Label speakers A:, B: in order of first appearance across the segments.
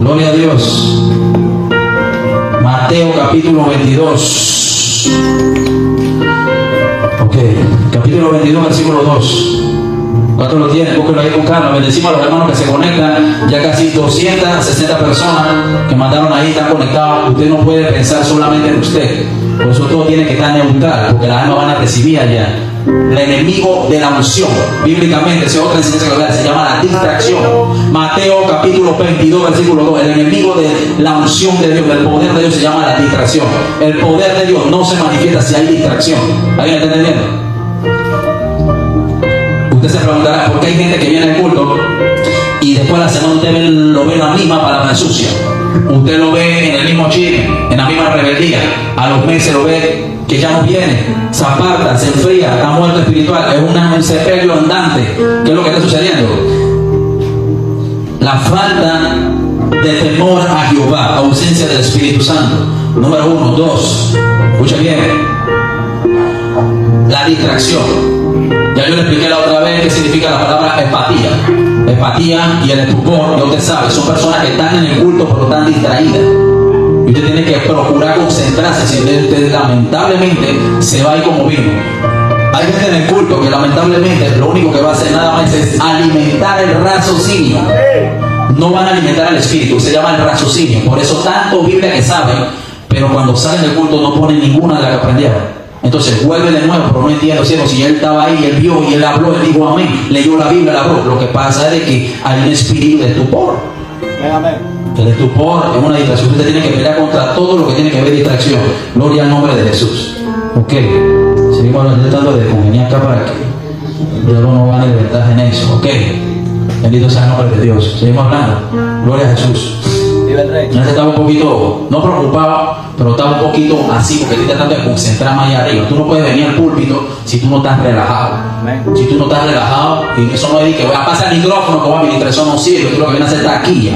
A: Gloria a Dios. Mateo capítulo 22. Ok, capítulo 22, versículo 2. ¿Cuántos lo tienen? Búsquenlo ahí con calma. Bendecimos a los hermanos que se conectan. Ya casi 260 personas que mandaron ahí están conectados. Usted no puede pensar solamente en usted. Por eso todo tiene que estar neutral, porque las almas van a recibir allá. El enemigo de la unción, bíblicamente, esa es otra enseñanza que voy a dar, se llama la distracción. Mateo capítulo 22, versículo 2. El enemigo de la unción de Dios, del poder de Dios, se llama la distracción. El poder de Dios no se manifiesta si hay distracción. ¿Alguien está entendiendo? Usted se preguntará por qué hay gente que viene al culto y después de la semana usted lo ve en la misma palabra sucia. Usted lo ve en el mismo chisme, en la misma rebeldía. A los meses lo ve que ya no viene, se aparta, se enfría, está muerto espiritual. Es un sepelio andante. ¿Qué es lo que está sucediendo? La falta de temor a Jehová, ausencia del Espíritu Santo. Número 1. 2. Escucha bien. La distracción. Ya yo le expliqué la otra vez qué significa la palabra empatía. Empatía y el estupor, ya usted sabe, son personas que están en el culto pero están distraídas. Y usted tiene que procurar concentrarse. Si usted lamentablemente se va a ir como vino. Hay gente en el culto que lamentablemente lo único que va a hacer nada más es alimentar el raciocinio. No van a alimentar al espíritu, se llama el raciocinio. Por eso tanto Biblia que saben, pero cuando salen del culto no ponen ninguna de las que aprendieron. Entonces vuelve de nuevo, pero no entiendo, cielo, si él estaba ahí, él vio y él habló, él dijo amén, leyó la Biblia, la habló. Lo que pasa es de que hay un espíritu de estupor.
B: Amén.
A: El estupor es una distracción. Usted tiene que pelear contra todo lo que tiene que ver distracción. Gloria al nombre de Jesús. Ok, seguimos tratando de congeniar acá para que Dios no gane de ventaja en eso. Ok, bendito sea el nombre de Dios. Seguimos hablando. Gloria a Jesús. Yo estaba un poquito, no preocupado, pero estaba un poquito así, porque estoy tratando de concentrar más allá arriba. Tú no puedes venir al púlpito si tú no estás relajado. Si tú no estás relajado, y eso no es que voy a pasar el micrófono como ministrar, eso no sirve. Tú lo que vienes a hacer taquilla.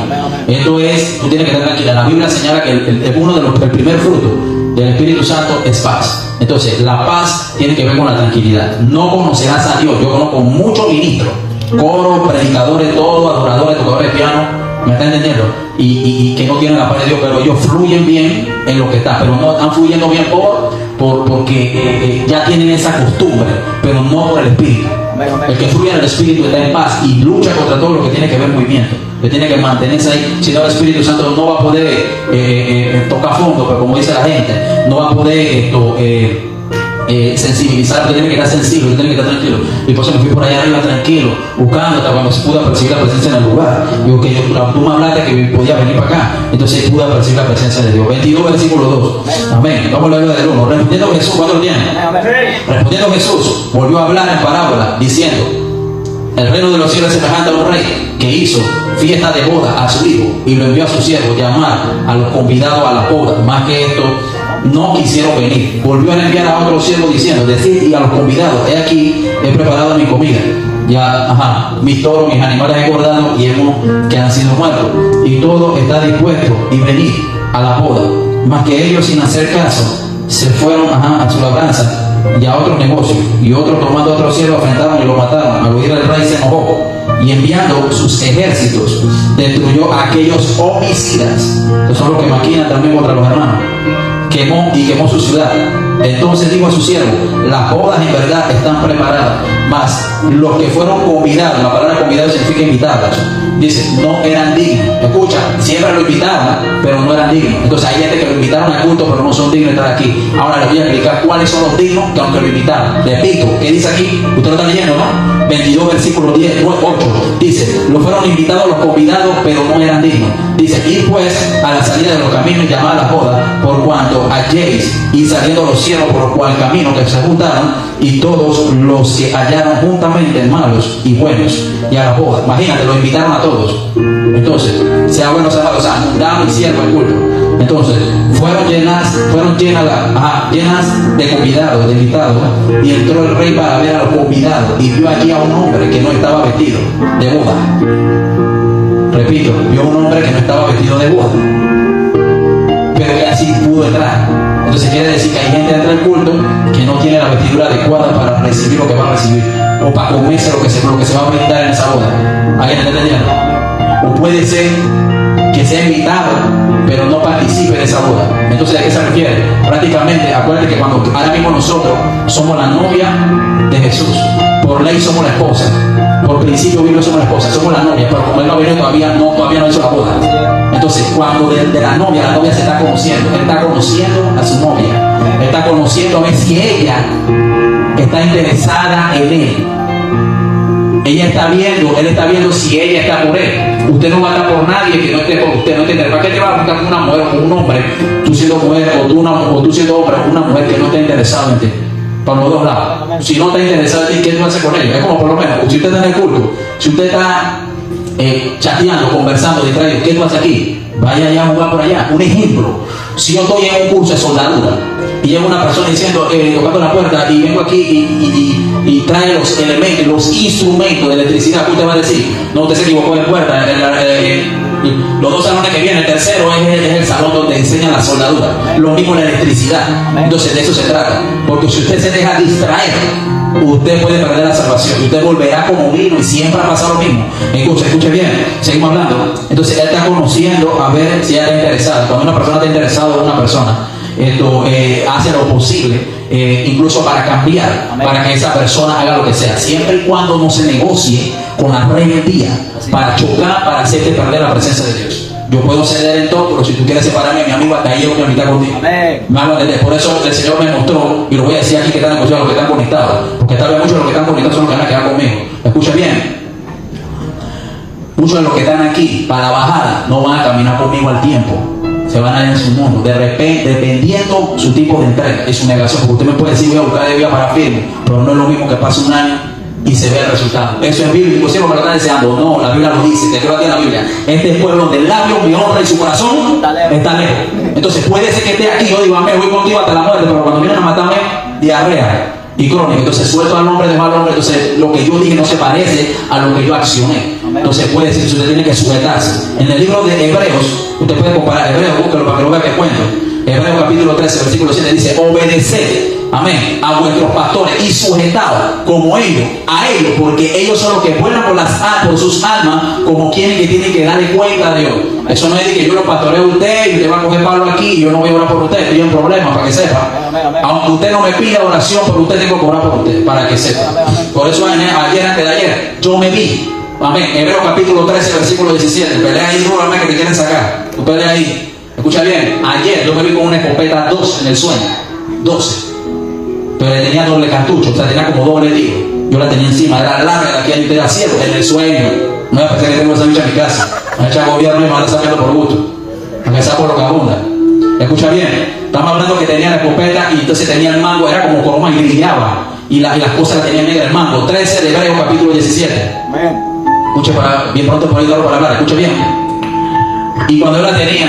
A: Esto es, tú tienes que estar tranquila. La Biblia señala que el primer fruto del Espíritu Santo es paz. Entonces, la paz tiene que ver con la tranquilidad. No conocerás a Dios. Yo conozco muchos ministros, coros, predicadores, todos, adoradores, tocadores de piano. ¿Me está entendiendo? Y que no tienen la paz de Dios, pero ellos fluyen bien en lo que está, pero no están fluyendo bien porque ya tienen esa costumbre, pero no por el Espíritu. El que fluye en el Espíritu está en paz y lucha contra todo lo que tiene que ver movimiento. Que tiene que mantenerse ahí. Si no, el Espíritu Santo no va a poder tocar fondo, pero como dice la gente, no va a poder sensibilizar, porque tiene que estar sensible, tiene que estar tranquilo. Y por eso me fui por allá arriba tranquilo, buscando hasta cuando se pudo percibir la presencia en el lugar. Digo que tú me hablaste que podía venir para acá, entonces pude percibir la presencia de Dios. 22 versículo 2. Amén. Vamos a leerlo del 1. Respondiendo Jesús, ¿cuánto lo tiene? Respondiendo Jesús, volvió a hablar en parábola, diciendo: el reino de los cielos es semejante a un rey que hizo fiesta de boda a su hijo y lo envió a su siervo llamar a los convidados a la boda. Más que esto no quisieron venir. Volvió a enviar a otro siervo diciendo: decid y a los convidados, he aquí, he preparado mi comida. Ya, mis toros, mis animales engordados y hemos que han sido muertos. Y todo está dispuesto y venid a la boda. Más que ellos, sin hacer caso, se fueron a su labranza y a otros negocios. Y otros, tomando a otro siervo, afrentaron y lo mataron. Al oír el rey se enojó y enviando sus ejércitos destruyó a aquellos homicidas, que son los que maquinan también contra los hermanos. Quemó su ciudad. Entonces dijo a su siervo: las bodas en verdad están preparadas, mas los que fueron convidados, la palabra convidados significa invitados, dice, no eran dignos. Escucha, siempre lo invitaban, pero no eran dignos. Entonces hay gente que lo invitaron al culto, pero no son dignos de estar aquí. Ahora les voy a explicar cuáles son los dignos que aunque lo invitaron. Repito, ¿qué dice aquí? Usted lo está leyendo, ¿no? 22 versículo 10, 8. Dice: lo fueron invitados los convidados, pero no eran dignos. Dice: y pues a la salida de los caminos llamad a la boda, por cuanto halléis, y saliendo los cielos por el cual camino que se juntaron, y todos los que hallaron juntamente malos y buenos, y a la boda. Imagínate, los invitaron a todos. Entonces, sea bueno, sea malo, o sea, mundano y siervo el culto. Entonces, fueron llenas de convidados, de invitados, y entró el rey para ver a los convidados, y vio allí a un hombre que no estaba vestido de boda. Repito, vio a un hombre que no estaba vestido de boda, pero que así pudo entrar. Entonces quiere decir que hay gente dentro del culto que no tiene la vestidura adecuada para recibir lo que va a recibir, o para comerse lo que se va a brindar en esa boda. ¿Alguien está entendiendo? O puede ser que sea invitado, pero no participe de esa boda. Entonces, ¿a qué se refiere? Prácticamente, acuérdate que cuando ahora mismo nosotros somos la novia de Jesús, por ley somos la esposa, por principio bíblico somos la esposa, somos la novia, pero como él no viene todavía no hizo la boda. Entonces, cuando de la novia se está conociendo, él está conociendo a su novia, él está conociendo a ver si ella está interesada en él. Ella está viendo, él está viendo si ella está por él. Usted no va a estar por nadie que no esté por usted, no esté. ¿Para qué te vas a juntar con una mujer o con un hombre? Tú siendo mujer o tú siendo hombre o una mujer que no esté interesado en ti. Para los dos lados. Si no está interesado en ti, ¿qué tú haces con ella? Es como por lo menos, si usted está en el culto, si usted está chateando, conversando, distraído, ¿qué tú haces aquí? Vaya allá a jugar por allá. Un ejemplo, si yo estoy en un curso de soldadura y llega una persona diciendo, tocando la puerta, y vengo aquí y trae los elementos, los instrumentos de electricidad, ¿qué usted va a decir? No, usted se equivocó de puerta. Los dos salones que vienen, el tercero es el salón donde enseñan la soldadura. Lo mismo la electricidad. Entonces de eso se trata. Porque si usted se deja distraer, usted puede perder la salvación. Usted volverá como vino y siempre ha pasado lo mismo. Escuche bien, seguimos hablando. Entonces él está conociendo a ver si ella está interesada. Cuando una persona está interesada en una persona, hace lo posible, incluso para cambiar, para que esa persona haga lo que sea, siempre y cuando no se negocie con la rebeldía para chocar, para hacerte perder la presencia de Dios. Yo puedo ceder en todo, pero si tú quieres separarme, mi amigo, hasta ahí yo voy a mitad contigo. Me hago entender. Por eso el Señor me mostró, y lo voy a decir aquí que están escuchando, los que están conectados, porque tal vez muchos de los que están conectados son los que van a quedar conmigo. Escucha bien. Muchos de los que están aquí para la bajada no van a caminar conmigo al tiempo. Se van a ir en su mundo, de repente, dependiendo su tipo de entrega y su negación, porque usted me puede decir voy a buscar de vida para firme, pero no es lo mismo que pase un año y se ve el resultado. Eso es bíblico, si no me lo está deseando. No, la Biblia lo dice, que creo que en la Biblia, este pueblo donde el labio me honra y su corazón está lejos. Entonces puede ser que esté aquí, yo digo amén, voy contigo hasta la muerte, pero cuando vienen a matarme, diarrea y crónica. Entonces suelto al hombre, dejo al hombre. Entonces lo que yo dije no se parece a lo que yo accioné. Entonces puede decir que usted tiene que sujetarse. En el libro de Hebreos, usted puede comparar Hebreos, búsquelo para que lo vea que cuento. Hebreos capítulo 13, versículo 7 dice: obedeced, amén, a vuestros pastores y sujetados como ellos, a ellos, porque ellos son los que vuelan por sus almas, como quienes que tienen que darle cuenta a Dios. Eso no es de que yo lo pastoreo a usted y usted va a coger palo aquí y yo no voy a orar por usted, estoy en problemas, para que sepa. Aunque usted no me pida oración, pero usted tengo que orar por usted, para que sepa. Por eso ayer, antes de ayer, yo me vi. Amén. Hebreos capítulo 13, versículo 17. Pelea ahí, rúlame que te quieren sacar. Tú pelea ahí. Escucha bien. Ayer yo me vi con una escopeta 12 en el sueño. 12. Pero tenía doble cartucho. O sea, tenía como doble tiro. Yo la tenía encima. Era larga de aquí a usted a cielo. En el sueño. No voy a pensar que tengo esa bicha en mi casa. Me echa gobierno y me van a sacarlo por gusto. Aunque sea por lo que abunda. Escucha bien. Estamos hablando que tenía la escopeta y entonces tenía el mango. Era como coroma y brillaba. Y las cosas las tenía negra el mango. 13 de Hebreos capítulo 17. Amén. Escuche para bien pronto por ahí para hablar, escuche bien. Y cuando yo la tenía,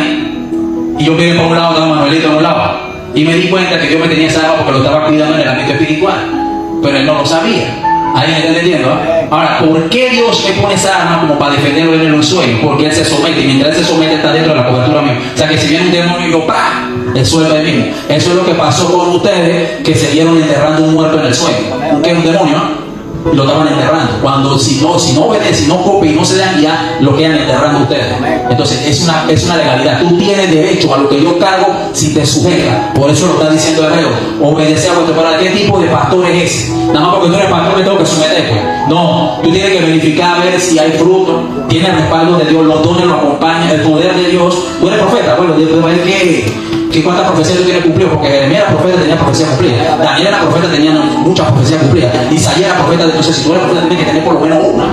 A: y yo miré por un lado, estaba Manuelito en un lado, y me di cuenta que Dios me tenía esa arma porque lo estaba cuidando en el ámbito espiritual, pero él no lo sabía. ¿Alguien me está entendiendo? Ahora, ¿por qué Dios me pone esa arma como para defenderlo en el sueño? Porque él se somete, y mientras él se somete está dentro de la cobertura mía. O sea que si viene un demonio y yo ¡pah!, él suelta de mí. Eso es lo que pasó con ustedes que se vieron enterrando un muerto en el sueño. ¿Qué es un demonio? Lo estaban enterrando. Cuando si no obedecen, si no copian y no se dan ya, lo quedan enterrando ustedes. Entonces es una legalidad. Tú tienes derecho a lo que yo cargo si te sujeta. Por eso lo está diciendo Hebreo. Obedece a vuestro padre. ¿Qué tipo de pastor es ese? Nada más porque tú eres pastor me tengo que someter, pues. No, tú tienes que verificar a ver si hay fruto. Tiene el respaldo de Dios, los dones lo acompañan, el poder de Dios. Tú eres profeta. Bueno, Dios te va a decir que cuántas profecías tú tienes cumplido, porque Jeremías era profeta, tenía profecías cumplidas. Daniel era profeta, tenía muchas profecías cumplidas. Isaías era profeta, entonces si tú eres profeta tienes que tener por lo menos una.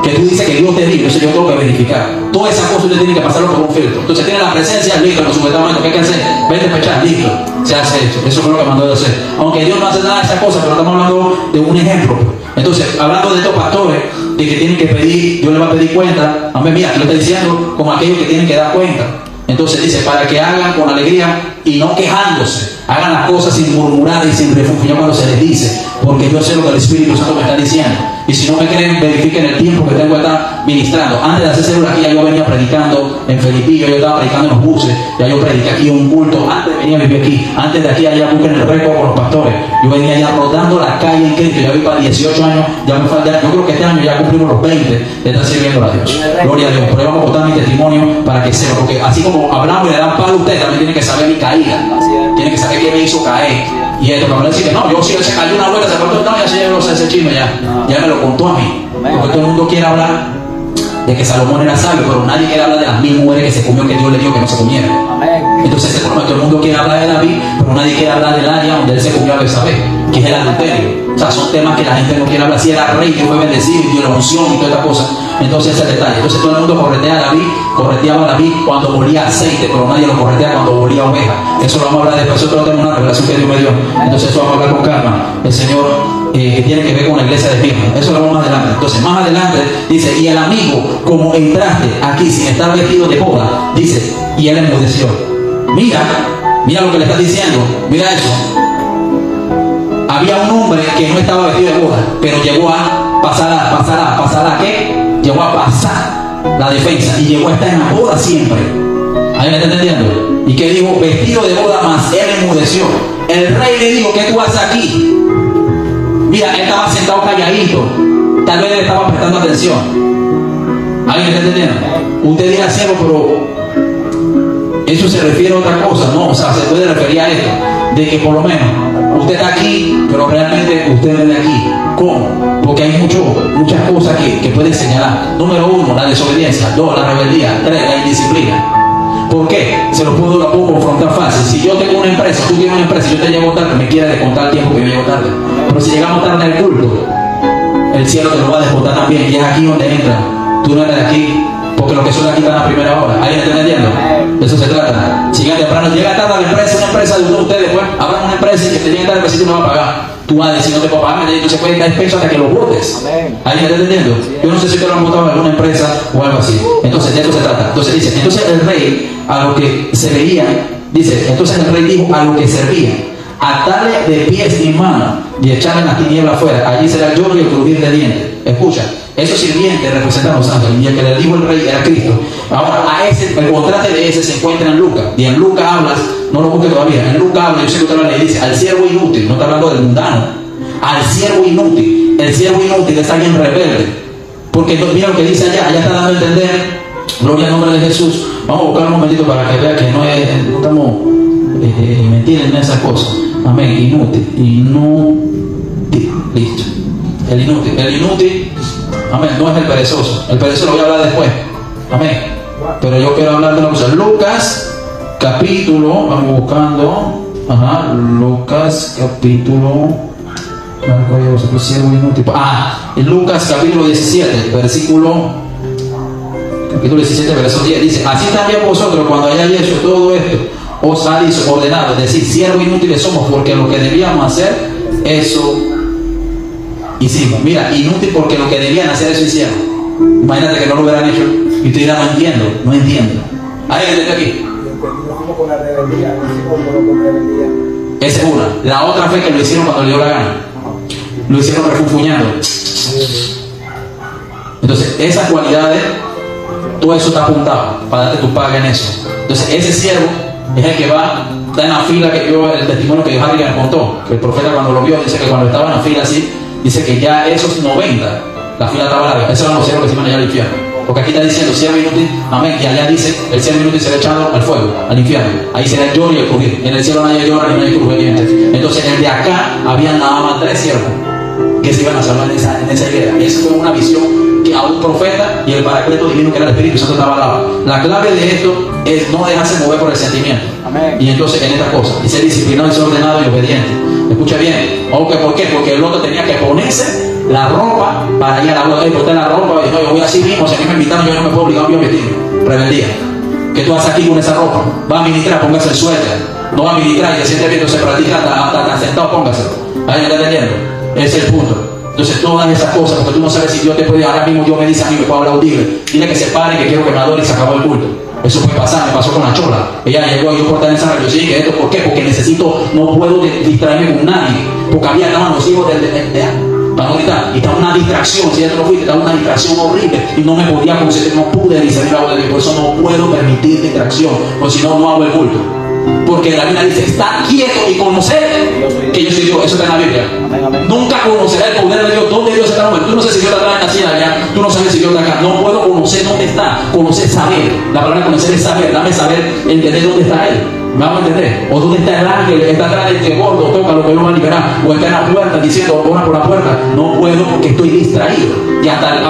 A: Que tú dices que Dios te dice, entonces yo tengo que verificar. Todas esas cosas usted tiene que pasarlo por un filtro. Entonces tiene la presencia, listo, lo sujetamos, ¿qué hay que hacer? Vete a pechar, listo. Se hace eso. Eso fue lo que mandó Dios hacer. Aunque Dios no hace nada de esas cosas, pero estamos hablando de un ejemplo. Entonces, hablando de estos pastores, de que tienen que pedir, Dios les va a pedir cuenta. Amén, mira, lo está diciendo como aquellos que tienen que dar cuenta. Entonces dice, para que hagan con alegría y no quejándose, hagan las cosas sin murmurar y sin refunfuñar cuando se les dice, porque yo sé lo que el Espíritu Santo me está diciendo. Y si no me creen, verifiquen el tiempo que tengo acá ministrando. Antes de hacer célula aquí, ya yo venía predicando en Felipillo, yo estaba predicando en los buses, ya yo prediqué aquí un culto. Antes de venir a vivir aquí, antes de aquí, allá busquen el récord con los pastores. Yo venía ya rodando la calle en Cristo, ya vi para 18 años, ya me falta, yo creo que este año ya cumplimos los 20 de estar sirviendo a Dios. Gloria a Dios. Por ahí vamos a botar mi testimonio para que sepa, porque así como hablamos y le dan palo a usted, también tiene que saber mi caída, tiene que saber qué me hizo caer. Y esto, para no decir que no, yo sí se cayó una vuelta, se cortó, no, ya se llevó ese chisme, ya me lo contó a mí. Porque todo el mundo quiere hablar de que Salomón era sabio, pero nadie quiere hablar de las 1000 mujeres que se comió, que Dios le dijo que no se comiera. Entonces ese problema, todo el mundo quiere hablar de David, pero nadie quiere hablar del área donde él se comió a Betsabé, que es el adulterio. O sea, son temas que la gente no quiere hablar. Si era rey, que fue bendecido, y dio la unción y toda esta cosa. Entonces ese es el detalle. Entonces todo el mundo correteaba a David cuando volía aceite, pero nadie lo corretea cuando volía oveja. Eso lo vamos a hablar después, eso lo tenemos una revelación que Dios me dio. Entonces eso vamos a hablar con calma. El Señor que tiene que ver con la iglesia de Esmirna. Eso lo vamos más adelante. Entonces más adelante dice, y el amigo, como entraste aquí sin estar vestido de boda, dice, y él enmudeció. Mira lo que le está diciendo, mira eso. Había un hombre que no estaba vestido de boda, pero llegó a pasar ¿qué? Llegó a pasar la defensa y llegó a estar en la boda siempre. ¿Ahí me está entendiendo? Y que dijo, vestido de boda, más él enmudeció. El rey le dijo, ¿qué tú haces aquí? Mira, él estaba sentado calladito. Tal vez él estaba prestando atención. ¿Ahí me está entendiendo? Usted dirá cielo, pero eso se refiere a otra cosa. No, o sea, se puede referir a esto, de que por lo menos usted está aquí, pero realmente usted no es de aquí. ¿Cómo? Porque hay muchas cosas que pueden señalar. Número 1, la desobediencia. 2, la rebeldía. 3, la indisciplina. ¿Por qué? Lo puedo confrontar fácil. Si yo tengo una empresa, tú tienes una empresa y yo te llego tarde, me quiere descontar el tiempo que yo llego tarde. Pero si llegamos tarde al culto, el cielo te lo va a descontar también. Y es aquí donde entra. Tú no eres de aquí, porque los que son de aquí están a primera hora. ¿Ahí me está entendiendo? De eso se trata. Si llega temprano, llega tarde a la empresa, una empresa de uno de ustedes, pues, habrá una empresa y que te llega tarde, el no va a pagar. Tú vas a decir, no te puedo pagar, entonces puede dar peso hasta que lo votes. ¿Ahí me está entendiendo? Yo no sé si te lo han votado en alguna empresa o algo así. Entonces, de eso se trata. Entonces dice, entonces el rey, a lo que se veía, dice, entonces el rey dijo a lo que servía, atarle de pies y manos y echarle en la tiniebla afuera. Allí será el lloro y el crujir de dientes. Escucha, esos sirvientes representan a los ángeles y el que le dijo el rey era Cristo. Ahora, a ese, el contraste de ese se encuentra en Lucas. Y en Lucas hablas, no lo busques todavía, en Lucas habla, yo sé que usted le dice, al siervo inútil, no está hablando del mundano, al siervo inútil. El siervo inútil es alguien rebelde. Porque mira lo que dice allá está dando a entender, gloria al nombre de Jesús. Vamos a buscar un momentito para que vea que no estamos mentiras en esas cosas. Amén, inútil, listo. El inútil, amén, no es el perezoso. El perezoso lo voy a hablar después. Amén. Pero yo quiero hablar de una cosa. Lucas, capítulo, vamos buscando. Lucas, capítulo. En Lucas, capítulo 17, capítulo 17, verso 10. Dice: así también vosotros, cuando hayáis hecho todo esto, os habéis ordenado. Es decir, siervos inútiles somos, porque lo que debíamos hacer, eso hicimos. Mira, inútil porque lo que debían hacer, eso hicieron. Imagínate que no lo hubieran hecho y tú dirás, no entiendo. ¿Alguien entendió aquí? Esa es una. La otra fue que lo hicieron cuando le dio la gana. Lo hicieron refunfuñando. Entonces, esas cualidades, todo eso está apuntado para darte tu paga en eso. Entonces, ese siervo es el que va, está en la fila, que yo, el testimonio que Harry me contó, que el profeta cuando lo vio, dice que cuando estaba en la fila así, dice que ya esos 90, la fila estaba larga. Esos eran los siervos que se iban allá al infierno. Porque aquí está diciendo siervo inútil, amén, y allá dice el siervo inútil será echado al fuego, al infierno. Ahí será el lloro y el crujir. En el cielo nadie llora ni nadie cruje dientes. Entonces, el de acá había nada más 3 siervos que se iban a salvar en esa idea. Y eso fue una visión que a un profeta y el paracleto divino, que era el Espíritu Santo, estaba al lado. La clave de esto es no dejarse mover por el sentimiento. Amén. Y entonces en estas cosas, y ser disciplinado y ser ordenado y obediente. Escucha bien. ¿Por qué? Porque el otro tenía que ponerse la ropa para ir a la boda. Ponte la ropa y no, yo voy así mismo. Si a mí me invitaron, yo no me puedo obligar a vestir. Rebeldía. ¿Qué tú haces aquí con esa ropa? Va a ministrar, póngase el suéter. No va a ministrar y se siente viendo, se practica hasta sentado, póngase. ¿Ahí me está entendiendo? Ese es el punto. Entonces todas esas cosas, porque tú no sabes si Dios te puede, ahora mismo Dios me dice a mí, me puedo aplaudir, dile que se pare, que quiero que me adore y se acabó el culto. Eso puede pasar, me pasó con la chola. Ella llegó y yo por en esa radio, sí, que esto, ¿por qué? Porque necesito, no puedo distraerme con nadie, porque había estaban los hijos para no gritar. Y está una distracción, si ya te lo fuiste, está una distracción horrible y no me podía concentrar, no pude discernir la voz de Dios. Por eso no puedo permitir distracción, porque si no, no hago el culto. Porque la Biblia dice, estar quieto y conocer que yo soy Dios. Eso está en la Biblia.
B: Amén, amén.
A: Nunca conocerá el poder de Dios. ¿Dónde Dios está? Tú no sabes si Dios está en la silla allá. Tú no sabes si Dios está acá. No puedo conocer dónde está. Conocer, saber. La palabra conocer es saber. Dame saber, entender dónde está Él. ¿Me vamos a entender? O dónde está el ángel, está atrás del que gordo, toca lo que no va a liberar. O está en la puerta diciendo, ora por la puerta. No puedo porque estoy distraído. Y hasta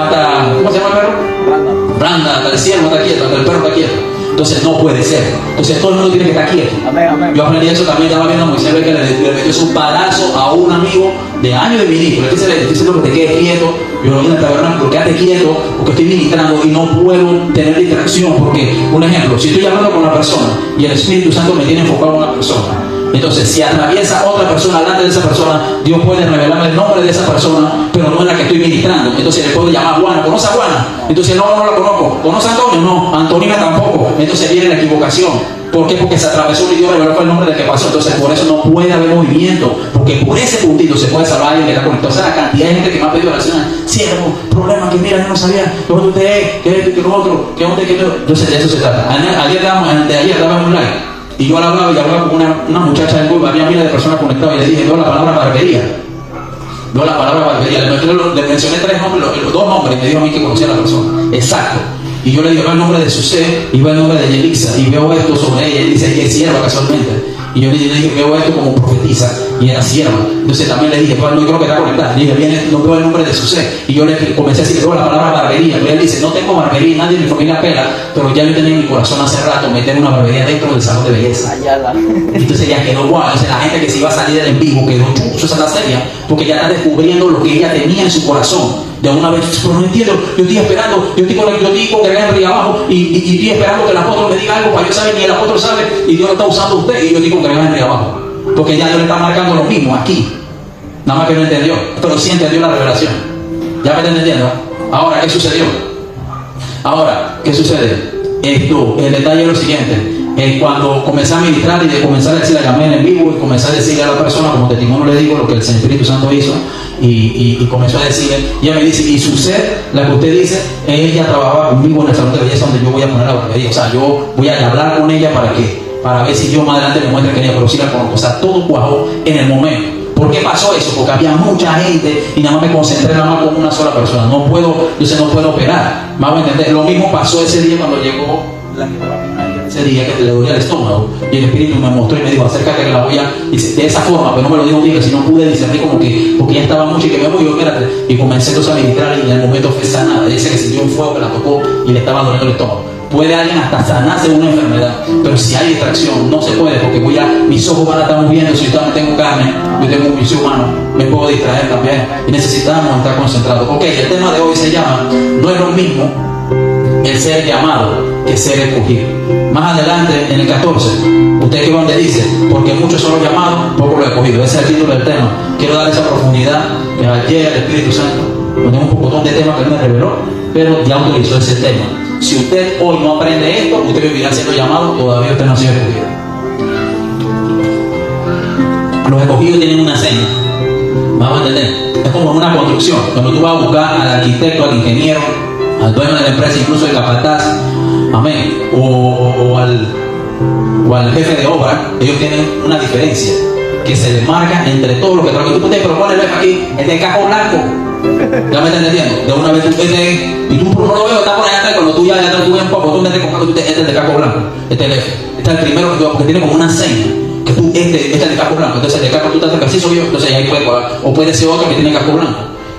A: ¿cómo se llama el perro? Branda, hasta el cielo está quieto, hasta el perro está quieto. Entonces no puede ser. Entonces todo el mundo tiene que estar quieto.
B: Amén, amén.
A: Yo aprendí eso también, estaba viendo a Moisés que le metió su palazo a un amigo de años de ministro. Le dice que te quedes quieto. Yo lo vi en el tabernáculo, quédate quieto, porque estoy ministrando y no puedo tener distracción. Porque, un ejemplo, si estoy hablando con una persona y el Espíritu Santo me tiene enfocado a una persona, entonces si atraviesa otra persona delante de esa persona, Dios puede revelarme el nombre de esa persona, pero no es la que estoy ministrando. Entonces le puedo llamar a Juana. ¿Conoce a Juana? Entonces no la conozco. ¿Conoce a Antonio? No. Antonina tampoco. Entonces viene la equivocación. ¿Por qué? Porque se atravesó y Dios reveló el nombre del que pasó. Entonces por eso no puede haber movimiento, porque por ese puntito se puede salvar alguien que está conectado. O sea, la cantidad de gente que me ha pedido oración, siervo, problema que mira, yo no sabía que usted es, que esto, que lo otro, que usted, que yo. Entonces de eso se trata. Ayer estábamos en un live y yo hablaba con una muchacha del grupo, había miles de personas conectadas y le dije, veo la palabra barbería. Veo la palabra barbería. Le mencioné dos nombres y me dijo a mí que conocía a la persona. Exacto. Y yo le digo, veo el nombre de Susé y veo el nombre de Yelixa y veo esto sobre ella. Y dice, ella es sierva casualmente. Y yo le dije, veo esto como profetiza y era sierva. Entonces también le dije, yo creo que está conectada. Le dije, no veo el nombre de Susé. Y yo le comencé a decir, veo la palabra barbería. Y él dice, no tengo barbería, nadie en mi familia pela, pero ya yo tenía en mi corazón hace rato meter una barbería dentro del salón de belleza. Entonces ya quedó guau. Entonces la gente que se iba a salir del en vivo quedó chucho, esa es la seria, porque ya está descubriendo lo que ella tenía en su corazón. De una vez, pero no entiendo, yo estoy esperando, yo estoy con el abajo y estoy esperando que el apóstol me diga algo para yo saber, ni el apóstol sabe, y Dios lo está usando a usted, y yo estoy con el abajo, porque ya Dios le está marcando lo mismo aquí, nada más que no entendió, pero sí entendió la revelación. ¿Ya me está entendiendo? Ahora, ¿qué sucedió? Ahora, ¿qué sucede? El detalle es lo siguiente. Cuando comencé a ministrar y de comenzar a decir, la llamé en vivo y comencé a decirle a la persona, como testimonio le digo lo que el Espíritu Santo hizo, y comenzó a decirle, ella me dice, y su ser, la que usted dice, ella trabajaba conmigo en el salón de belleza donde yo voy a poner la barbería. O sea, yo voy a hablar con ella para qué, para ver si yo más adelante me muestra que ella, pero sí la conozco. O sea, todo cuajó en el momento. ¿Por qué pasó eso? Porque había mucha gente y nada más me concentré nada más con una sola persona. No puedo operar. Vamos a entender. Lo mismo pasó ese día cuando llegó la que estaba ese día que le dolía el estómago y el Espíritu me mostró y me dijo, acércate que la voy a, de esa forma, pero no me lo dijo bien, si no pude discernir como que, porque ya estaba mucho y que me voy, yo espérate, y comencé entonces a ministrar y en el momento fue sanada. Dice que sintió un fuego que la tocó y le estaba doliendo el estómago. Puede alguien hasta sanarse de una enfermedad, pero si hay distracción no se puede, porque mis ojos van a estar moviendo. Si yo también tengo carne, yo tengo un juicio humano, me puedo distraer también y necesitamos estar concentrados. Ok, el tema de hoy se llama, no es lo mismo el ser llamado que ser escogido. Más adelante en el 14, usted que donde dice, porque muchos son los llamados, pocos los escogidos. Ese es el título del tema. Quiero dar esa profundidad que ayer el Espíritu Santo me dio un poco de temas que él me reveló, pero ya utilizó ese tema. Si usted hoy no aprende esto, usted vivirá siendo llamado, todavía usted no ha sido escogido. Los escogidos tienen una seña. Vamos a entender. Es como una construcción. Cuando tú vas a buscar al arquitecto, al ingeniero, al dueño de la empresa, incluso el capataz, amén, o al jefe de obra, ellos tienen una diferencia que se demarca entre todos los que trabajan. Tú te propones el aquí, el de casco blanco. ¿Ya me estás entendiendo? De una vez tú y tú no lo veo, está por allá atrás, cuando tú ya tú ves un poco, tú me recoges, este es el de casco blanco, este es el jefe, este es el primero porque tiene como una seña. Que tú, este es el de casco blanco, entonces el de casco tú te acercas, así soy yo, entonces ahí puede colar, o puede ser otro que tiene casco blanco.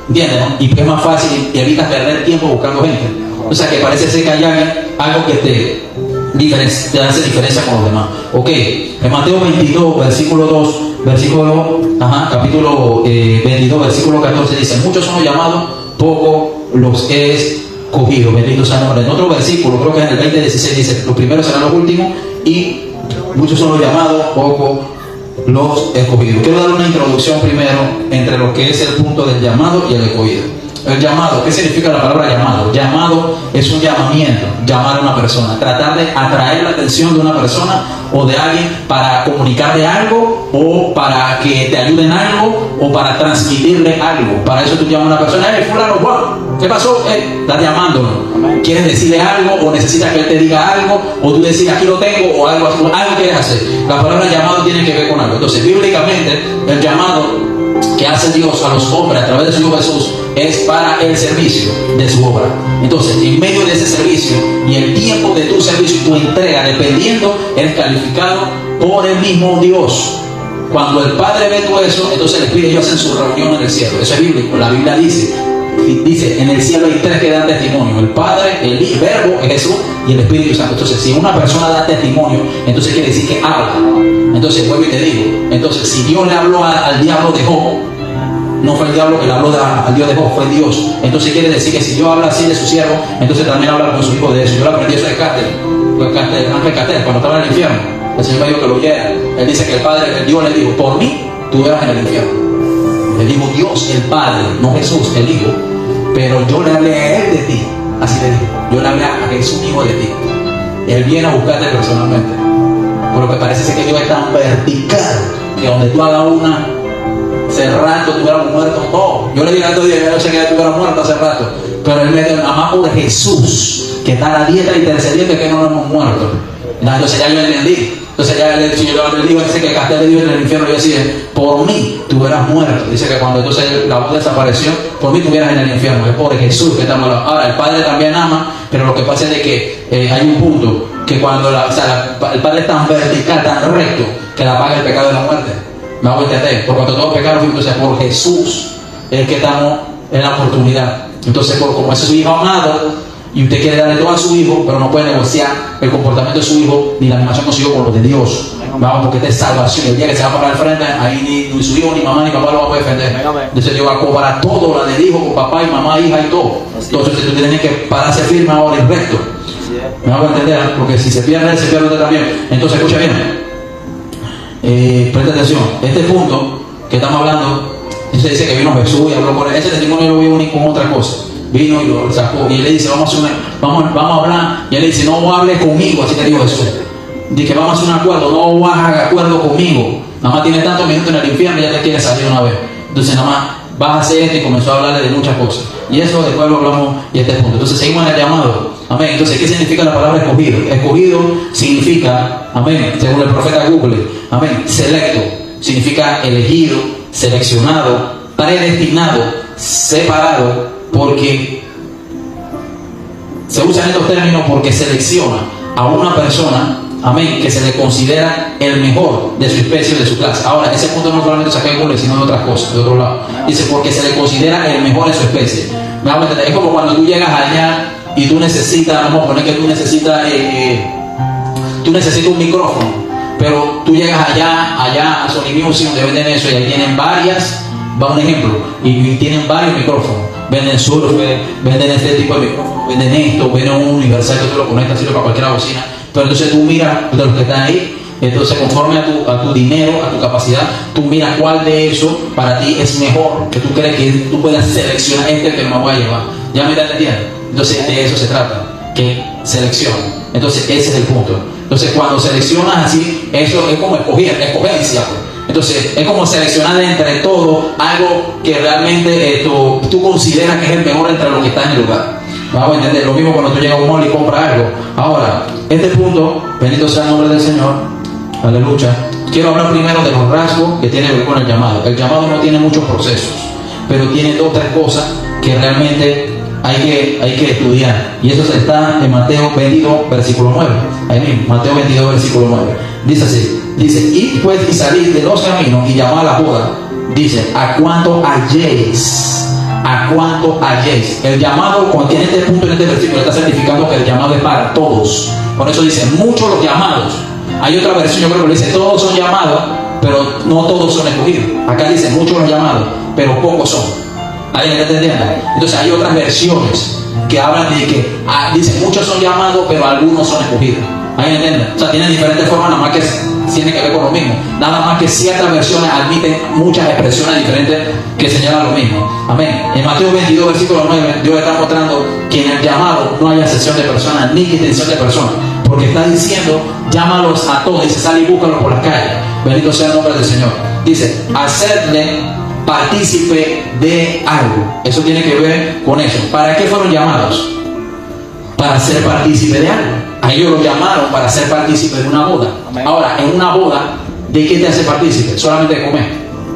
A: ¿Entiendes? ¿No? Y es más fácil y evitas perder tiempo buscando gente. O sea que parece ser que hay algo que te hace diferencia con los demás. Ok, en Mateo 22, versículo 2, capítulo 22, versículo 14 dice, muchos son los llamados, pocos los escogidos. Bendito sea el nombre. En otro versículo, creo que en el 20:16 dice, los primeros serán los últimos y muchos son los llamados, pocos los escogidos. Quiero dar una introducción primero entre lo que es el punto del llamado y el escogido. el llamado. ¿Qué significa la palabra llamado? Llamado es un llamamiento, llamar a una persona, tratar de atraer la atención de una persona o de alguien para comunicarle algo o para que te ayude en algo o para transmitirle algo. Para eso tú llamas a una persona, fulano, wow, ¿qué pasó? Estás llamándolo. ¿Quieres decirle algo o necesitas que él te diga algo o tú decís aquí lo tengo o algo quieres hacer? La palabra llamado tiene que ver con algo. Entonces, bíblicamente, el llamado que hace Dios a los hombres a través de su Hijo Jesús es para el servicio de su obra. Entonces, en medio de ese servicio y el tiempo de tu servicio y tu entrega, dependiendo, eres calificado por el mismo Dios. Cuando el Padre ve todo eso, entonces el Espíritu hacen su reunión en el cielo. Eso es bíblico. La Biblia dice, en el cielo hay tres que dan testimonio: el Padre, el Verbo, Jesús y el Espíritu Santo. Entonces, si una persona da testimonio, entonces quiere decir que habla. Entonces, vuelvo y te digo, entonces si Dios le habló al diablo de Job, no fue el diablo que le habló al Dios de Job, fue Dios. Entonces quiere decir que si Dios habla así de su siervo, entonces también habla con su hijo de eso. Yo lo aprendí eso de Ángel Catel, cuando estaba en el infierno. El Señor me dijo que lo oyera. Él dice que el Dios le dijo, por mí tú eras en el infierno. Le dijo Dios, el Padre, no Jesús, el Hijo. Pero yo le hablé a él de ti. Así le dijo. Yo le hablé a Jesús, hijo de ti. Él viene a buscarte personalmente. Por lo que parece ser que Dios es tan vertical que donde tú hagas una, hace rato tú hubieras muerto todo. Yo le dije a estos días, yo sé que tú hubieras muerto hace rato. Pero él me dio nada más por Jesús, que está a la dieta intercediente, que no lo hemos muerto. Entonces ya yo entendí. Entonces ya el Señor le dijo, dice que Castel le dijo en el infierno, yo decía, por mí tú hubieras muerto. Dice que cuando entonces la voz desapareció, por mí tú hubieras en el infierno. Es por Jesús que estamos hablando. Ahora, el Padre también ama, pero lo que pasa es de que hay un punto, que cuando el Padre es tan vertical, tan recto, que la paga el pecado de la muerte. Me hago entender. Por cuanto todos pecaron, entonces por Jesús es que estamos en la oportunidad. Entonces, como ese es su Hijo amado, y usted quiere darle todo a su hijo, pero no puede negociar el comportamiento de su hijo ni la animación con su hijo con lo de Dios. Vamos, porque esta es salvación. El día que se va a parar al frente, ahí ni su hijo, ni mamá, ni papá lo va a poder defender. Entonces Dios va a cobrar todo, la del hijo, con papá y mamá, hija y todo. Entonces tú tienes que pararse firme ahora y recto. Me hago entender, porque si se pierde él, se pierde usted también. Entonces escucha bien. Presta atención. Este punto que estamos hablando, se dice que vino Jesús y habló con él. Ese testimonio lo vio con otra cosa. Vino y lo sacó y él le dice, vamos a hablar, y él le dice, no hables conmigo, así te dijo Jesús. Dice que vamos a hacer un acuerdo, no vas a hacer acuerdo conmigo. Nada más tiene tantos minutos en el infierno y ya te quiere salir una vez. Entonces nada más vas a hacer esto, y comenzó a hablarle de muchas cosas. Y eso después lo hablamos y este punto. Entonces seguimos en el llamado. Amén. Entonces, ¿qué significa la palabra escogido? Escogido significa, amén, según el profeta Google, amén, selecto. Significa elegido, seleccionado, predestinado, separado. Porque se usan estos términos porque selecciona a una persona, amén, que se le considera el mejor de su especie o de su clase. Ahora, ese punto no solamente saca en Google, sino de otras cosas, de otro lado. Dice, porque se le considera el mejor de su especie. Es como cuando tú llegas allá y tú necesitas, vamos a poner que tú necesitas un micrófono, pero tú llegas allá a Sony Music, donde venden eso, y ahí tienen varias, va un ejemplo, y tienen varios micrófonos. Venden surf, venden este tipo de micrófonos, venden esto, venden un universal que tú lo conectas, sirve para cualquier bocina. Pero entonces tú miras de los que están ahí, entonces conforme a tu dinero, a tu capacidad, tú miras cuál de eso para ti es mejor, que tú crees que tú puedas seleccionar este que me voy a llevar. ¿Ya me estás entendiendo? Entonces de eso se trata, que selecciona. Entonces ese es el punto. Entonces cuando seleccionas así, eso es como escogencia, pues. Entonces es como seleccionar de entre todo algo que realmente tú consideras que es el mejor entre los que están en el lugar. Vamos a entender, lo mismo cuando tú llegas a un mall y compras algo. Ahora, este punto, bendito sea el nombre del Señor, aleluya. Quiero hablar primero de los rasgos que tiene que ver con el llamado. El llamado no tiene muchos procesos, pero tiene dos o tres cosas que realmente hay que estudiar. Y eso está en Mateo 22, versículo 9. Ahí mismo, Mateo 22, versículo 9. Dice así, dice, id pues y salid de los caminos y llamad a la boda. Dice, a cuanto halléis. A cuanto halléis. El llamado, cuando tiene este punto en este versículo, está certificando que el llamado es para todos. Por eso dice, muchos los llamados. Hay otra versión, yo creo que dice, todos son llamados, pero no todos son escogidos. Acá dice, muchos los llamados, pero pocos son. ¿Ahí me está entendiendo? Entonces hay otras versiones que hablan de que, dicen, muchos son llamados, pero algunos son escogidos. ¿Ahí me entienden? O sea, tienen diferentes formas, nada más que tienen que ver con lo mismo. Nada más que ciertas versiones admiten muchas expresiones diferentes que señalan lo mismo. Amén. En Mateo 22, versículo 9, Dios está mostrando que en el llamado no hay excepción de personas ni distinción de personas. Porque está diciendo, llámalos a todos. Dice, sal y búscalos por las calles. Bendito sea el nombre del Señor. Dice, hacerle partícipe de algo. Eso tiene que ver con eso. ¿Para qué fueron llamados? Para ser partícipe de algo. A ellos los llamaron para ser partícipe de una boda. Amén. Ahora, en una boda, ¿de qué te hace partícipe? ¿Solamente de comer?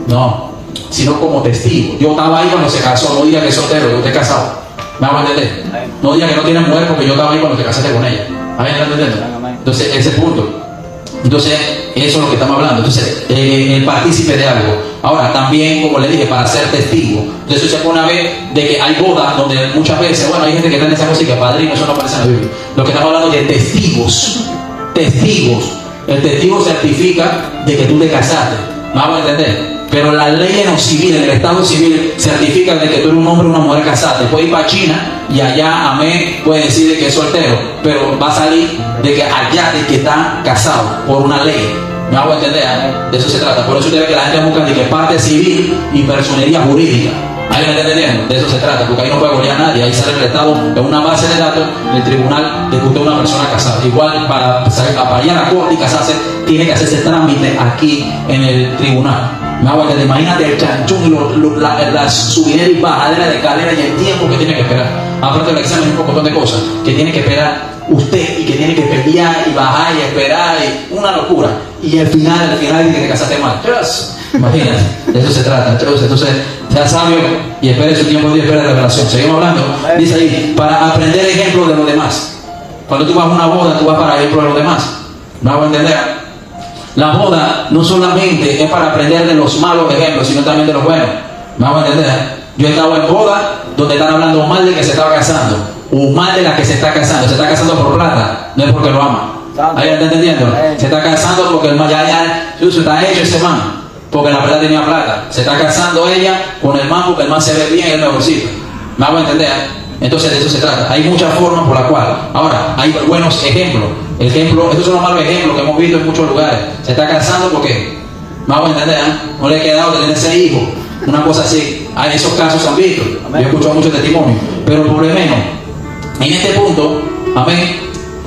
A: No, sino como testigo. Yo estaba ahí cuando se casó. No diga que es soltero, yo estoy casado. ¿Me hago entender? No diga que no tiene mujer porque yo estaba ahí cuando te casaste con ella. ¿Me estás entendiendo? Entonces, ese punto. Entonces, eso es lo que estamos hablando. Entonces, el partícipe de algo. Ahora, también, como le dije, para ser testigo. Entonces, se pone a ver de que hay bodas donde muchas veces, bueno, hay gente que está en esa cosa y que padrino, eso no aparece en la Biblia. Lo que estamos hablando es de testigos. Testigos. El testigo certifica de que tú te casaste. ¿Vamos a entender? Pero la ley en lo civil, en el estado civil, certifica de que tú eres un hombre o una mujer casada. Te puede ir para China y allá amén puede decir de que es soltero, pero va a salir de que allá de que está casado por una ley. ¿Me hago entender? De eso se trata. Por eso usted ve que la gente busca de que parte civil y personería jurídica. Ahí me está entendiendo, de eso se trata, porque ahí no puede golear a nadie. Ahí sale el Estado en una base de datos del tribunal de que usted es una persona casada. Igual para ir a la corte y casarse, tiene que hacerse trámite aquí en el tribunal. Me hago entender, imagínate el chanchón y la subidera y bajadera de escalera y el tiempo que tiene que esperar. Aparte del examen, un montón de cosas que tiene que esperar usted y que tiene que pelear y bajar y esperar y una locura. Y al final dice que te casaste mal. Imagínate, de eso se trata. Entonces, sea sabio y espere su tiempo y espere la revelación. Seguimos hablando. Dice ahí, para aprender ejemplos de los demás. Cuando tú vas a una boda, tú vas para ejemplo de los demás. ¿Me hago entender? La boda no solamente es para aprender de los malos ejemplos, sino también de los buenos. ¿Me hago entender? Yo he estado en boda donde están hablando mal de que se estaba casando, o mal de la que se está casando. Se está casando por plata, no es porque lo ama. ¿Ahí está entendiendo? Se está casando porque el man ya está hecho ese man, porque la plata tenía plata. Se está casando ella con el man porque el man se ve bien y es mejorcito. ¿Me hago entender? Entonces de eso se trata. Hay muchas formas por las cuales. Ahora, hay buenos ejemplos. Estos son los malos ejemplos que hemos visto en muchos lugares. Se está casando porque, ¿me hago entender? No le ha quedado de tener 6 hijos. Una cosa así. Hay esos casos se han visto. Yo he escuchado muchos testimonios. Pero por lo menos, en este punto, amén,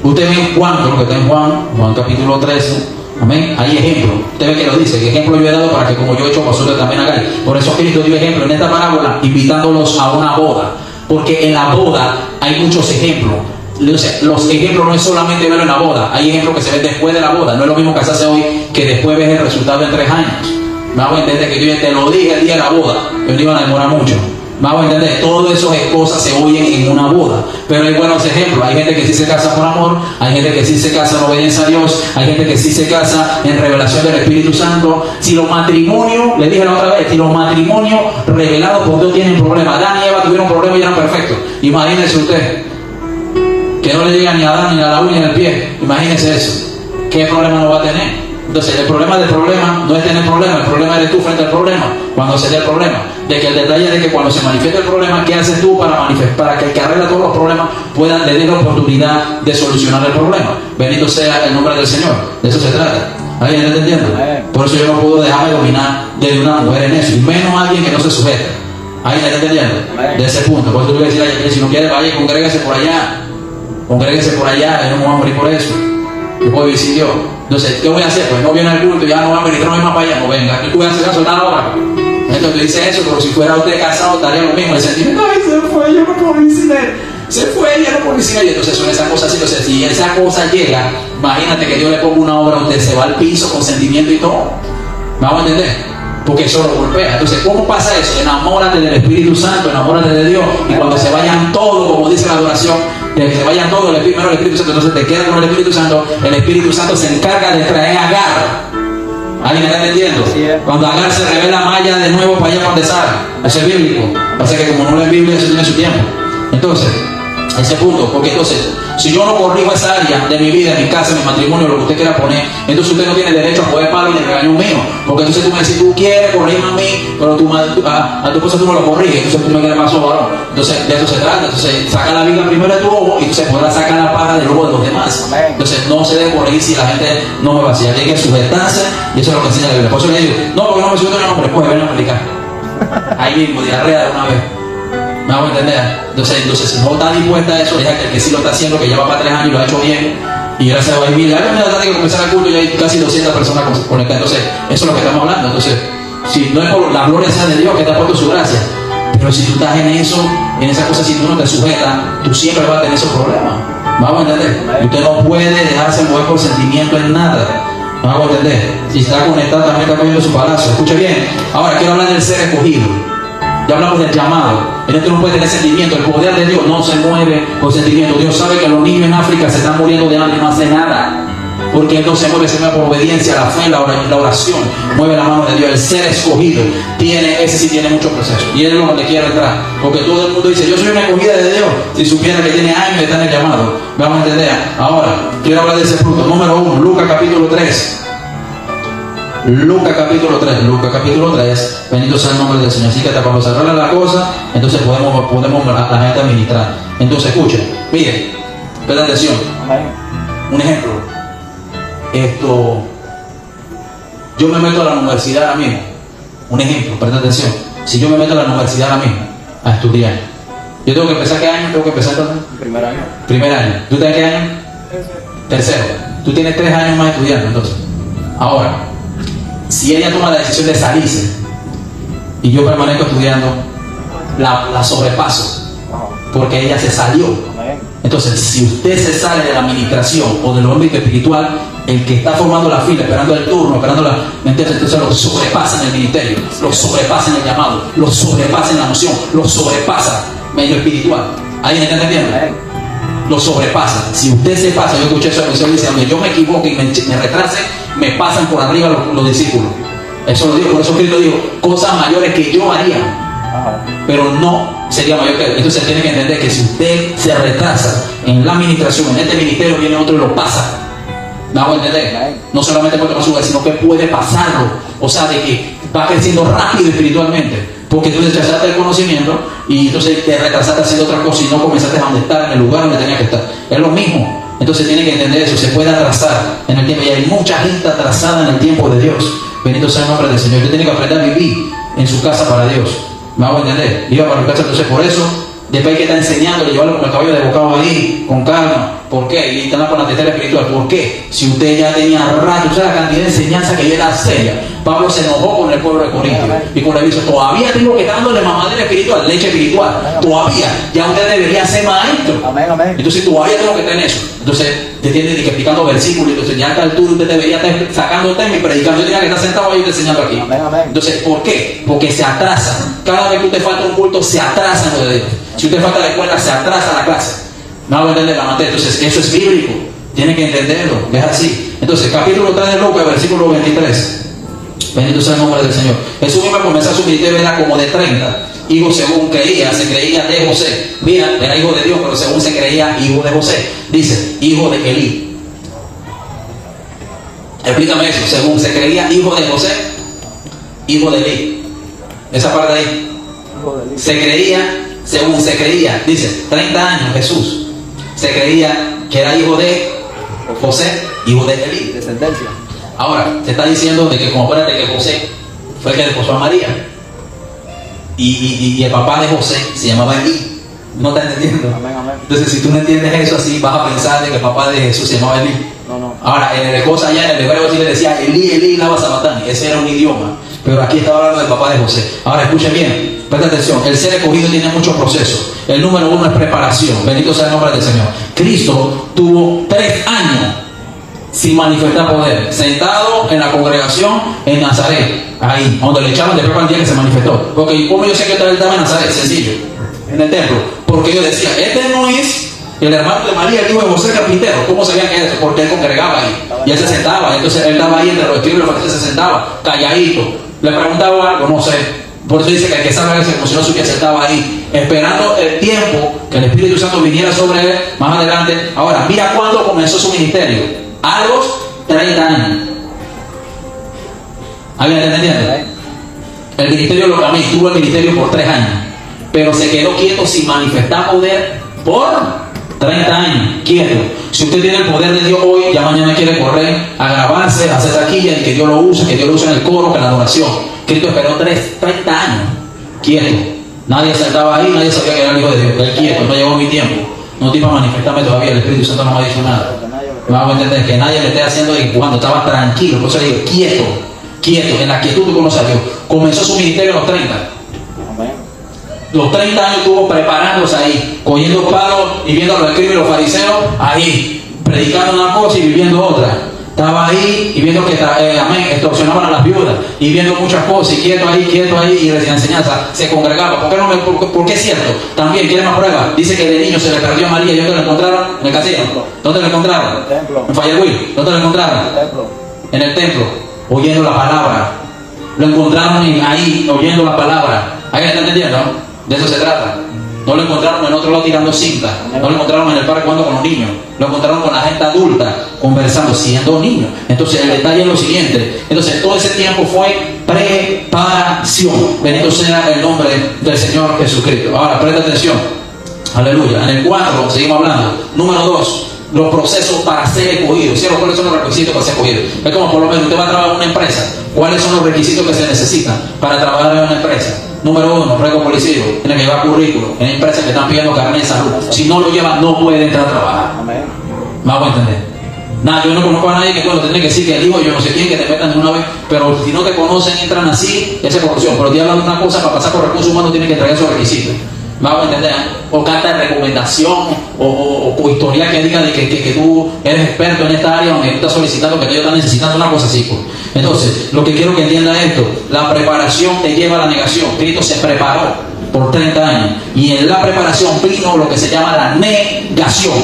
A: usted ve en Juan, creo que está en Juan capítulo 13. Amén. Hay ejemplos. Usted ve que lo dice. ¿Qué ejemplo yo he dado para que como yo he hecho vosotros también hagáis? Por eso Cristo dio ejemplo en esta parábola, invitándolos a una boda. Porque en la boda hay muchos ejemplos. Los ejemplos no es solamente verlo en la boda. Hay ejemplos que se ven después de la boda. No es lo mismo casarse hoy que después ves el resultado en 3 años. Me hago entender que yo te lo dije el día de la boda, que no iban a demorar mucho. Me hago entender, todas esas cosas se oyen en una boda. Pero hay buenos ejemplos. Hay gente que sí se casa por amor, hay gente que sí se casa en obediencia a Dios, hay gente que sí se casa en revelación del Espíritu Santo. Si los matrimonios, le dije la otra vez, si los matrimonios revelados por Dios tienen problemas, Adán y Eva tuvieron problemas y eran perfectos. Imagínense usted, que no le llega ni a Adán ni a la uña ni al pie. Imagínense eso. ¿Qué problema no va a tener? Entonces, el problema del problema no es tener problema, el problema eres tú frente al problema, cuando se dé el problema. De que el detalle es de que cuando se manifiesta el problema, ¿qué haces tú para que el que arregla todos los problemas pueda tener la oportunidad de solucionar el problema? Bendito sea el nombre del Señor. De eso se trata. ¿Alguien está entendiendo? Por eso yo no puedo dejarme dominar de una mujer en eso, y menos alguien que no se sujeta. ¿Alguien está entendiendo? De ese punto. Por eso tú le decías, si no quiere, vaya y congréguese por allá. Congréguese por allá, yo no me voy a morir por eso. Yo puedo decir yo. Entonces, ¿qué voy a hacer? Pues no viene al culto, ya no va a venir, no más para allá, no venga. ¿Qué voy a hacer caso nada ahora? Entonces tú dices eso, pero si fuera usted casado, estaría lo mismo. El sentimiento, ay, se fue, yo no puedo decir él. Se fue, ya no puedo decir él. Entonces son esas cosas así. Entonces, si esa cosa llega, imagínate que Dios le ponga una obra donde se va al piso con sentimiento y todo. ¿Vamos a entender? Porque eso lo golpea. Entonces, ¿cómo pasa eso? Enamórate del Espíritu Santo, enamórate de Dios. Y cuando se vayan todos, como dice la adoración, que se vayan todos, primero el Espíritu Santo, entonces te quedas con el Espíritu Santo se encarga de traer a Agar. ¿Alguien está entendiendo? Cuando Agar se revela Maya de nuevo para allá donde Sara. Eso es bíblico. Pasa que como no lee Biblia, eso tiene su tiempo. Entonces, ese punto, porque entonces, si yo no corrijo esa área de mi vida, mi casa, mi matrimonio, lo que usted quiera poner, entonces usted no tiene derecho a poder palo y de regaño mío, porque entonces tú me dices, tú quieres corregirme a mí, pero a tu esposa tú no lo corriges, entonces tú me quieres más varón. Entonces, de eso se trata. Entonces, saca la viga primero de tu ojo y entonces podrás sacar la paja del ojo de los demás. Entonces, no se debe corregir si la gente no me vacía, hay que sujetarse, y eso es lo que enseña la Biblia. Por eso le digo, no, porque no me sujeto, no, pero pues ven a predicar. Ahí mismo, diarrea de una vez. ¿Me hago entender? Entonces, si no está dispuesta a eso, deja que el que sí lo está haciendo, que lleva para 3 años y lo ha hecho bien, y gracias a Dios, a me da que comenzar el culto y hay casi 200 personas conectadas. Entonces, eso es lo que estamos hablando. Entonces, si no es por la gloria sea de Dios que te ha puesto su gracia, pero si tú estás en eso, en esa cosa, si tú no te sujetas, tú siempre vas a tener esos problemas. ¿Me hago entender? Usted no puede dejarse mover por sentimiento en nada. ¿Me hago entender? Si está conectado, también está cogiendo su palacio. Escuche bien. Ahora quiero hablar del ser escogido. Ya hablamos del llamado. En esto no puede tener sentimiento. El poder de Dios no se mueve por sentimiento. Dios sabe que los niños en África se están muriendo de hambre y no hace nada. Porque Él no se mueve por obediencia, la fe, la oración. Mueve la mano de Dios. El ser escogido ese sí tiene mucho proceso. Y es donde quiere entrar. Porque todo el mundo dice, yo soy una escogida de Dios. Si supiera que tiene años de estar en el llamado. Vamos a entender. Ahora, quiero hablar de ese fruto. Número 1, Lucas capítulo 3. Lucas capítulo 3, bendito sea el nombre del Señor. Así que hasta cuando se arregla la cosa, entonces podemos la gente administrar. Entonces escuchen, miren, presten atención. Un ejemplo, yo me meto a la universidad ahora mismo. Un ejemplo, presten atención. Si yo me meto a la universidad ahora mismo a estudiar, yo tengo que empezar, ¿qué año? Tengo que empezar entonces. Primer año. ¿Tú tienes qué año? Tercero. Tú tienes 3 años más estudiando entonces. Ahora, si ella toma la decisión de salirse y yo permanezco estudiando, la sobrepaso porque ella se salió. Entonces, si usted se sale de la administración o del ámbito espiritual, el que está formando la fila, esperando el turno, entonces lo sobrepasa en el ministerio, lo sobrepasa en el llamado, lo sobrepasa en la unción, lo sobrepasa en lo espiritual. ¿Alguien está entendiendo? Lo sobrepasa. Si usted se pasa, yo escuché eso, dice, yo me equivoque y me retrase, me pasan por arriba los discípulos. Eso lo digo, por eso Cristo dijo, cosas mayores que yo haría, pero no sería mayor que él. Entonces tiene que entender que si usted se retrasa en la administración, en este ministerio, viene otro y lo pasa. ¿Me hago entender? No solamente puede pasar, sino que puede pasarlo. O sea, de que va creciendo rápido espiritualmente. Porque tú rechazaste el conocimiento y entonces te retrasaste haciendo otra cosa y no comenzaste a donde estar, en el lugar donde tenía que estar. Es lo mismo. Entonces tiene que entender eso. Se puede atrasar en el tiempo. Y hay mucha gente atrasada en el tiempo de Dios. Bendito sea el nombre del Señor. Usted tiene que aprender a vivir en su casa para Dios. ¿Me hago entender? Iba para mi casa, entonces por eso, después hay que estar enseñándole, llevarlo con el cabello de bocado ahí, con calma. ¿Por qué? Y están con la tetera espiritual. ¿Por qué? Si usted ya tenía rato, usted la cantidad de enseñanza que era seria. Pablo se enojó con el pueblo de Corintio y con el aviso, todavía tengo que estar dándole mamadera espiritual, leche espiritual. Todavía, ya usted debería ser maestro. Entonces todavía tengo que tener eso. Entonces te tiene que explicando versículos, entonces ya a esta altura usted debería estar sacando temas y predicando. Yo tenía que estar sentado ahí enseñando aquí. Entonces, ¿por qué? Porque se atrasa. Cada vez que usted falta un culto, se atrasa en lo de Dios. Si usted falta a la escuela, se atrasa la clase. No va a entender la materia. Entonces, eso es bíblico. Tiene que entenderlo. Es así. Entonces, capítulo 3 de Lucas, versículo 23. Bendito sea el nombre del Señor. Jesús iba a comenzar su ministerio, era como de 30. Hijo según creía, se creía de José. Mira, era hijo de Dios, pero según se creía hijo de José. Dice, hijo de Elí. Explícame eso. Según se creía hijo de José, hijo de Elí. Esa parte de ahí. Se creía, según se creía. Dice, 30 años Jesús. Se creía que era hijo de José, hijo de Elí.
B: Descendencia.
A: Ahora, te está diciendo de que, como acuérdate que José fue el que desposó a María. Y el papá de José se llamaba Elí. ¿No estás entendiendo?
B: Amén, amén.
A: Entonces, si tú no entiendes eso así, vas a pensar de que el papá de Jesús se llamaba Elí.
B: No.
A: Ahora, en el cosa allá, en el hebreo sí le decía Elí, Elí, lava sabatán. Ese era un idioma. Pero aquí estaba hablando del papá de José. Ahora, escuchen bien, presta atención. El ser escogido tiene muchos procesos. El número 1 es preparación. Bendito sea el nombre del Señor. Cristo tuvo 3 años sin manifestar poder, sentado en la congregación en Nazaret, ahí, donde le echaron después para el día que se manifestó. Porque como yo sé que él estaba en Nazaret, sencillo, en el templo, porque yo decía, este no es el hermano de María, el hijo de José el carpintero. ¿Cómo sabían que era eso? Porque él congregaba ahí, y él se sentaba, entonces él estaba ahí entre los escribas y los fariseos, se sentaba, calladito, le preguntaba algo, no sé, Por eso dice que el que sabe se como si no supiese, estaba ahí, esperando el tiempo que el Espíritu Santo viniera sobre él más adelante. Ahora, mira cuándo comenzó su ministerio. A los 30 años. ¿Alguien está entendiendo? El ministerio lo cambió, tuvo el ministerio por 3 años. Pero se quedó quieto sin manifestar poder por 30 años, quieto. Si usted tiene el poder de Dios hoy, ya mañana quiere correr a grabarse, a hacer taquilla y que Dios lo use, en el coro, que en la adoración. Cristo esperó 30 años, quieto. Nadie saltaba ahí, nadie sabía que era el Hijo de Dios. Él quieto, no llegó mi tiempo. No te iba a manifestarme todavía, el Espíritu Santo no me ha dicho nada. Vamos a entender que nadie le esté haciendo y empujando, estaba tranquilo. Por eso le digo, quieto, quieto, en la quietud tú conoces a Dios. Comenzó su ministerio a los 30. Los 30 años estuvo preparándose ahí, cogiendo palos y viendo a los escribas y los fariseos ahí, predicando una cosa y viviendo otra. Estaba ahí y viendo que extorsionaban a las viudas y viendo muchas cosas y quieto ahí y recién enseñanza se congregaba. ¿Por qué es cierto? También quiere más pruebas. Dice que de niño se le perdió a María. ¿Y dónde lo encontraron? En el casino. ¿Dónde lo encontraron?
B: En el templo.
A: En Fayerwil. ¿Dónde lo encontraron?
B: En el templo.
A: En el templo, oyendo la palabra. Lo encontraron ahí, oyendo la palabra. ¿Alguien está entendiendo? De eso se trata. No lo encontraron en otro lado tirando cinta. No lo encontraron en el parque jugando con los niños. Lo encontraron con la gente adulta, conversando, siendo niños. Entonces el detalle es lo siguiente. Entonces todo ese tiempo fue preparación. Bendito sea el nombre del Señor Jesucristo. Ahora, presta atención. Aleluya. En el 4, seguimos hablando. Número 2. Los procesos para ser escogido. ¿Sí? ¿Cuáles son los requisitos para ser escogido? Es como por lo menos usted va a trabajar en una empresa. ¿Cuáles son los requisitos que se necesitan para trabajar en una empresa? Número 1, récord policivo. Tiene que llevar currículo. En empresas que están pidiendo carnet de salud. Si no lo lleva, no puede entrar a trabajar. ¿Me hago entender? Nada, yo no conozco a nadie que tiene que decir que el hijo, yo no sé quién, que te metan de una vez. Pero si no te conocen, entran así, esa es corrupción. Pero te hablan de una cosa, para pasar por recursos humanos, tienen que traer esos requisitos. ¿Me hago entender? O carta de recomendación, o historial que diga de que tú eres experto en esta área, donde tú estás solicitando, que ellos están necesitando una cosa así. Pues. Entonces, lo que quiero que entienda es esto: la preparación te lleva a la negación. Cristo se preparó por 30 años, y en la preparación vino lo que se llama la negación.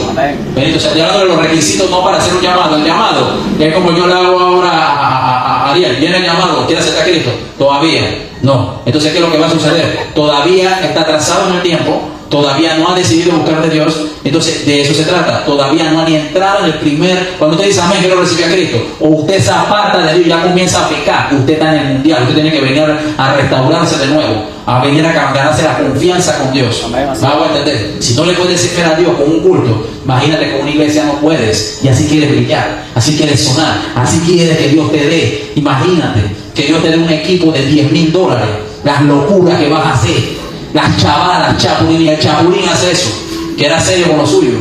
A: Entonces, estoy hablando de los requisitos no para hacer un llamado. El llamado es como yo le hago ahora a Ariel: viene el llamado, ¿quiere aceptar a Cristo? Todavía no. Entonces, ¿qué es lo que va a suceder? Todavía está atrasado en el tiempo, todavía no ha decidido buscar de Dios. Entonces, de eso se trata. Todavía no ha ni entrado en el primer. Cuando usted dice amén, quiero recibir a Cristo, o usted se aparta de Dios y ya comienza a pecar, usted está en el mundial. Usted tiene que venir a restaurarse de nuevo, a venir a ganarse la confianza con Dios. Vamos a entender. Si no le puedes decir a Dios con un culto, imagínate con una iglesia no puedes. Y así quieres brillar, así quieres sonar, así quieres que Dios te dé. Imagínate que Dios te dé un equipo de $10,000. Las locuras que vas a hacer, las chavadas, chapulín, y el chapulín hace eso, que era serio con lo suyo.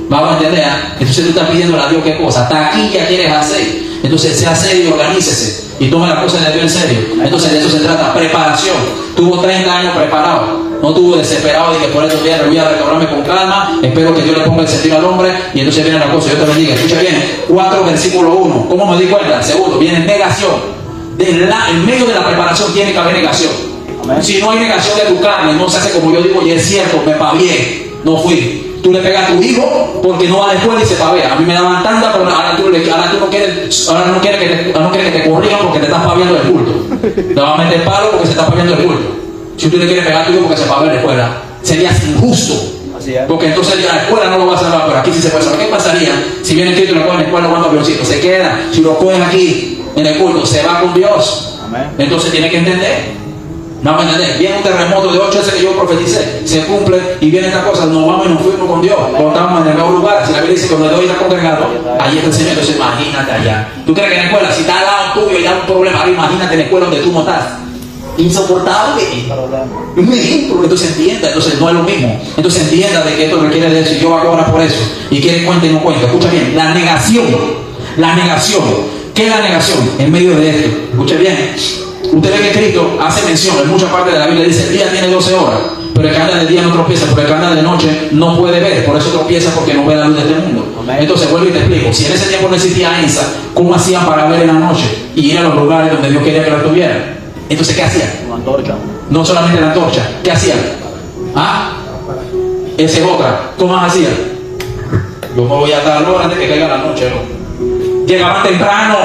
A: Vamos a entender. Entonces tú estás pidiendo a Dios qué cosa, taquilla quieres hacer. Entonces sea serio y organícese y tome las cosas de Dios en serio. Entonces de eso se trata, preparación. Tuvo 30 años preparado, no tuvo desesperado de que por estos días voy a recobrarme con calma, espero que Dios le ponga el sentido al hombre. Y entonces viene la cosa, Dios te bendiga. Escucha bien, 4 versículo 1. ¿Cómo me di cuenta? Segundo, viene negación. En medio de la preparación tiene que haber negación. Amén. Si no hay negación de tu carne, no se hace como yo digo, y es cierto, me pavié, no fui. Tú le pegas a tu hijo porque no va a la escuela y se pavea. A mí me daban tanta, pero ahora tú no quieres que te corrijan porque te estás paviando del culto. Te vas a meter palo porque se está paviando el culto. Si tú le quieres pegar a tu hijo porque se pavea en la escuela, sería injusto. Porque entonces ya la escuela no lo va a salvar, pero aquí sí se puede salvar. ¿Qué pasaría si viene Cristo y lo coge en la escuela jugando avioncito? Se queda. Si lo cogen aquí en el culto, se va con Dios. Amén. Entonces tiene que entender. No va a entender. Viene un terremoto de 8 veces que yo profeticé, se cumple y viene esta cosa. Nos vamos y nos fuimos con Dios. Cuando estamos en el nuevo lugar, si la Biblia dice que donde Dios está congregado, ahí está el Señor. Entonces imagínate allá. ¿Tú crees que en la escuela, si está al lado tuyo y hay un problema, ahora imagínate en la escuela donde tú no estás? Insoportable. Un ejemplo. Entonces entienda, entonces no es lo mismo. Entonces entienda de que esto requiere de eso y yo hago ahora por eso. Y quiere cuenta y no cuenta. Escucha bien, la negación. La negación. ¿Qué es la negación? En medio de esto. Escuche bien. Usted ve que Cristo hace mención en muchas partes de la Biblia, dice el día tiene 12 horas, pero el que anda de día no tropieza, porque el que anda de noche no puede ver, por eso tropieza porque no ve la luz de este mundo. Entonces vuelvo y te explico, si en ese tiempo no existía ENSA, ¿cómo hacían para ver en la noche y ir a los lugares donde Dios quería que lo estuvieran? Entonces, ¿qué hacían? Una antorcha. No solamente la antorcha, ¿qué hacían? ¿Ah? Esa es otra. ¿Cómo más hacían? Yo me voy a dar hora antes que caiga la noche, ¿no? Llegaban temprano.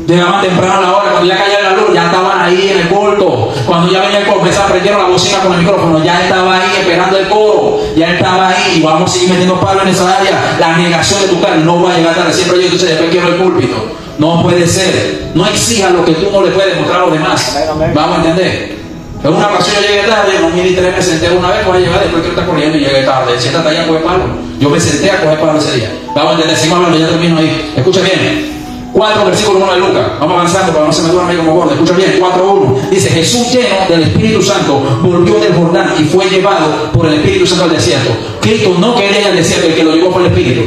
A: Llegaban temprano a la hora, cuando ya caía la luz, ya estaban ahí en el culto. Cuando ya venía el confesor, prendieron la bocina con el micrófono, ya estaba ahí esperando el coro, ya estaba ahí, y vamos a seguir metiendo palo en esa área. La negación de tu carne no va a llegar tarde, siempre yo, entonces después quiero el púlpito. No puede ser, no exija lo que tú no le puedes demostrar a los demás. Vamos a entender. En una ocasión yo llegué tarde, no ministré, me senté una vez, voy a llegar, después quiero estar corriendo y llegué tarde. Siéntate allá a coger palo. Yo me senté a coger palo ese día. Vamos a entender, seguimos hablando, ya termino ahí. Escucha bien. 4 versículo 1 de Lucas, vamos avanzando para que no se me duerma ahí como gordo. Escucha bien, 4:1 dice: Jesús, lleno del Espíritu Santo, volvió del Jordán y fue llevado por el Espíritu Santo al desierto. Cristo no quería ir al desierto, el que lo llevó fue el Espíritu.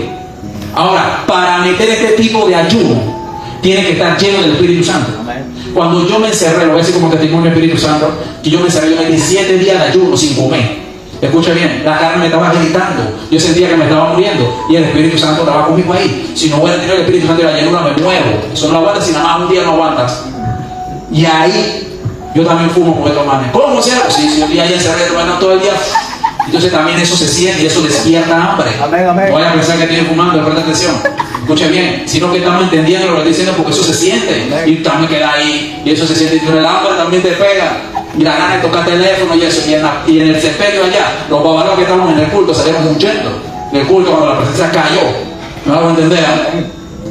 A: Ahora, para meter este tipo de ayuno tiene que estar lleno del Espíritu Santo. Cuando yo me encerré, lo voy a decir como testimonio del Espíritu Santo, que yo me encerré, yo me di 7 días de ayuno sin comer. Escucha bien, la carne me estaba gritando, yo sentía que me estaba muriendo y el Espíritu Santo estaba conmigo ahí. Si no hubiera tenido el Espíritu Santo y la llenura, me muero. Eso no lo aguantas, si nada más un día no aguantas. Y ahí yo también fumo con estos manes. ¿Cómo se hace? Si yo estoy ahí encerrado todo el día. Entonces también eso se siente y eso despierta hambre.
B: Amén, amén.
A: No vaya a pensar que estoy fumando, presta atención. Escuche bien, sino que estamos entendiendo lo que estoy diciendo porque eso se siente.
B: Amén.
A: Y también queda ahí. Y eso se siente. Y el hambre también te pega. Y la gana de tocar teléfono y eso. Y en el sepelio allá, los babalos que estaban en el culto salieron huyendo. En el culto cuando la presencia cayó. ¿No lo voy a entender?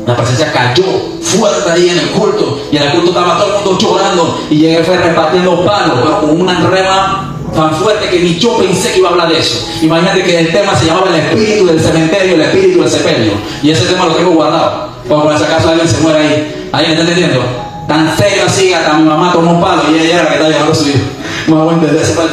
A: La presencia cayó fuerte ahí en el culto. Y en el culto estaba todo el mundo llorando. Y llegué fue repartiendo palos, pero con una rema tan fuerte que ni yo pensé que iba a hablar de eso. Imagínate que el tema se llamaba el espíritu del cementerio, el espíritu del sepelio. Y ese tema lo tengo guardado. Por si acaso alguien se muere ahí. ¿Alguien está entendiendo? Tan serio así, hasta mi mamá tomó un palo y ella era la que estaba llevando a su hijo. No voy a entender, esa fue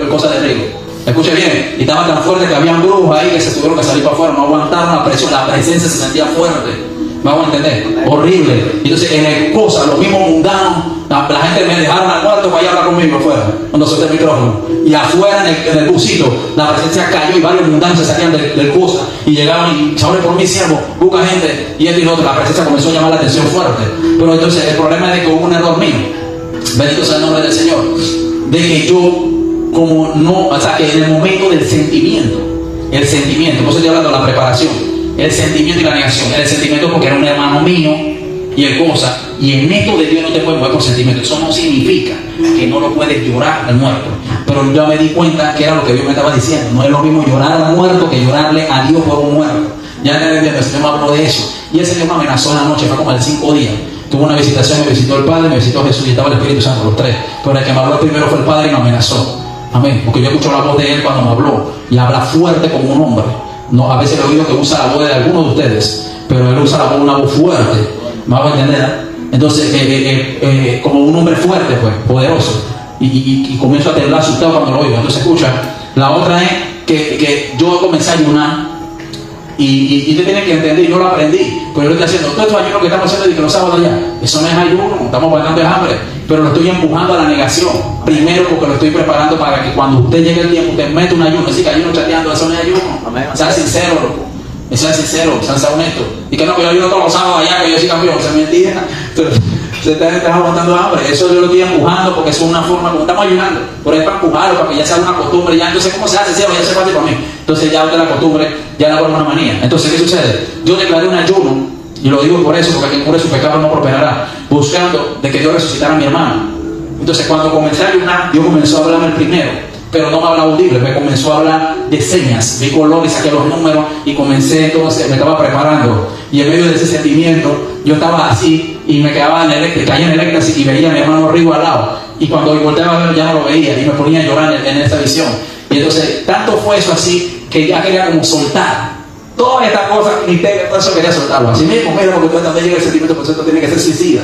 A: el cosa de rico. Escuche bien, y estaba tan fuerte que habían brujos ahí que se tuvieron que salir para afuera, no aguantaron la presión, la presencia se sentía fuerte. Vamos a entender, horrible. Entonces, en el cosa, los mismos mundanos, la gente me dejaron al cuarto para ir a hablar conmigo afuera, cuando solté el micrófono. Y afuera, en el busito, la presencia cayó y varios mundanos se salían del cosa. Y llegaban y, ¿sabes por mí, siervo? Busca gente. Y esto y lo otro, la presencia comenzó a llamar la atención fuerte. Pero entonces, el problema es de que hubo un error mío. Bendito sea el nombre del Señor. De que yo, como no, o sea, que en el momento del sentimiento, por eso estoy hablando de la preparación. El sentimiento y la negación. El sentimiento porque era un hermano mío y el cosa. Y en esto de Dios no te puedes mover por sentimiento. Eso no significa que no lo puedes llorar al muerto. Pero yo me di cuenta que era lo que Dios me estaba diciendo. No es lo mismo llorar al muerto que llorarle a Dios por un muerto. Ya te entiendo, el Señor me habló de eso. Y ese Dios me amenazó en la noche, fue como de 5 días. Tuvo una visitación, me visitó el Padre, me visitó Jesús y estaba el Espíritu Santo, los 3. Pero el que me habló primero fue el Padre y me amenazó. Amén. Porque yo escucho la voz de Él cuando me habló. Y habla fuerte como un hombre. No, a veces he oído que usa la voz de algunos de ustedes, pero él usa una voz fuerte. ¿Me hago entender? Entonces, como un hombre fuerte, pues, poderoso. Y comienzo a temblar asustado cuando lo oigo. Entonces, escucha. La otra es que yo comencé a ayunar. Y usted tiene que entender, yo lo aprendí. Pero yo estoy haciendo todo estos ayunos que estamos haciendo y que los sábados allá. Eso no es ayuno, estamos aguantando de hambre. Pero lo estoy empujando a la negación. Primero porque lo estoy preparando para que cuando usted llegue el tiempo, usted mete un ayuno. Así que ayuno chateando, eso no es ayuno. Sea sincero, loco. Sea sincero, sea honesto. Y que no, que yo ayuno todos los sábados allá, que yo soy campeón. Se mentira. Se está aguantando hambre. Eso yo lo estoy empujando porque eso es una forma como estamos ayunando. Por eso es para empujarlo, para que ya sea una costumbre. Ya entonces, ¿cómo se hace? Ya se fácil para mí. Entonces ya usted la costumbre, ya la forma una manía. Entonces, ¿qué sucede? Yo declaré un ayuno. Y lo digo por eso, porque quien cubre su pecado no prosperará, buscando de que Dios resucitara a mi hermano. Entonces cuando comencé a ayunar, Dios comenzó a hablarme el primero, pero no me hablaba audible, me comenzó a hablar de señas, vi color y saqué los números y comencé, entonces me estaba preparando. Y en medio de ese sentimiento, yo estaba así y me quedaba en el caía en el éxtasis y veía a mi hermano arriba al lado. Y cuando volteaba a ver ya no lo veía y me ponía a llorar en esa visión. Y entonces tanto fue eso así que ya quería como soltar. Todas estas cosas, ni eso quería soltarlo. Así mismo, mira, porque tú también llega el sentimiento, por eso tiene que ser suicida.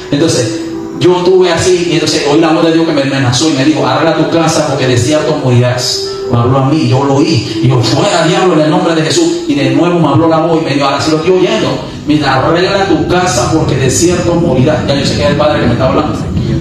A: Entonces, yo tuve así, y entonces oí la voz de Dios que me amenazó y me dijo: arregla tu casa porque de cierto morirás. Me habló a mí, yo lo oí. Y yo, fuera diablo en el nombre de Jesús. Y de nuevo me habló la voz y me dijo: ahora sí lo estoy oyendo. Mira, arregla tu casa porque de cierto morirás. Ya yo sé que es el Padre que me está hablando.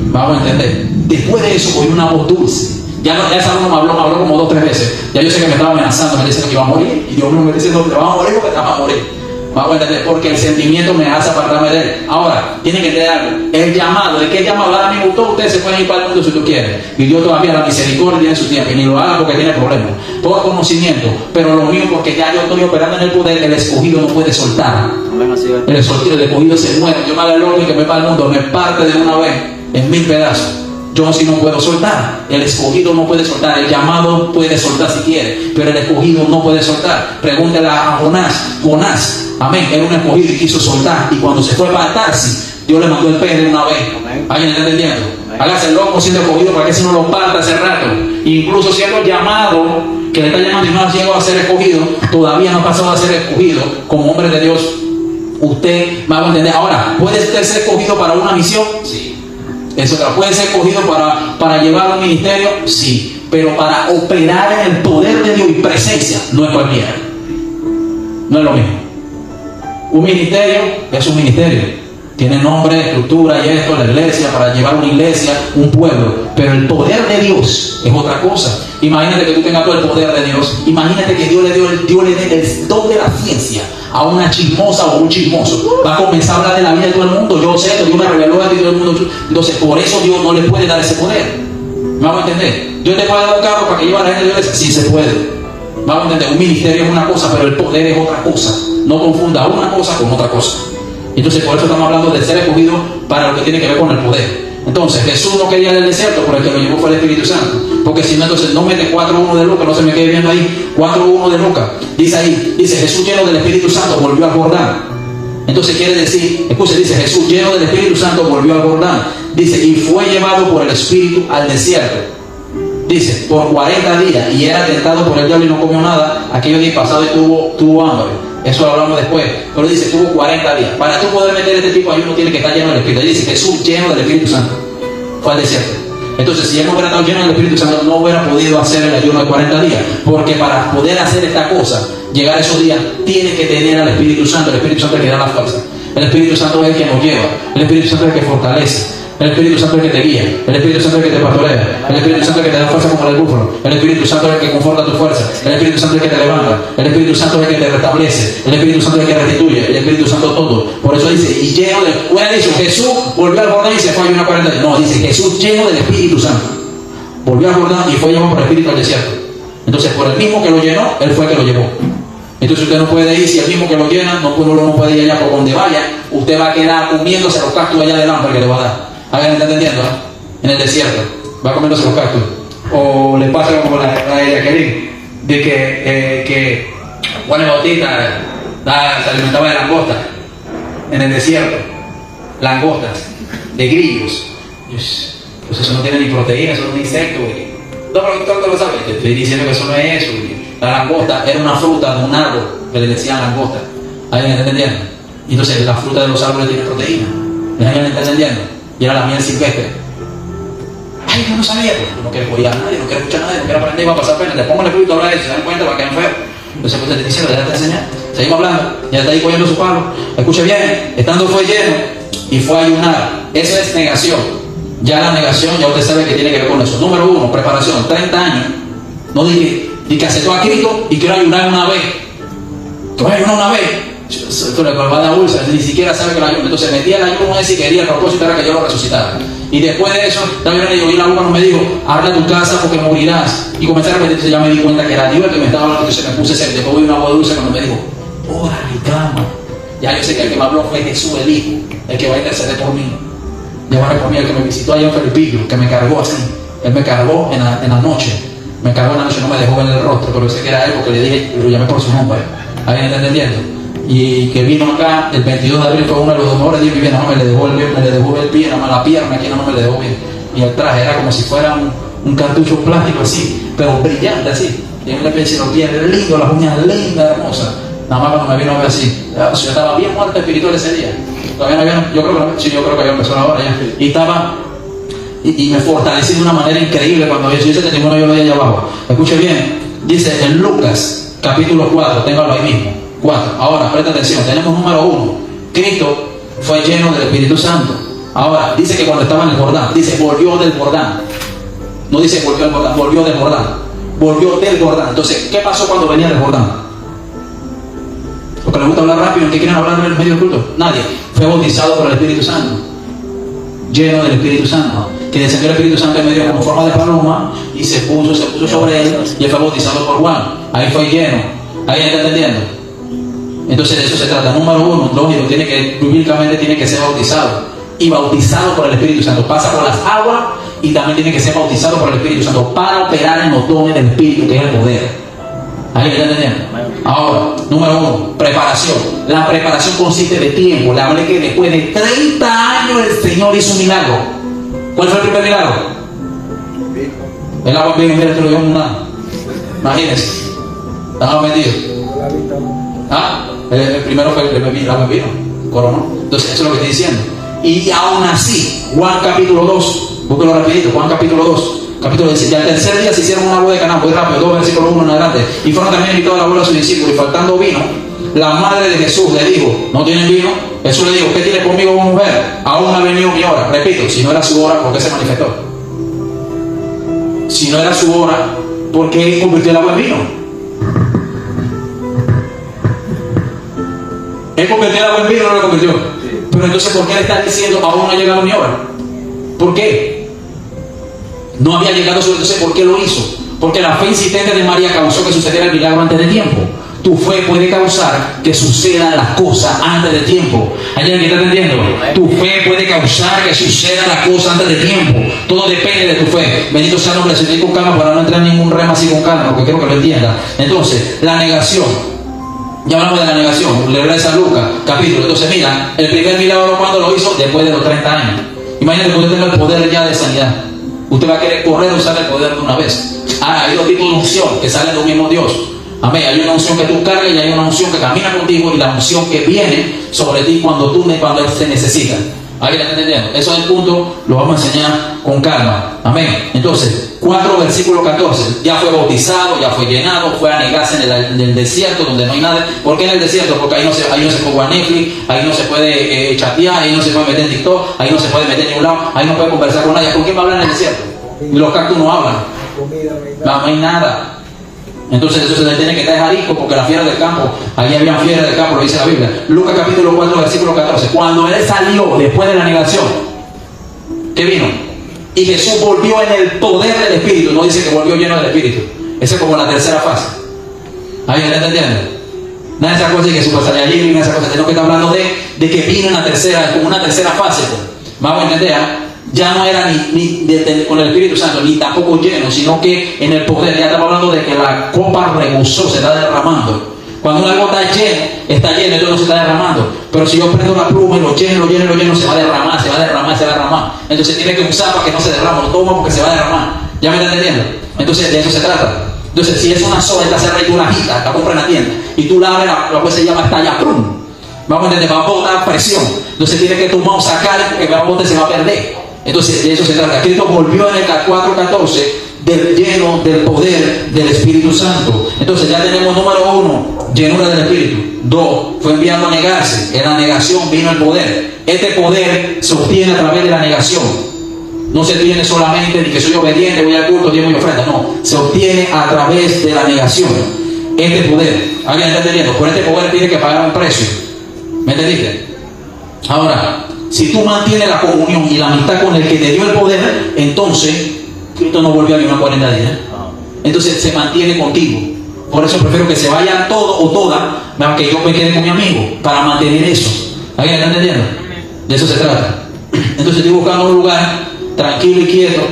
A: Vamos a entender. Después de eso oí una voz dulce. Ya esa voz me habló como 2 o 3 veces. Ya yo sé que me estaba amenazando, me diciendo que iba a morir. Y Dios me dice: no, te vas a morir porque te vas a morir. Vamos a entender, porque el sentimiento me hace apartarme de Él. Ahora, tienen que entender algo. El llamado, ¿de qué llamado? Ahora mismo todos ustedes se pueden ir para el mundo si tú quieres. Y Dios todavía la misericordia tiene su tiempo. Y ni lo haga porque tiene problemas. Por conocimiento. Pero lo mío porque ya yo estoy operando en el poder, el escogido no puede soltar.
B: Amén, así es.
A: El escogido se muere. Yo me haga el hombre que me va al mundo, me parte de una vez en 1000 pedazos. Yo sí no puedo soltar. El escogido no puede soltar. El llamado puede soltar si quiere, pero el escogido no puede soltar. Pregúntale a Jonás. Jonás, amén, era un escogido y quiso soltar. Y cuando se fue para Tarsis, Dios le mandó el pez de una vez. ¿Alguien está entendiendo? Hágase el loco siendo escogido para que si no lo parta hace rato. Incluso siendo llamado, que le está llamando y no ha llegado a ser escogido, todavía no ha pasado a ser escogido como hombre de Dios. Usted va a entender. Ahora, ¿puede usted ser escogido para una misión? Sí. Eso puede ser escogido para llevar un ministerio, sí, pero para operar en el poder de Dios y presencia no es cualquiera, no es lo mismo. Un ministerio es un ministerio, tiene nombre, estructura y esto, la iglesia, para llevar una iglesia, un pueblo, pero el poder de Dios es otra cosa. Imagínate que tú tengas todo el poder de Dios, imagínate que Dios le dé el don de la ciencia a una chismosa o un chismoso. Va a comenzar a hablar de la vida de todo el mundo. Yo sé que Dios me reveló a ti, todo el mundo. Entonces, por eso Dios no le puede dar ese poder. ¿Me vamos a entender? Dios te puede dar un carro para que lleve a la gente de la iglesia. Sí se puede. Vamos a entender. Un ministerio es una cosa, pero el poder es otra cosa. No confunda una cosa con otra cosa. Entonces, por eso estamos hablando de ser escogido para lo que tiene que ver con el poder. Entonces, Jesús no quería del desierto, por el que lo llevó fue el Espíritu Santo. Porque si no, entonces no mete 4:1 de Lucas, no se me quede viendo ahí. 4:1 de Lucas. Dice ahí, dice Jesús lleno del Espíritu Santo volvió al Jordán. Entonces quiere decir, escuche, dice Jesús lleno del Espíritu Santo volvió al Jordán. Dice, y fue llevado por el Espíritu al desierto. Dice, por 40 días, y era tentado por el diablo y no comió nada. Aquellos días pasados y tuvo hambre. Eso lo hablamos después. Pero dice, tuvo 40 días. Para tú poder meter este tipo de ayuno, tiene que estar lleno del Espíritu. Dice, Jesús lleno del Espíritu Santo fue al desierto. Entonces, si él no hubiera estado lleno del Espíritu Santo, no hubiera podido hacer el ayuno de 40 días. Porque para poder hacer esta cosa, llegar a esos días, tiene que tener al Espíritu Santo. El Espíritu Santo es el que da la fuerza. El Espíritu Santo es el que nos lleva. El Espíritu Santo es el que fortalece. El Espíritu Santo es el que te guía. El Espíritu Santo es el que te pastorea. El Espíritu Santo es el que te da fuerza como el búfalo. El Espíritu Santo es el que conforta tu fuerza. El Espíritu Santo es el que te levanta. El Espíritu Santo es el que te restablece. El Espíritu Santo es el que restituye. El Espíritu Santo todo. Por eso dice, y lleno de... Hubiera dicho, Jesús volvió al Jordán y se fue a ayunar 40 días. No, dice, Jesús lleno del Espíritu Santo volvió al Jordán y fue llevado por el Espíritu al desierto. Entonces, por el mismo que lo llenó, él fue el que lo llevó. Entonces usted no puede ir, si el mismo que lo llena, no puede ir allá por donde vaya. Usted va a quedar comiéndose los cactus allá del hambre que le va a dar. ¿Alguien está entendiendo? En el desierto va comiéndose los cactus. O le pasa como la Jacqueline, de que Juan el Bautista se alimentaba de langostas en el desierto. Langostas, de grillos. Pues eso no tiene ni proteína, eso es un insecto. No, pero tú lo sabes. Te estoy diciendo que eso no es eso. La langosta era una fruta de un árbol que le decían langosta. ¿Alguien está entendiendo? Y entonces la fruta de los árboles tiene proteína. ¿Alguien está entendiendo? Y era la miel silvestre. Ay, yo no sabía. Yo no quiero oír a nadie, no quiero escuchar a nadie, no quiero aprender, va a pasar pena. Te pongo el espíritu a hablar de eso, se dan cuenta, va a quedar enfermo. Entonces, pues te estoy diciendo, déjate enseñar. Seguimos hablando, ya está ahí cogiendo su palo. Escuche bien, estando fue lleno y fue a ayunar. Eso es negación. Ya la negación, ya usted sabe que tiene que ver con eso. Número 1, preparación, 30 años. No dije que aceptó a Cristo y quiero ayunar una vez. Que voy a ayunar una vez. Esto le va a dar úlceras, ni siquiera sabe que lo ayuno. Entonces metí el ayuno ese y quería, el propósito era que yo lo resucitara. Y después de eso, también le digo, y la uva no me dijo, habla tu casa porque morirás. Y comencé a repetir, entonces ya me di cuenta que era Dios el que me estaba hablando, entonces me puse serio. Después vi una agua dulce cuando me dijo, ora y clama. Ya yo sé que el que me habló fue Jesús el Hijo, el que va a interceder por mí. Llevaré por mí, el que me visitó allá en Felipillo, que me cargó así. Él me cargó en la noche. Me cargó en la noche, no me dejó ver el rostro, pero sé que era él porque le dije, lo llamé por su nombre. ¿Alguien está entendiendo? Y que vino acá el 22 de abril fue uno de los mejores días de mi vida. No me le dejó el pie, nada más la pierna aquí no me le dejó bien. Y el traje era como si fuera un cartucho plástico así, pero brillante así. Tiene una especie de los pies lindos, las uñas lindas, hermosas. Nada más cuando me vino a ver así. Yo estaba bien muerto espiritual ese día. Todavía no había, yo creo que había empezado ahora ya. Y estaba, y me fortalecí de una manera increíble cuando yo ese testimonio yo lo vi allá abajo. Escuche bien, dice en Lucas capítulo 4, téngalo ahí mismo. 4. Ahora, presta atención, tenemos número 1. Cristo fue lleno del Espíritu Santo. Ahora, dice que cuando estaba en el Jordán, dice volvió del Jordán. No dice volvió al Jordán, volvió del Jordán. Volvió del Jordán. Entonces, ¿qué pasó cuando venía del Jordán? Porque les gusta hablar rápido, ¿en qué quieren hablar en el medio del culto? Nadie. Fue bautizado por el Espíritu Santo. Lleno del Espíritu Santo. Que descendió el Espíritu Santo en medio como forma de paloma y se puso sobre él y él fue bautizado por Juan. Ahí fue lleno. ¿Alguien está entendiendo? Entonces de eso se trata. Número uno, lógico, bíblicamente tiene que ser bautizado. Y bautizado por el Espíritu Santo. Pasa por las aguas y también tiene que ser bautizado por el Espíritu Santo para operar en los dones del Espíritu, que es el poder. ¿Alguien está entendiendo? Ahora, número uno, preparación. La preparación consiste de tiempo. Le hablé que después de 30 años el Señor hizo un milagro. ¿Cuál fue el primer milagro? El agua en vino. Mira, te lo dio un nada. Imagínense. Estamos metidos. El primero fue el agua en vino. Coronó. Entonces, eso es lo que estoy diciendo. Y aún así, Juan capítulo 2, búsquelo rapidito, Juan capítulo 2, capítulo 10, y al tercer día se hicieron una boda de Caná, muy rápido, 2 versículos 1 en adelante, y fueron también invitados a la boda de sus discípulos, y faltando vino, la madre de Jesús le dijo, ¿no tienen vino? Jesús le dijo, ¿qué tiene conmigo, mujer? Aún no ha venido mi hora. Repito, si no era su hora, ¿por qué se manifestó? Si no era su hora, ¿por qué convirtió el agua en vino? ¿Él convirtió el agua en vino o no lo convirtió? Pero entonces, ¿por qué le están diciendo aún no ha llegado mi hora? ¿Por qué? No había llegado su hora. Entonces, ¿por qué lo hizo? Porque la fe insistente de María causó que sucediera el milagro antes de tiempo. Tu fe puede causar que sucedan las cosas antes de tiempo. ¿Hay alguien que está entendiendo? Tu fe puede causar que sucedan las cosas antes de tiempo. Todo depende de tu fe. Bendito sea el nombre del Señor. Con calma para no entrar en ningún rema así con calma, porque quiero que lo entiendan. Entonces, la negación. Ya hablamos de la negación, le hablé de San Lucas, capítulo. Entonces, mira, el primer milagro, ¿cuándo lo hizo? Después de los 30 años. Imagínate que usted tenga el poder ya de sanidad. Usted va a querer correr o usar el poder de una vez. Ahora, hay dos tipos de unción que salen de un mismo Dios. Amén. Hay una unción que tú cargas y hay una unción que camina contigo, y la unción que viene sobre ti cuando se necesita. ¿Alguien está entendiendo? Eso es el punto, lo vamos a enseñar con calma. Amén. Entonces, 4 versículo 14. Ya fue bautizado, ya fue llenado, fue a negarse en el desierto donde no hay nada. ¿Por qué en el desierto? Porque ahí no se puede jugar Netflix, ahí no se puede chatear, ahí no se puede meter en TikTok, ahí no se puede meter en ningún lado, ahí no puede conversar con nadie. ¿Con quién va a hablar en el desierto? Los cactus no hablan. No hay nada. Entonces eso se le tiene que estar Jarico, porque las fieras del campo, allí habían fieras del campo, lo dice la Biblia. Lucas capítulo 4, versículo 14. Cuando él salió después de la negación, ¿qué vino? Y Jesús volvió en el poder del Espíritu. No dice que volvió lleno del Espíritu. Esa es como la tercera fase. ¿Alguien está entendiendo? Nada de esa cosa de que Super Saiyajin, nada de esa cosa, sino que está hablando de que vino en la tercera, como una tercera fase. Pues. Vamos a entender, ya no era con el Espíritu Santo, ni tampoco lleno, sino que en el poder. Ya estamos hablando de que la copa rebosó, se está derramando. Cuando algo está lleno, entonces no se está derramando. Pero si yo prendo la pluma y lo lleno, se va a derramar, se va a derramar. Entonces tiene que usar para que no se derrame, lo toma porque se va a derramar. ¿Ya me está entendiendo? Entonces de eso se trata. Entonces si es una sola, esta cerra y tú la agitas, la compras en la tienda, y tú la abres, la cual se llama estalla plum. Vamos a entender, va a botar presión. Entonces tiene que tomar o sacar porque el bote se va a perder. Entonces de eso se trata. Cristo volvió en el 4:14 del lleno del poder del Espíritu Santo. Entonces ya tenemos número 1, llenura del Espíritu. 2, fue enviado a negarse. En la negación vino el poder. Este poder se obtiene a través de la negación. No se obtiene solamente de que soy obediente, voy al culto, diezmo y ofrenda. No, se obtiene a través de la negación. Este poder, ¿alguien está entendiendo? Por este poder tiene que pagar un precio. ¿Me entendiste? Ahora, si tú mantienes la comunión y la amistad con el que te dio el poder, entonces Cristo no volvió a vivir 40 días. Entonces se mantiene contigo. Por eso prefiero que se vayan todos o todas, que yo me quede con mi amigo, para mantener eso. ¿Alguien está entendiendo? De eso se trata. Entonces estoy buscando un lugar tranquilo y quieto,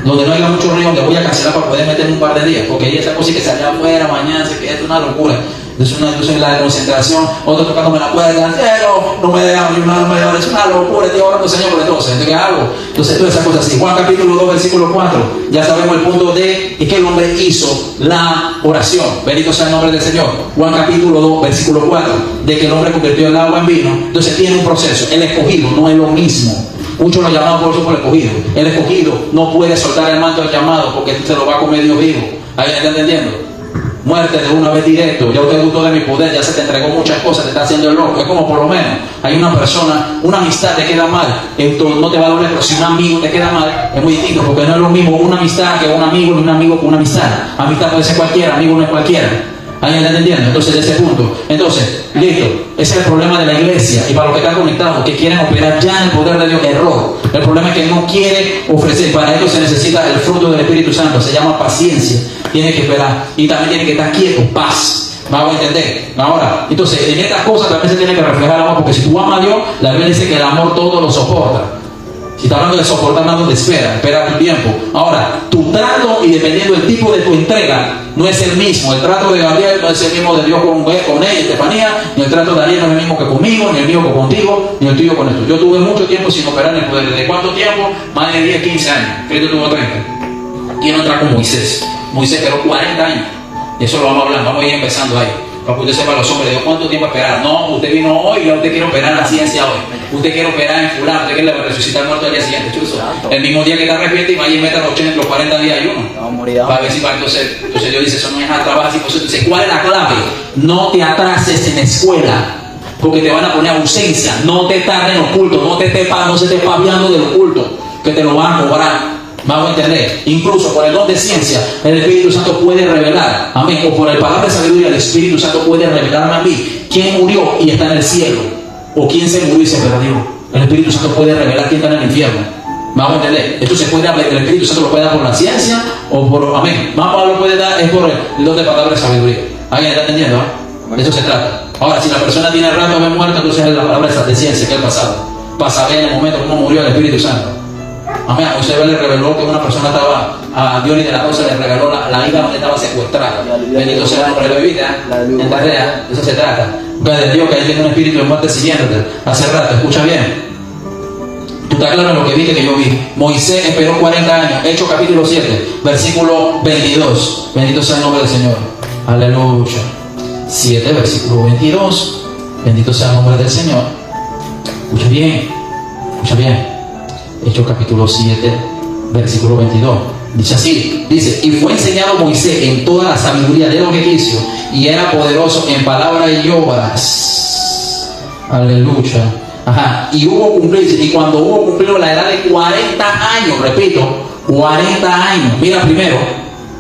A: donde no haya mucho río, donde voy a cancelar para poder meterme un par de días, porque esa cosa que sale afuera mañana, es una locura. Entonces la concentración, otro tocándome la puerta, cielo, no me dejan ayunar, no me dejan, es una locura, estoy orando Señor por entonces, ¿qué hago? Entonces todas esas cosas así. Juan capítulo 2, versículo 4, ya sabemos el punto de que el hombre hizo la oración, bendito sea el nombre del Señor. Juan capítulo 2, versículo 4, de que el hombre convirtió el agua en vino. Entonces tiene un proceso. El escogido no es lo mismo. Muchos lo llaman por eso por el escogido. El escogido no puede soltar el manto del llamado porque se lo va a comer Dios vivo. ¿Alguien está entendiendo? Muerte de una vez directo. Ya usted gustó de mi poder, ya se te entregó muchas cosas, te está haciendo el loco. Es como por lo menos hay una persona, una amistad te queda mal, esto no te va a doler, pero si un amigo te queda mal, es muy distinto, porque no es lo mismo una amistad que un amigo, ni un amigo con una amistad. Amistad puede ser cualquiera, amigo no es cualquiera. ¿Alguien está entendiendo? Entonces, de ese punto. Entonces, listo. Ese es el problema de la iglesia. Y para los que están conectados, que quieren operar ya en el poder de Dios, error. El problema es que no quiere ofrecer. Para ello se necesita el fruto del Espíritu Santo. Se llama paciencia. Tiene que esperar. Y también tiene que estar quieto. Paz. Vamos a entender. Ahora, entonces, en estas cosas también se tiene que reflejar el amor, porque si tú amas a Dios, la Biblia dice que el amor todo lo soporta. Si está hablando de soportar, hablando de espera tu tiempo. Ahora, tu trato y dependiendo del tipo de tu entrega, no es el mismo. El trato de Gabriel no es el mismo de Dios con ella, Estefanía, ni el trato de Ariel no es el mismo que conmigo, ni el mío que contigo, ni el tuyo con esto. Yo tuve mucho tiempo sin operar en el poder. ¿De cuánto tiempo? Más de 10, 15 años. Cristo tuvo 30. ¿Quién no entra con Moisés? Moisés esperó 40 años. Y eso lo vamos a hablar, vamos a ir empezando ahí. Para que usted sepa los hombres, ¿de cuánto tiempo esperar? No, usted vino hoy y usted quiere operar la ciencia hoy. Usted quiere operar en fulano, usted quiere resucitar muerto al día siguiente, chuzo. El mismo día que te arrepientes y vaya y meta los 40 días de ayuno. Para ver si va, entonces Dios dice, eso no es nada, trabaja así. Entonces, ¿cuál es la clave? No te atrases en la escuela, porque te van a poner ausencia. No te tardes en oculto, no se esté paviando del oculto, que te lo van a cobrar. Vamos a entender, incluso por el don de ciencia, el Espíritu Santo puede revelar, amén, o por el palabra de sabiduría, el Espíritu Santo puede revelarme a mí quién murió y está en el cielo, o quién se murió y se perdió. El Espíritu Santo puede revelar quién está en el infierno. Vamos a entender, esto se puede hablar, el Espíritu Santo lo puede dar por la ciencia, o por, amén, más Pablo puede dar, es por el don de palabra de sabiduría. ¿Alguien está entendiendo? De eso se trata. Ahora, si la persona tiene rato de muerto, entonces es la palabra de ciencia, que es el pasado, para saber en el momento cómo murió el Espíritu Santo. Amén. A José le reveló que una persona estaba, a Dios de la Rosa le regaló la isla donde estaba secuestrada. Bendito sea el nombre de la vida, en tarea, de eso se trata. De Dios que ahí tiene un espíritu de muerte siguiéndote. Hace rato, escucha bien. Tú estás claro en lo que viste que yo vi. Moisés esperó 40 años. Hechos capítulo 7, versículo 22. Bendito sea el nombre del Señor. Aleluya. 7, versículo 22. Bendito sea el nombre del Señor. Escucha bien. Escucha bien. Hechos capítulo 7, versículo 22. Dice así, dice, y fue enseñado Moisés en toda la sabiduría de los egipcios, y era poderoso en palabras y obras. Aleluya. Ajá. Y hubo cumplido, y cuando hubo cumplido la edad de 40 años, repito, 40 años, mira primero,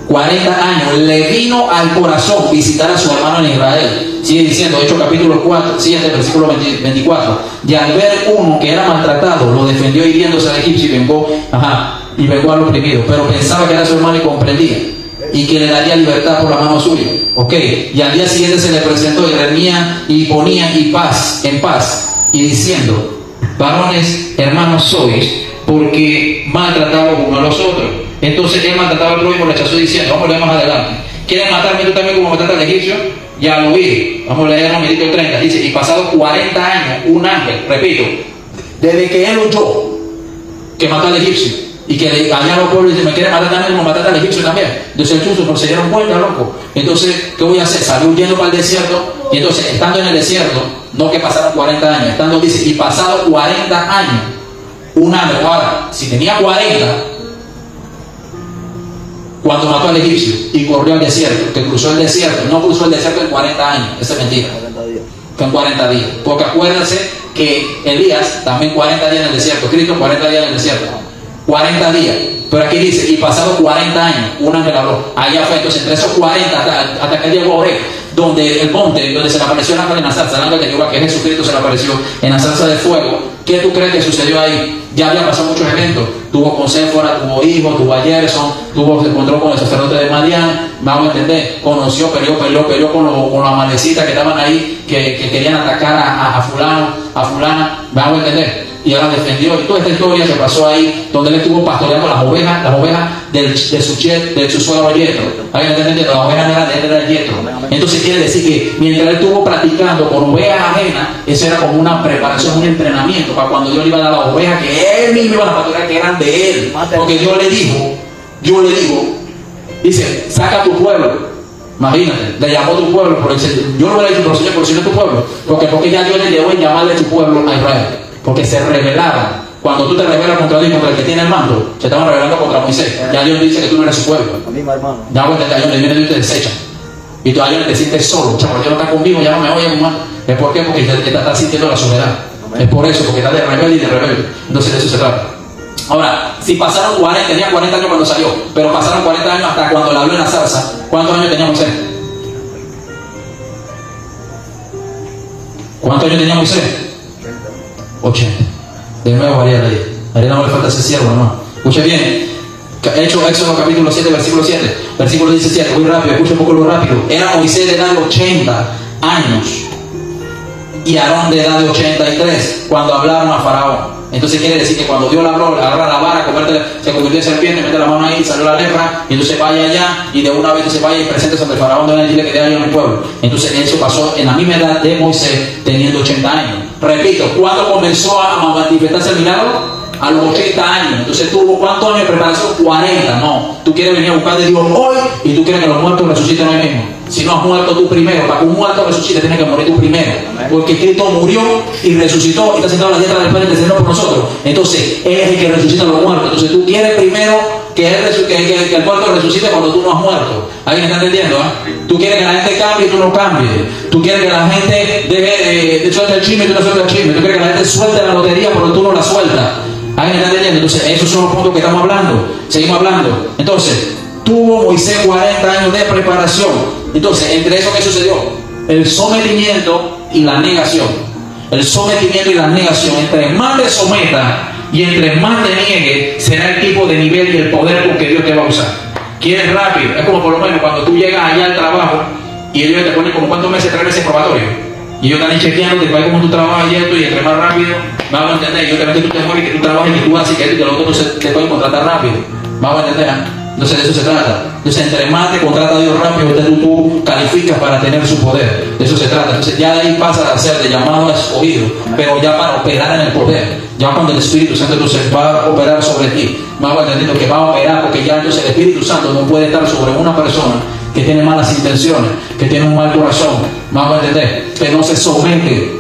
A: 40 años, le vino al corazón visitar a su hermano en Israel. Sigue diciendo, Hechos capítulo 7, versículo 24. Y al ver uno que era maltratado, lo defendió hiriéndose al egipcio y vengó al oprimido. Pero pensaba que era su hermano y comprendía, y que le daría libertad por la mano suya. Ok, y al día siguiente se le presentó y remía y ponía en paz, y diciendo, varones, hermanos sois, porque maltratados unos a los otros. Entonces él maltrataba al prójimo, rechazó diciendo, vamos a leer más adelante, ¿quieren matarme tú también como mataste al egipcio? Ya lo vi. Vamos a leer el 30. Dice, y pasado 40 años, un ángel, repito, desde que él oyó que mató al egipcio, y que allá los pueblos dicen, me quieren matar también como mataste al egipcio también. Entonces el chuzo, se dieron cuenta, loco. Entonces, ¿qué voy a hacer? Salió huyendo para el desierto, y entonces, estando en el desierto, no que pasaron 40 años, estando, dice, y pasado 40 años, un ángel. Ahora, si tenía 40, cuando mató al egipcio y corrió al desierto, que cruzó el desierto, no cruzó el desierto en 40 años, esa es mentira, fue en 40 días, porque acuérdense que Elías también 40 días en el desierto, Cristo 40 días en el desierto, 40 días, pero aquí dice, y pasado 40 años, un ángel habló, allá fue, entonces entre esos 40 hasta que llegó a Oreb, donde el monte, donde se le apareció el ángel en la zarza, el ángel de Jehová, que es Jesucristo, se le apareció en la zarza de fuego. ¿Qué tú crees que sucedió ahí? Ya había pasado muchos eventos. Tuvo con Séfora, tuvo hijos, tuvo a Gerson, se encontró con el sacerdote de Madián, vamos a entender, conoció, peleó con los amalecitas que estaban ahí, que querían atacar a fulana, vamos a entender. Y ahora defendió, y toda esta historia se pasó ahí, donde él estuvo pastoreando las ovejas de su suegro Yetro. ¿Alguien está entendiendo? Las ovejas eran de él, era Yetro. Entonces quiere decir que mientras él estuvo practicando con ovejas ajenas, eso era como una preparación, un entrenamiento para cuando Dios le iba a dar las ovejas que él mismo iba a pastorear, que eran de él. Porque Dios le dijo, dice, saca a tu pueblo. Imagínate, le llamó a tu pueblo, pero yo no le he dicho, pero Señor, por si no es tu pueblo, porque ya Dios le llevó en llamarle a tu pueblo a Israel. Porque se rebelaron. Cuando tú te rebelas contra Dios, contra el que tiene el mando, se estaban rebelando contra Moisés. Ya Dios dice que tú no eres su pueblo. Ya cuando te viene Dios te desecha. Y tú te sientes solo. Chaval, Dios no está conmigo, ya no me oye, hermano. ¿Es por qué? Porque te estás sintiendo la soledad. Es por eso, porque estás de rebelde y de rebelde. Entonces de eso se trata. Ahora, si pasaron 40, tenía 40 años cuando salió, pero pasaron 40 años hasta cuando le habló en la zarza. ¿Cuántos años tenía Moisés? ¿Cuántos años tenía Moisés? 80. De nuevo Ariel ahí. Ariel no le falta ese siervo, hermano. Escuche bien. Éxodo capítulo 7, versículo 7, versículo 17, muy rápido, escuchen un poco lo rápido. Era Moisés de edad de 80 años y Aarón de edad de 83 cuando hablaron a Faraón. Entonces quiere decir que cuando Dios le habló, agarra la vara, se convirtió en serpiente, mete la mano ahí, salió la lepra, y entonces vaya allá, y de una vez se vaya y presente ante el Faraón de dile que te haya en el pueblo. Entonces eso pasó en la misma edad de Moisés, teniendo 80 años. Repito, ¿cuándo comenzó a manifestarse el milagro? A los 80 años. Entonces tuvo ¿cuántos años de preparación? 40. No, tú quieres venir a buscar de Dios hoy y tú quieres que los muertos resuciten hoy mismo. Si no has muerto tú primero, para que un muerto resucite tienes que morir tú primero. Porque Cristo murió y resucitó y está sentado a la diestra del Padre intercediendo por nosotros. Entonces Él es el que resucita a los muertos. Entonces tú quieres primero que el muerto resucite cuando tú no has muerto. ¿Alguien está entendiendo? Tú quieres que la gente cambie y tú no cambies. Tú quieres que la gente de suelte el chisme y tú no sueltes el chisme. Tú quieres que la gente suelte la lotería pero tú no la sueltas. ¿Alguien está entendiendo? Entonces esos son los puntos que estamos hablando. Seguimos hablando. Entonces tuvo Moisés 40 años de preparación. Entonces, entre eso que sucedió, el sometimiento y la negación. El sometimiento y la negación, entre más te someta y entre más te niegue, será el tipo de nivel y el poder con que Dios te va a usar. ¿Quieres rápido? Es como por lo menos cuando tú llegas allá al trabajo y ellos te ponen como ¿cuántos meses? 3 meses probatorio. Y ellos están chequeando, te pagan como tú trabajas y esto, y entre más rápido, vamos a entender. Y obviamente tú te mueves, que tú trabajes, que tú haces, que esto y que lo otro, entonces te pueden contratar rápido. Vamos a entender. Entonces de eso se trata. Entonces entre más te contrata Dios rápido, tú calificas para tener su poder. De eso se trata. Entonces ya de ahí pasa a ser de llamado a escogido, pero ya para operar en el poder. Ya cuando el Espíritu Santo entonces va a operar sobre ti, vamos entendiendo que va a operar, porque ya entonces el Espíritu Santo no puede estar sobre una persona que tiene malas intenciones, que tiene un mal corazón, vamos a entender, que no se somete.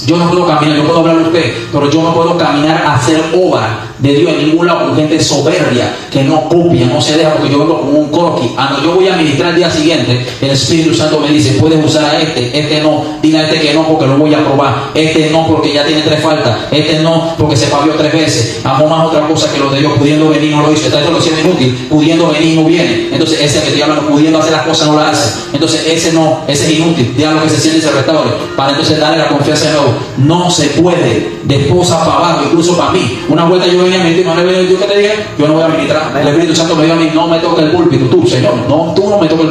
A: Yo no puedo caminar, yo puedo hablar de usted, pero yo no puedo caminar a hacer obra de Dios en ningún lado con gente soberbia, que no copia, no se deja, porque yo vengo como un croquis. Cuando yo voy a ministrar el día siguiente, el Espíritu Santo me dice, puedes usar a este no, dile a este que no porque lo voy a probar, este no porque ya tiene 3 faltas, este no porque se pavió 3 veces, amó más otra cosa que lo de Dios, pudiendo venir no lo hizo, está lo siendo inútil, pudiendo venir no viene. Entonces ese que estoy hablando, pudiendo hacer las cosas no las hace. Entonces ese no, ese es inútil, déjalo que se siente y se restaure, para entonces darle la confianza de nuevo. No se puede, de esposa para abajo, incluso para mí. Una vuelta yo venía a mentir, no le venía a Dios que te diga, yo no voy a ministrar. El Espíritu Santo me dijo a mí, no me toques el púlpito, tú, Señor, no, tú no me toques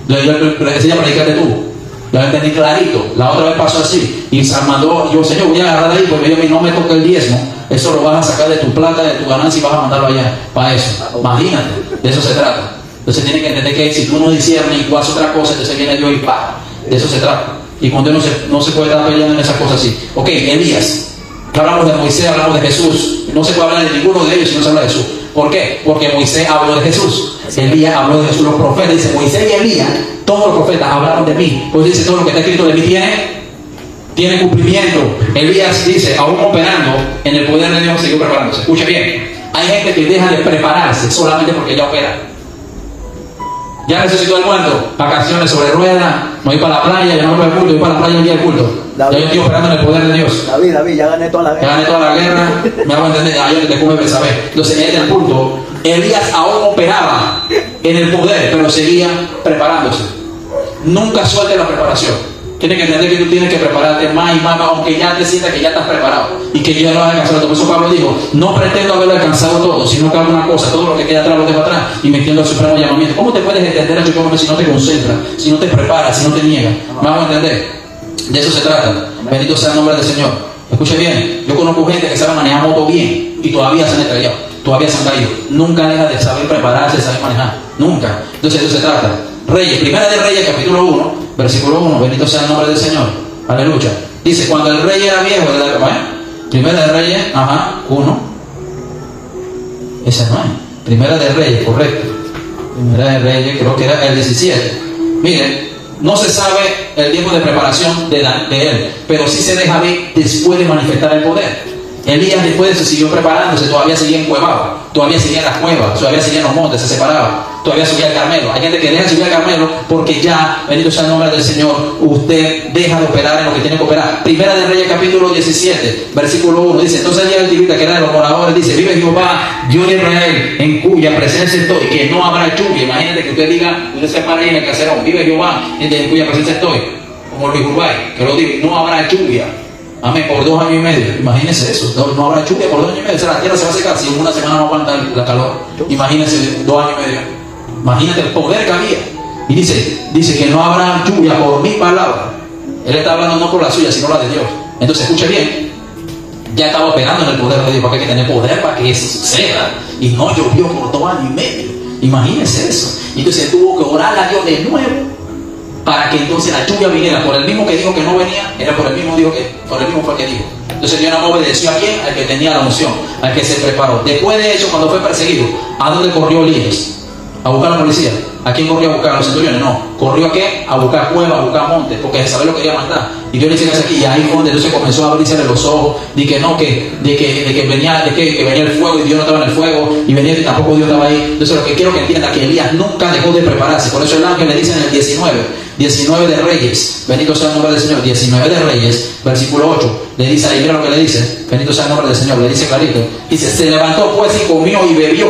A: el... Yo le decía, predicate tú. Yo entendí clarito. La otra vez pasó así. Y se mandó, yo, Señor, voy a agarrar ahí, porque yo a mí no me toque el diezmo. Eso lo vas a sacar de tu plata, de tu ganancia y vas a mandarlo allá. Para eso. Imagínate, de eso se trata. Entonces tienes que entender que si tú no disiernes y tú haces otra cosa, entonces viene Dios y pa. De eso se trata. Y cuando no se puede estar peleando en esas cosas así. Ok, Elías. Hablamos de Moisés, hablamos de Jesús. No se puede hablar de ninguno de ellos si no se habla de Jesús. ¿Por qué? Porque Moisés habló de Jesús. Elías habló de Jesús. Los profetas, dice Moisés y Elías, todos los profetas hablaron de mí. Pues dice, todo lo que está escrito de mí tiene cumplimiento. Elías dice, aún operando en el poder de Dios, siguió preparándose. Escuche bien, hay gente que deja de prepararse solamente porque ya opera. Ya resucitó el muerto, vacaciones sobre ruedas, no voy para la playa, ya no voy al culto, voy para la playa el día del culto.
B: David,
A: ya yo estoy operando en el poder de Dios.
B: David, ya gané toda la guerra.
A: Ya gané toda la guerra, me hago entender, yo te come saber. Entonces, en el punto, Elías aún operaba en el poder, pero seguía preparándose. Nunca suelte la preparación. Tienes que entender que tú tienes que prepararte más y más, aunque ya te sientas que ya estás preparado y que ya lo has alcanzado. Por eso Pablo dijo, no pretendo haberlo alcanzado todo, sino que hago una cosa, todo lo que queda atrás lo dejo atrás y me entiendo al supremo llamamiento. ¿Cómo te puedes entender a Chico si no te concentras, si no te preparas, si no te niegas? ¿Me hago entender? De eso se trata. Bendito sea el nombre del Señor. Escuche bien, yo conozco gente que sabe manejar moto bien y todavía se han estrellado, todavía se han caído. Nunca deja de saber prepararse, de saber manejar. Nunca. Entonces de eso se trata. Reyes, Primera de Reyes, capítulo 1, versículo 1, bendito sea el nombre del Señor. Aleluya. Dice, cuando el rey era viejo, Primera de Reyes, 1. Esa no es. Primera de Reyes, correcto. Primera de Reyes, creo que era el 17. Miren, no se sabe el tiempo de preparación de él, pero sí se deja ver después de manifestar el poder. Elías después de eso siguió preparándose, todavía seguía encuevado, todavía seguía en las cuevas, todavía seguía en los montes, se separaba, todavía subía al Carmelo. Hay gente que deja de subir al Carmelo porque ya, bendito sea el nombre del Señor, usted deja de operar en lo que tiene que operar. Primera de Reyes capítulo 17, versículo 1, dice, entonces Elías el tirita, que era de los moradores, dice, vive Jehová, Dios de Israel, en cuya presencia estoy, que no habrá lluvia. Imagínate que usted diga, usted se para ahí en el caserón, vive Jehová, en cuya presencia estoy, como Luis Urbay, que lo digo, no habrá lluvia. Amén, por 2 años y medio. Imagínense eso. No habrá lluvia por 2 años y medio. O sea, la tierra se va a secar si en una semana no aguanta la calor. Imagínense 2 años y medio. Imagínate el poder que había. Y dice que no habrá lluvia por mi palabra. Él está hablando no por la suya, sino la de Dios. Entonces, escuche bien. Ya estaba operando en el poder de Dios, porque hay que tener poder para que eso suceda. Y no llovió por 2 años y medio. Imagínense eso. Y entonces tuvo que orar a Dios de nuevo para que entonces la lluvia viniera. Por el mismo que dijo que no venía, era por el mismo fue el que dijo. Entonces Dios no obedeció a quién, al que tenía la unción, al que se preparó. Después de eso, cuando fue perseguido, ¿a dónde corrió Elías? ¿A buscar a la policía? ¿A quién corrió a buscar? ¿A los centuriones? No. ¿Corrió a qué? A buscar cuevas, a buscar montes, porque Jezabel lo quería matar. Y Dios le dice que es aquí, y ahí fue donde entonces comenzó a abrirse los ojos, de que no, que venía el fuego y Dios no estaba en el fuego, y venía y tampoco Dios estaba ahí. Entonces lo que quiero que entienda es que Elías nunca dejó de prepararse. Por eso el ángel le dice en el 19 de Reyes, bendito sea el nombre del Señor, 19 de Reyes, versículo 8, le dice ahí, mira lo que le dice, bendito sea el nombre del Señor, le dice clarito, dice, se levantó pues y comió y bebió,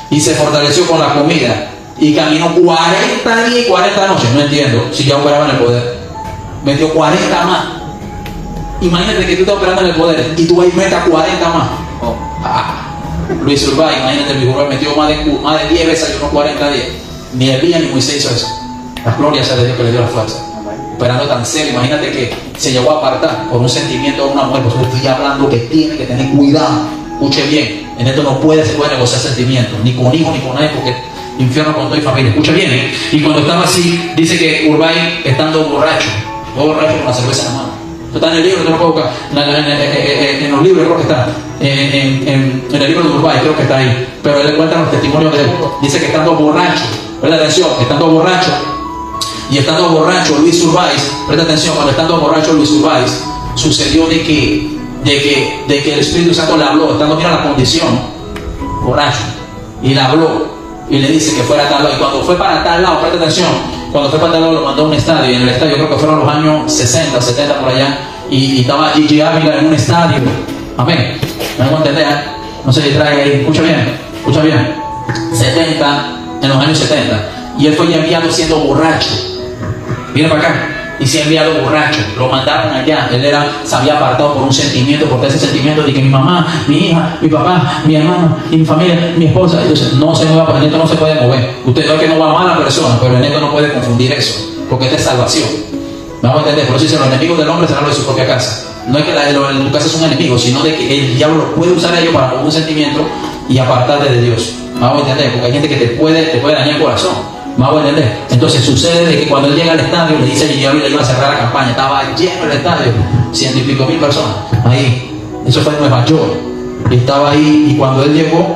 A: y se fortaleció con la comida, y caminó 40 días y 40 noches, no entiendo, si ya operaba en el poder, metió 40 más. Imagínate que tú estás operando en el poder, y tú ahí metas 40 más. Luis Urbay, imagínate, Luis Urbay metió más de 10 veces y unos 40 días. Ni Elías ni Moisés hizo eso. La gloria sea de Dios que le dio la fuerza. Operando tan serio, imagínate que se llegó a apartar por un sentimiento de una mujer. Por eso estoy hablando que tiene que tener cuidado. Escuche bien, en esto no se puede negociar sentimientos, ni con hijos ni con nadie, porque infierno con toda y familia. Escucha bien, ¿eh? Y cuando estaba así, dice que Urbay, estando borracho con la cerveza en la mano. Esto está en el libro, tú lo puedes buscar. En los libros, creo que está. En el libro de Urbay, creo que está ahí. Pero él cuenta los testimonios de él. Dice que estando borracho, presta atención, estando borracho, y estando borracho Luis Urbáez, presta atención, cuando estando borracho Luis Urbáez, sucedió de que el Espíritu Santo le habló, estando, mira la condición, borracho, y le habló, y le dice que fuera a tal lado, y cuando fue para tal lado, presta atención, cuando fue para tal lado lo mandó a un estadio, y en el estadio creo que fueron los años 60, 70 por allá, y estaba Gigi Ávila en un estadio, amén, me hago entender, no se distraiga ahí, escucha bien, 70, en los años 70, y él fue ya enviado siendo borracho. Viene para acá, y se ha enviado borracho, lo mandaron allá, él se había apartado por un sentimiento, porque ese sentimiento de que mi mamá, mi hija, mi papá, mi hermano, y mi familia, mi esposa, entonces no se mueva, porque en esto no se puede mover. Usted ve que no va mal la persona, pero en esto no puede confundir eso, porque esta es salvación. Vamos a entender, por eso dice, los enemigos del hombre serán los de su propia casa. No es que tu casa es un enemigo, sino de que el diablo puede usar a ellos para poner un sentimiento y apartarte de Dios. Vamos a entender, porque hay gente que te puede dañar el corazón. Vamos a entender. Entonces sucede de que cuando él llega al estadio, le dice a Gigi Ávila que iba a cerrar la campaña, estaba lleno el estadio, 100 y pico mil personas, ahí, eso fue en Nueva York, y estaba ahí, y cuando él llegó,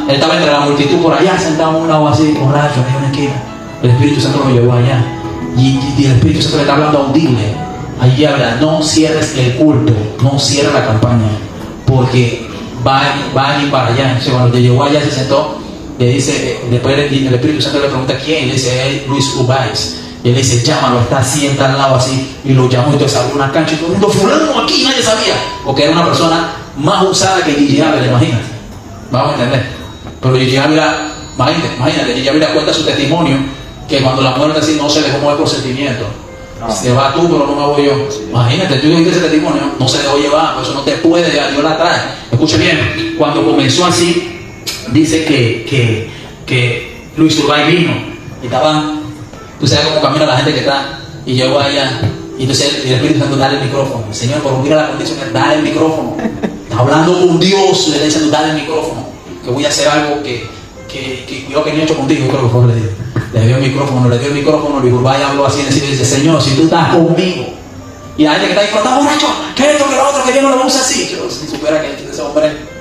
A: él estaba entre la multitud por allá, sentado en un lado así, borracho, en una esquina, el Espíritu Santo lo llevó allá, y el Espíritu Santo le está hablando audible, allí habla, no cierres el culto, no cierres la campaña, porque va a ir para allá. Entonces cuando llegó allá se sentó, le dice, después el Espíritu Santo le pregunta quién, y le dice, Luis Urbáez, y él dice, llámalo, está así, está al lado así, y lo llamó, y entonces abrió una cancha, y todo el mundo, fulano aquí, nadie sabía, porque era una persona más usada que Gigi Ávila, imagínate, vamos a entender, pero Gigi Ávila, imagínate, Gigi Ávila cuenta su testimonio, que cuando la mujer así no se dejó mover por sentimiento, se va tú, pero no me voy yo. Imagínate, tú dijiste ese testimonio, no se dejó llevar, por eso no te puede, Dios la trae. Escuche bien, cuando comenzó así, dice que Luis Urbay vino y estaba, tú sabes cómo camina la gente que está, y llegó allá, y entonces el Espíritu Santo, dale el micrófono. El Señor, por mira la condición, dale el micrófono. Está hablando con Dios, le está diciendo, dale el micrófono, que voy a hacer algo que yo que no he hecho contigo. Yo creo que fue lo que le dijo. Le dio el micrófono, Luis Urbay habló así, y dice, Señor, si tú estás conmigo, y la gente que está ahí, pero está borracho, que esto, que lo otro, que Dios no lo usa así, yo si supiera que ese hombre,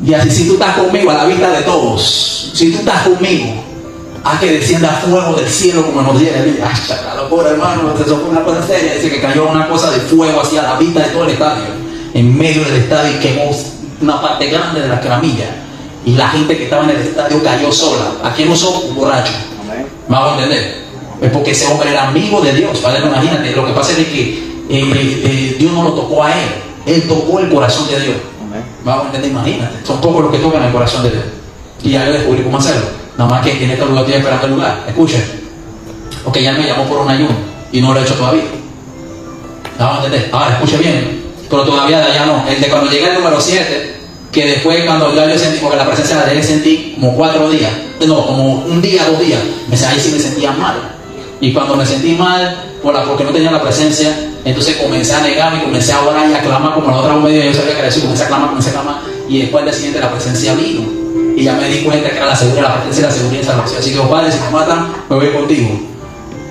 A: y así, si tú estás conmigo a la vista de todos, si tú estás conmigo, haz que descienda fuego del cielo como nos diera el día. La locura, hermano, eso fue una cosa seria. Dice que cayó una cosa de fuego así a la vista de todo el estadio, en medio del estadio, y quemó una parte grande de la caramilla. Y la gente que estaba en el estadio cayó sola. ¿A quién usó? Un borracho. Vamos a entender. Es porque ese hombre era amigo de Dios. Padre, imagínate. Lo que pasa es que Dios no lo tocó a él. Él tocó el corazón de Dios. Vamos a entender, imagínate. Son pocos los que tocan el corazón de Dios. Y ya le descubrí cómo hacerlo. Nada más que en este lugar estoy esperando el lugar. Escuchen. Porque ya me llamó por un ayuno y no lo he hecho todavía. Vamos a entender. Ahora, escuche bien. Pero todavía de allá no. El de cuando llegué al número 7, que después cuando ya yo sentí, porque la presencia de la dejé sentí como 4 días, no, como un día, 2 días, ahí sí me sentía mal. Y cuando me sentí mal, porque no tenía la presencia, entonces comencé a negarme, comencé a orar y a clamar como la otra media, yo sabía que era eso, comencé a clamar, y después al día siguiente la presencia vino. Y ya me di cuenta que era la seguridad, la presencia, la seguridad y la salvación. Así que, Padre, si me matan, me voy contigo.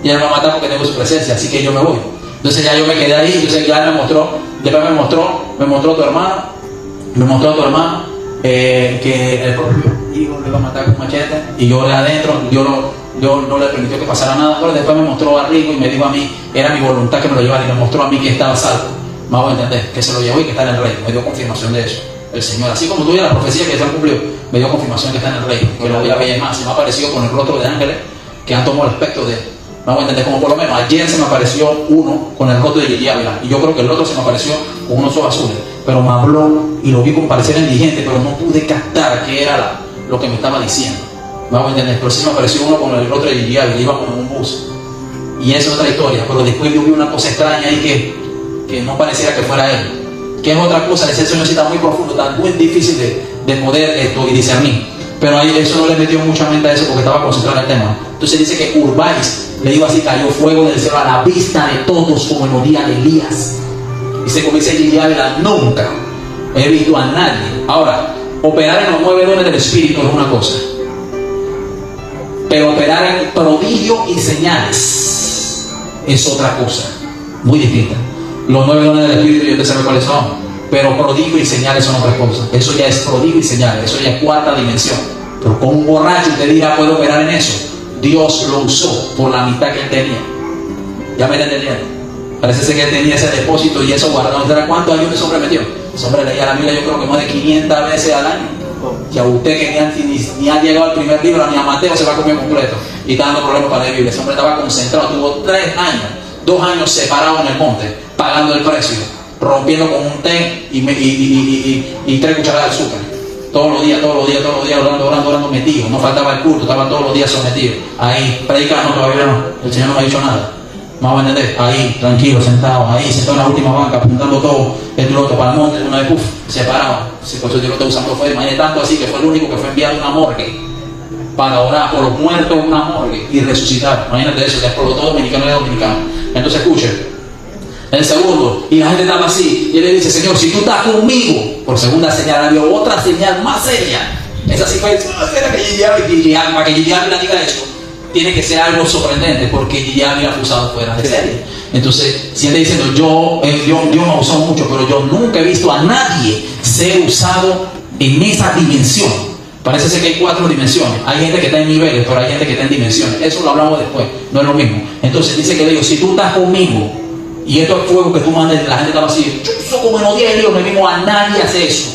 A: Y él me va a matar porque tengo su presencia, así que yo me voy. Entonces ya yo me quedé ahí, entonces ya él me mostró, después me mostró a tu hermano, que el propio hijo le iba a matar con machete, y yo de adentro, yo no le permitió que pasara nada. Pero después me mostró a Rico y me dijo a mí, era mi voluntad que me lo llevara, y me mostró a mí que estaba salvo. Me hago entender, que se lo llevó y que está en el reino. Me dio confirmación de eso. El Señor, así como tú ya la profecía que ya se cumplió, me dio confirmación que está en el reino, que lo voy a ver más. Se me ha aparecido con el rostro de ángeles que han tomado el aspecto de, me hago entender, como por lo menos ayer se me apareció uno con el rostro de Gigi Ávila, y yo creo que el otro se me apareció con unos ojos azules, pero me habló y lo vi con parecer indigente, pero no pude captar qué era lo que me estaba diciendo. Me hago entender, pero sí me apareció uno con el rostro de Gigi Ávila, iba como en un bus, y esa es otra historia. Pero después yo vi una cosa extraña ahí que no pareciera que fuera él, que es otra cosa. Ese sueño sí está muy profundo, está muy difícil de poder y discernir, pero ahí eso no le metió mucha mente a eso porque estaba concentrado en el tema. Entonces dice que Urbáis le dijo así: cayó fuego del cielo a la vista de todos como en los días de Elías. Y se comienza a Ávila: nunca he visto a nadie. Ahora, operar en los 9 dones del Espíritu es una cosa, pero operar en prodigio y señales es otra cosa, muy distinta. Los 9 dones del Espíritu yo te sé cuáles son, pero prodigio y señales son otra cosa. Eso ya es prodigio y señales, eso ya es 4ª dimensión. Pero con un borracho usted dirá: puede operar en eso. Dios lo usó por la mitad que él tenía. ¿Ya me entendieron? Parece ser que él tenía ese depósito y eso guardado. ¿Cuántos años ese hombre metió? Ese hombre leía la Biblia, yo creo que más de 500 veces al año. Y a usted que ni ha llegado al primer libro, ni a Mateo, se va a comer completo y está dando problemas para la Biblia. Ese hombre estaba concentrado, tuvo 3 años, 2 años separado en el monte, pagando el precio, rompiendo con un té y 3 cucharadas de azúcar. Todos los días, orando, metido. No faltaba el culto, estaban todos los días sometidos. Ahí, predicando, todavía no. El Señor no me ha dicho nada. Vamos a entender. Ahí, tranquilo, sentado, ahí, sentado en la última banca, apuntando todo el piloto para el monte, una vez, separado. Por eso Dios lo está usando fue. Imagínate, tanto así que fue el único que fue enviado a una morgue para orar por los muertos en una morgue y resucitar. Imagínate eso, que explotó dominicano y dominicano. Entonces, escuchen. El segundo, y la gente estaba así, y él le dice: Señor, si tú estás conmigo, por segunda señal, había otra señal más seria. Esa sí fue, para que Gigi Ávila diga eso, tiene que ser algo sorprendente, porque Gigi Ávila fue usado fuera de serie. Entonces, si él está diciendo: Dios me usó mucho, pero yo nunca he visto a nadie ser usado en esa dimensión. Parece ser que hay 4 dimensiones. Hay gente que está en niveles, pero hay gente que está en dimensiones. Eso lo hablamos después, no es lo mismo. Entonces dice que le digo: si tú estás conmigo, y esto es fuego que tú mandes, la gente estaba así, como en los 10 libros, no vimos a nadie hacer eso.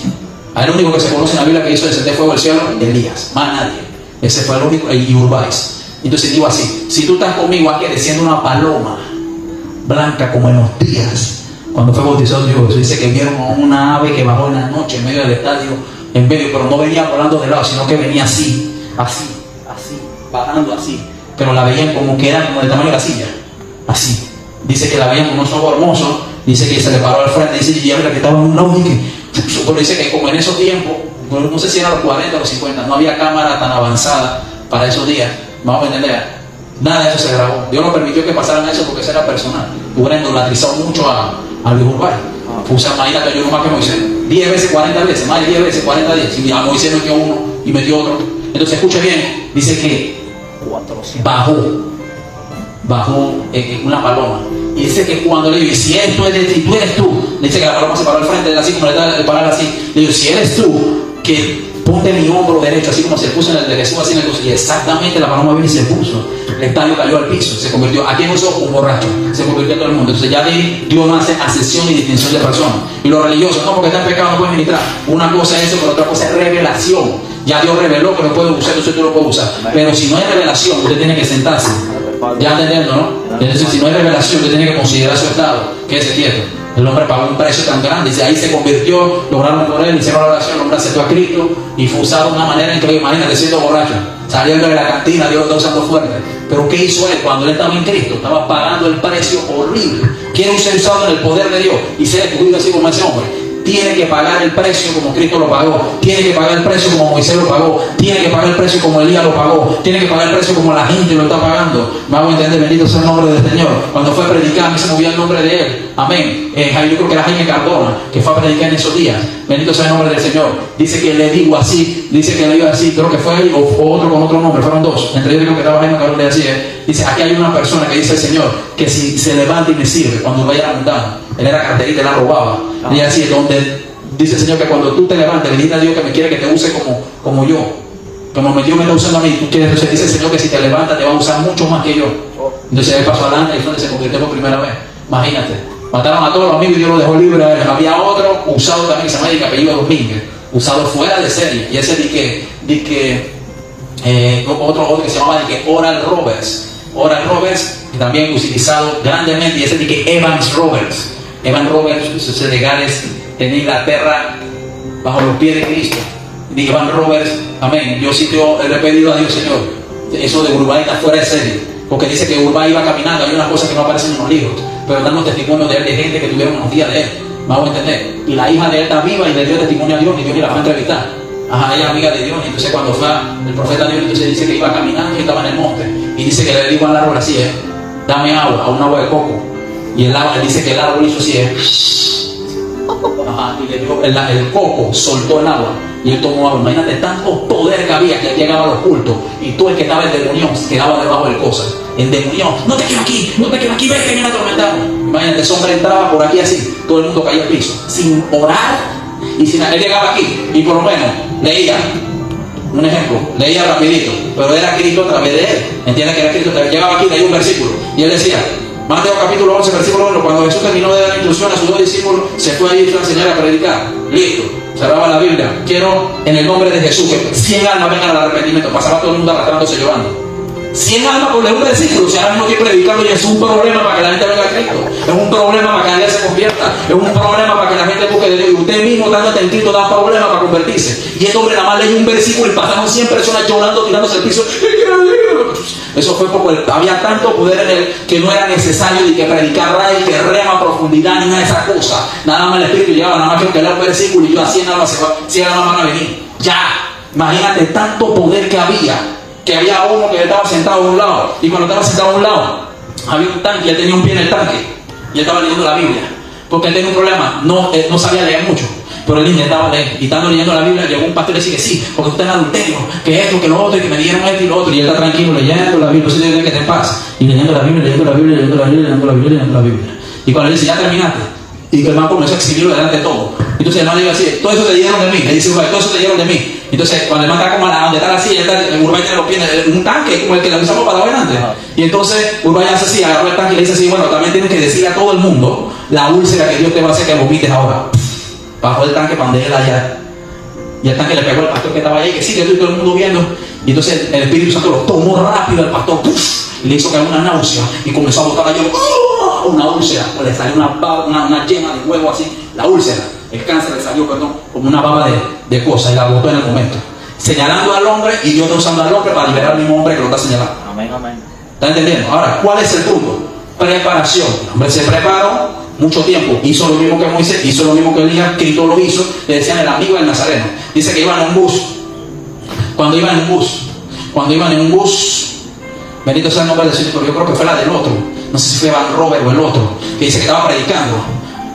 A: El único que se conoce en la Biblia que hizo descender fuego del cielo, Elías, más nadie. Ese fue el único, y Urbáis. Entonces digo así: si tú estás conmigo aquí, desciende una paloma blanca como en los días cuando fue bautizado Dios. Dice que vieron a una ave que bajó en la noche en medio del estadio, pero no venía volando de lado, sino que venía así, bajando así, pero la veían como que era como del tamaño de la silla, así. Dice que la veían con unos ojos hermosos. Dice que se le paró al frente. Dice que estaba en un lado. Pero dice que como en esos tiempos, no sé si eran los 40 o los 50, no había cámara tan avanzada para esos días. Vamos a entender. Nada de eso se grabó. Dios no permitió que pasaran eso porque eso era personal. Hubieran idolatrizado mucho a Luis Urbáis. Puse a Maíra que yo más que Moisés. 10 veces, 40 veces. Más de 10 veces, 40 veces. Y a Moisés metió uno y metió otro. Entonces escuche bien. Dice que bajó una paloma. Y dice que cuando le digo: si esto es de ti, tú eres tú. Le dice que la paloma se paró al frente de él, así como le da de parar así. Le digo: si eres tú, que ponte mi hombro derecho, así como se puso en el de Jesús, así en el coso. Y exactamente la paloma vino y se puso. El estadio cayó al piso, se convirtió. ¿A quién usó? Un borracho. Se convirtió en todo el mundo. Entonces ya Dios no hace asesión y distinción de personas. Y los religiosos, no, porque está en pecado, no pueden ministrar. Una cosa es eso, pero otra cosa es revelación. Ya Dios reveló que lo puede usar, entonces tú lo puedes usar. Pero si no hay revelación, usted tiene que sentarse. Ya entendiendo, ¿no? Entonces, si no hay revelación, usted tiene que considerar su estado, que es cierto. El hombre pagó un precio tan grande, y ahí se convirtió, lograron por él, hicieron la oración, el hombre aceptó a Cristo y fue usado de una manera increíble. Imagínate siendo borracho, saliendo de la cantina, Dios lo está usando fuerte. Pero ¿qué hizo él cuando él estaba en Cristo? Estaba pagando el precio horrible. Quiere ser usado en el poder de Dios y ser escogido así como ese hombre. Tiene que pagar el precio como Cristo lo pagó. Tiene que pagar el precio como Moisés lo pagó. Tiene que pagar el precio como Elías lo pagó. Tiene que pagar el precio como la gente lo está pagando. Me hago entender, bendito sea el nombre del Señor. Cuando fue a predicar, a mí se movía el nombre de él. Amén. Yo creo que era Jaime Cardona, que fue a predicar en esos días. Bendito sea el nombre del Señor. Dice que le digo así, dice que le digo así, creo que fue él o otro con otro nombre, fueron dos. Entre ellos creo que estaba Jaime Cardona y así. Dice, aquí hay una persona que dice el Señor, que si se levanta y me sirve, cuando vaya a la montaña, él era carterista, él la robaba. Y así es donde dice el Señor que cuando tú te levantes, le digas a Dios que me quiere que te use como yo. Como Dios me está usando a mí, tú quieres, entonces dice el Señor que si te levantas te va a usar mucho más que yo. Entonces él pasó adelante y fue donde se convirtió por primera vez. Imagínate, mataron a todos los amigos y Dios lo dejó libre a él. Había otro usado también que se llama de apellido Domínguez, usado fuera de serie. Y ese otro que se llamaba Oral Roberts. Oral Roberts, que también utilizado grandemente, y ese Evans Roberts. Evans Roberts, ese de Gales, en Inglaterra, bajo los pies de Cristo. Dije, Van Roberts, amén. Yo sí le he pedido a Dios, Señor, eso de Uruguay está fuera de serie, porque dice que Uruguay iba caminando, hay unas cosas que no aparecen en los libros, pero dando testimonio de él, de gente que tuvieron unos días de él, vamos a entender. Y la hija de él está viva y le dio testimonio a Dios, y Dios ni la fue a entrevistar. Ajá, ella es amiga de Dios, y entonces cuando fue el profeta Dios, entonces dice que iba caminando y estaba en el monte, y dice que le dijo al árbol así, dame agua, a un agua de coco, y el árbol, dice que el árbol hizo así, ajá, y le dio el coco, soltó el agua y él tomó agua. Imagínate tanto poder que había que llegaba a los cultos y tú el que estaba en demonio quedaba debajo del cosa. En demonio, no te quiero aquí, vete, viene atormentado. Imagínate, ese hombre entraba por aquí así, todo el mundo caía al piso, sin orar y sin. Él llegaba aquí y por lo menos leía. Un ejemplo, leía rapidito, pero era Cristo a través de él. Entiende que era Cristo, llegaba aquí, leía un versículo y él decía, Mateo capítulo 11, versículo 1, cuando Jesús terminó de dar instrucción a sus dos discípulos, se fue allí y fue a enseñar a predicar. Listo, cerraba la Biblia. Quiero, en el nombre de Jesús, que 100 almas vengan al arrepentimiento. Pasaba todo el mundo arrastrándose llorando. 100 almas por leer un versículo. Si ahora mismo estoy predicando y es un problema para que la gente venga a Cristo. Es un problema para que la gente se convierta. Es un problema para que la gente busque de Dios. Y usted mismo, dándote en Cristo, da problema para convertirse. Y este hombre nada más leyó un versículo y pasaron 100 personas llorando, tirándose al piso. Eso fue porque había tanto poder en él que no era necesario de que predicara y que rema a profundidad ni nada de esas cosas. Nada más el Espíritu llegaba, nada más que leer un versículo y yo a 100 almas van a venir. Ya, imagínate tanto poder que había uno que estaba sentado a un lado, y cuando estaba sentado a un lado había un tanque y él tenía un pie en el tanque y él estaba leyendo la Biblia porque él tenía un problema, no sabía leer mucho, pero él intentaba leer y estando leyendo la Biblia llegó un pastor y le decía que sí, porque usted es adulterio, que esto, que lo otro, y que me dieron esto y lo otro, y él está tranquilo leyendo la Biblia, no sé de qué te pasa, y leyendo la Biblia, y cuando le dice, ya terminaste, y que el man comenzó a exhibirlo delante de todo. Entonces el man le iba a decir, todo eso te dieron de mí. Le dice, todo eso te dieron de mí. Entonces cuando el man está como donde está la silla, el Urbay tiene los pies, un tanque como el que le usamos para adelante. Y entonces Urbay hace así, agarró el tanque y le dice así, bueno, también tienes que decirle a todo el mundo la úlcera que Dios te va a hacer que vomites ahora. Bajó el tanque para donde él allá. Y el tanque le pegó al pastor que estaba ahí, que sí, que todo el mundo viendo. Y entonces el Espíritu Santo lo tomó rápido al pastor, y le hizo caer una náusea y comenzó a botar allá una úlcera, pues le salió una yema de huevo así, la úlcera, el cáncer le salió, perdón, como una baba de cosas y la botó en el momento, señalando al hombre y Dios está usando al hombre para liberar al mismo hombre que lo está señalando.
B: Amén, amén.
A: ¿Está entendiendo? Ahora, ¿cuál es el punto? Preparación. El hombre se preparó mucho tiempo, hizo lo mismo que Moisés, hizo lo mismo que Elías, Cristo lo hizo, le decían el amigo del Nazareno. Dice que iban en un bus. Cuando iban en un bus, bendito sea el nombre del Señor, pero yo creo que fue la del otro. No sé si fue Van Robert o el otro, que dice que estaba predicando.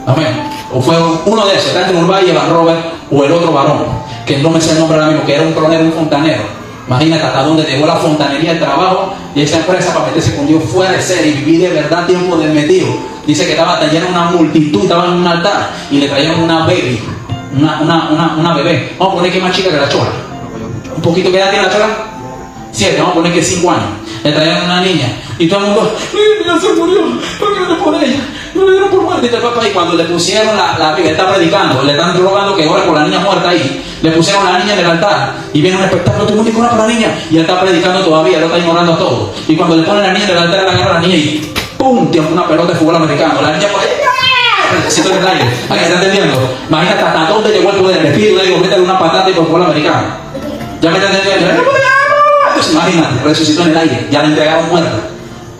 A: Amén. O fue uno de esos, está entre Urbay y Van Robert, o el otro varón, que no me sé el nombre ahora mismo, que era un tronero, un fontanero. Imagínate hasta dónde llegó la fontanería, el trabajo y esa empresa para meterse con Dios fuera de ser y vivir de verdad tiempo del metido. Dice que estaba llena una multitud, estaba en un altar y le trajeron una baby, una bebé. Vamos a poner que es más chica que la chola. Un poquito, ¿qué edad tiene la chola? 7, vamos a poner que 5 años. Le trajeron una niña y todo el mundo, mi niña se murió, ¿por qué no por ella? No le dieron por muerte. Y cuando le pusieron la Biblia, está predicando, le están rogando que ore por la niña muerta ahí. Le pusieron a la niña en el altar y viene un espectáculo, todo el mundo ora por la niña. Y él está predicando todavía, él está ignorando a todo. Y cuando le ponen a la niña en el altar, él agarra a la niña y ¡pum! Tiene una pelota de fútbol americano. La niña por ahí, necesito el aire. ¿Alguien está entendiendo? Imagínate hasta dónde llegó el poder del Espíritu. Le digo, métele una patata y por fútbol americano. ¿Ya me está entendiendo? muertos, imagínate, resucitó en el aire, ya le entregaron muerto.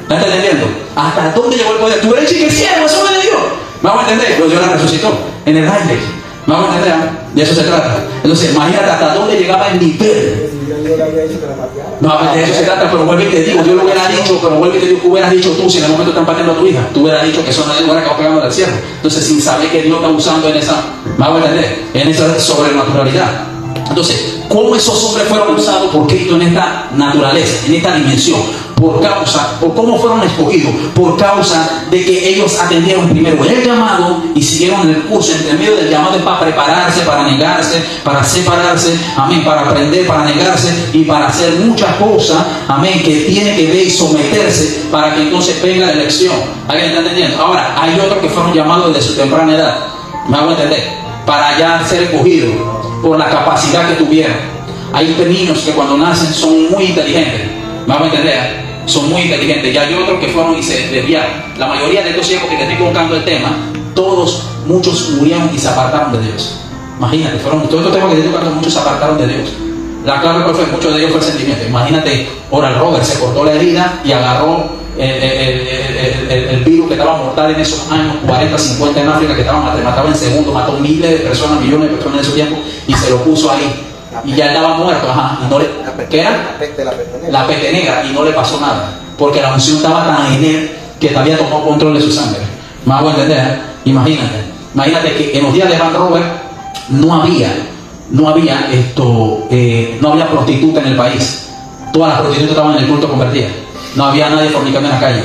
A: ¿No está entendiendo? ¿Hasta dónde llegó el poder? Tú eres que siervo, eso me de Dios. ¿Vamos a entender? Pero Dios la resucitó en el aire. ¿Vamos a entender? De eso se trata. Entonces, imagínate hasta dónde llegaba el nivel. No, de eso se trata, pero vuelve y te digo, yo lo hubiera dicho, pero vuelve y te digo, ¿qué hubieras dicho tú si en el momento están pateando a tu hija? Tú hubieras dicho que eso no era que pegando al cielo. Entonces, sin saber que Dios está usando en esa, vamos a entender, en esa sobrenaturalidad. Entonces, ¿cómo esos hombres fueron usados por Cristo en esta naturaleza, en esta dimensión? Por cómo fueron escogidos, por causa de que ellos atendieron primero el llamado y siguieron el curso. Entre medio del llamado es para prepararse, para negarse, para separarse, amén, para aprender, para negarse y para hacer muchas cosas, amén, que tiene que ver y someterse para que entonces venga la elección. ¿Alguien está entendiendo? Ahora, hay otros que fueron llamados desde su temprana edad, me hago entender, para ya ser escogidos por la capacidad que tuvieron. Hay niños que cuando nacen son muy inteligentes, me hago entender, son muy inteligentes. Y hay otros que fueron y se desviaron. La mayoría de estos ciegos que te estoy colocando el tema, muchos murieron y se apartaron de Dios. Imagínate, todos estos temas que te estoy tocando, muchos se apartaron de Dios. La clave cuál fue, muchos de ellos fue el sentimiento. Imagínate, Oral Roberts se cortó la herida y agarró el virus que estaba mortal en esos años 40, 50 en África, que mataba en segundos, mató miles de personas, millones de personas en ese tiempo, y se lo puso ahí. Y ya estaba muerto, y no le, ¿qué era? La peste negra, y no le pasó nada, porque la unción estaba tan en él que había tomado control de su sangre. ¿Me hago entender? Imagínate que en los días de Van Robert no había prostituta en el país. Todas las prostitutas estaban en el culto convertidas. No había nadie fornicando en la calle.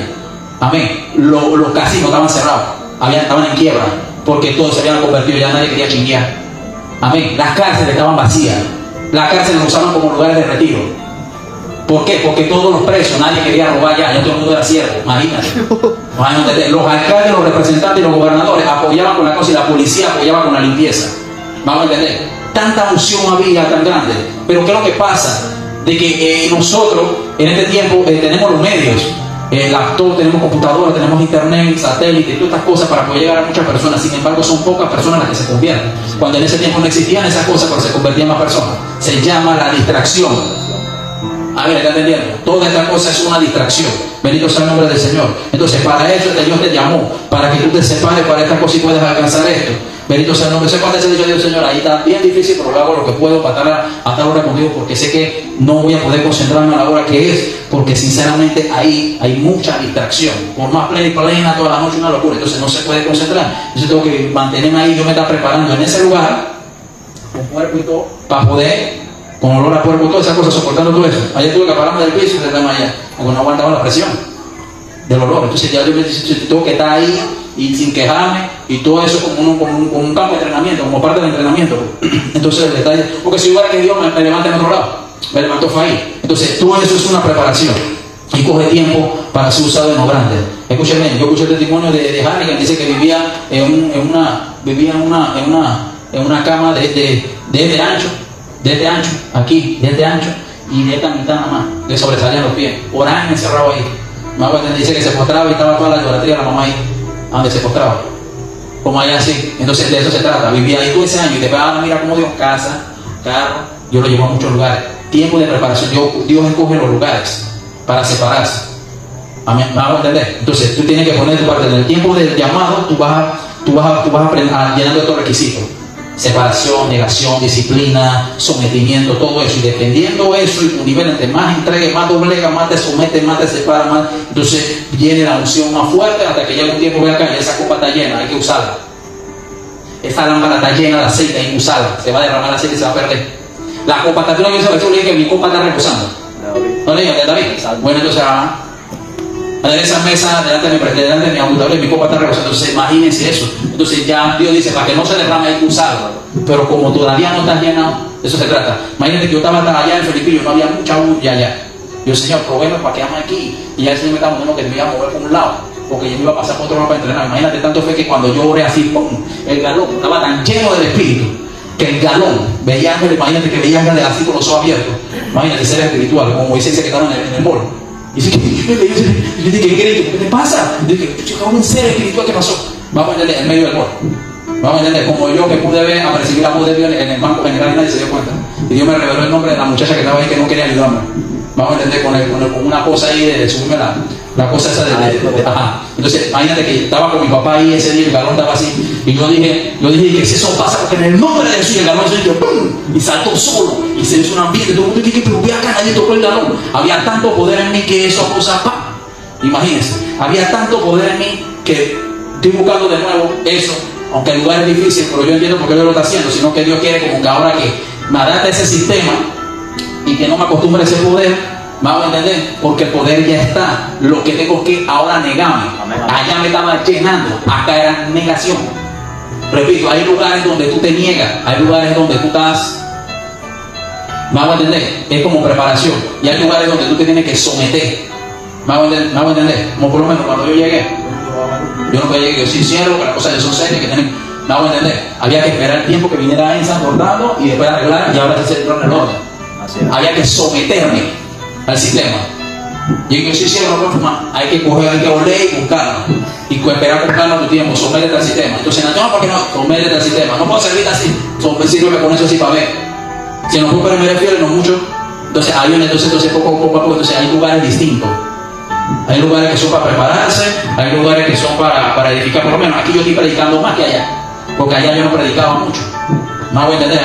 A: Amén. Los casinos estaban cerrados, estaban en quiebra, porque todos se habían convertido, ya nadie quería chinguear. Amén. Las cárceles estaban vacías. Las cárceles lo usaban como lugares de retiro. ¿Por qué? Porque todos los presos, nadie quería robar ya todo el mundo era siervo. Imagínate. Los alcaldes, los representantes y los gobernadores apoyaban con la cosa y la policía apoyaba con la limpieza. Vamos a entender. Tanta unción había tan grande. Pero ¿qué es lo que pasa? De que nosotros en este tiempo tenemos los medios. Laptop, tenemos computadoras, tenemos internet, satélite y todas estas cosas para poder llegar a muchas personas. Sin embargo, son pocas personas las que se convierten. Cuando en ese tiempo no existían esas cosas, pero se convertían más personas. Se llama la distracción. A ver, ¿está entendiendo? Toda esta cosa es una distracción. Bendito sea el nombre del Señor. Entonces, para eso Dios te llamó, para que tú te separes para estas cosas y puedas alcanzar esto. Bendito sea el nombre. Sé cuando se dicho Dios, Señor, ahí está bien difícil, pero yo hago lo que puedo para estar ahora contigo, porque sé que no voy a poder concentrarme a la hora que es, porque sinceramente ahí hay mucha distracción. Por más plena toda la noche, una locura. Entonces no se puede concentrar. Entonces tengo que mantenerme ahí. Yo me estaba preparando en ese lugar, con cuerpo y todo, para poder, con olor a cuerpo, todas esas cosas, soportando todo eso. Ayer tuve que pararme del piso y se llama allá, porque no aguantaba la presión del olor. Entonces ya yo me tengo que estar ahí y sin quejarme, y todo eso como un campo de entrenamiento, como parte del entrenamiento. Entonces el detalle, porque si hubiera que Dios me levante en otro lado, me levantó fue ahí. Entonces todo eso es una preparación y coge tiempo para ser usado en lo grande. Escúcheme, yo escuché el testimonio de Harry, que dice que vivía en una cama de este ancho, aquí, de este ancho, y de esta mitad nada más, le sobresalían los pies, por años encerrado ahí. Dice que se postraba y estaba toda la idolatría de la mamá ahí, donde se postraba, como allá así. Entonces de eso se trata. Vivía ahí todo ese año y te van a mirar como Dios, casa, carro. Yo lo llevo a muchos lugares. Tiempo de preparación. Dios escoge los lugares para separarse. Amén. ¿Me hago entender? Entonces tú tienes que poner tu parte. En el tiempo del llamado tú vas a llenando estos requisitos: separación, negación, disciplina, sometimiento, todo eso. Y dependiendo eso y tu nivel, entre más entregue, más doblega, más te somete, más te separa, más. Entonces viene la unción más fuerte hasta que llegue un tiempo que acá y esa copa está llena, hay que usarla. Esta lámpara está llena de aceite, hay que usarla. Se va a derramar el aceite y se va a perder. La copa está, tú no ves, yo le dije que mi copa está reposando. ¿No le digo de David? Bueno, entonces en esa mesa delante de mi computadora y mi copa está reposando. Entonces imagínense eso. Entonces ya Dios dice, para que no se derrame hay que usarlo. Pero como todavía no estás llenado, de eso se trata. Imagínate que yo estaba allá en Felipillo, no había mucha bulla allá. Yo, Señor, probéme para que ame aquí. Y ya el Señor me estaba diciendo que me iba a mover por un lado, porque yo me iba a pasar por otro lado para entrenar. Imagínate, tanto fue que cuando yo oré así, ¡pum!, el galón estaba tan lleno del Espíritu que el galón, veía ángeles, imagínate que veía ángeles así con los ojos abiertos. Imagínate, ser espiritual, como Moisés se quedaron en el mall. Y dice, yo dije, ¿qué te pasa? Y dije, yo un ser espiritual, ¿qué pasó? Vamos a entender, en medio del mall. Vamos a entender, como yo que pude ver, a percibir la voz de Dios en el banco general y nadie se dio cuenta. Y Dios me reveló el nombre de la muchacha que estaba ahí que no quería ayudarme. vamos a entender, con una cosa ahí de subirme la cosa esa ajá. Entonces, imagínate que estaba con mi papá ahí ese día, el galón estaba así, y yo dije, que si eso pasa, porque en el nombre de Jesús, el galón se dio, ¡pum! Y saltó solo, y se hizo un ambiente, todo el mundo dije, pero ve acá, nadie tocó el galón. Había tanto poder en mí que eso cosa, ¡pam! Imagínense, había tanto poder en mí que estoy buscando de nuevo eso, aunque el lugar es difícil, pero yo entiendo por qué Dios lo está haciendo, sino que Dios quiere como que ahora que me adapte ese sistema y que no me acostumbre a ese poder. Vamos a entender, porque el poder ya está. Lo que tengo que ahora negarme. Allá me estaba llenando, acá era negación. Repito, hay lugares donde tú te niegas, hay lugares donde tú estás. Vamos a entender, es como preparación. Y hay lugares donde tú te tienes que someter. Vamos a entender, como por lo menos cuando yo llegué, yo no llegué, yo sí cierro, que las cosas son serias que tienen. Vamos a entender, había que esperar el tiempo que viniera Ensa cortando y después arreglar y ahora se entró en el orden. Había que someterme al sistema. Y yo sí cierro, no puedo fumar. Hay que coger, hay que oler y buscarlo. Y esperar con calma tu tiempo, sométete al sistema. Entonces, no, ¿por qué no? Sométete al sistema. No puedo servir así. Sírveme con eso así para ver. Si no puedo me refiero, no mucho. Entonces, entonces poco a poco, entonces hay lugares distintos. Hay lugares que son para prepararse, hay lugares que son para edificar. Por lo menos aquí yo estoy predicando más que allá, porque allá yo no predicaba mucho. No voy a entender.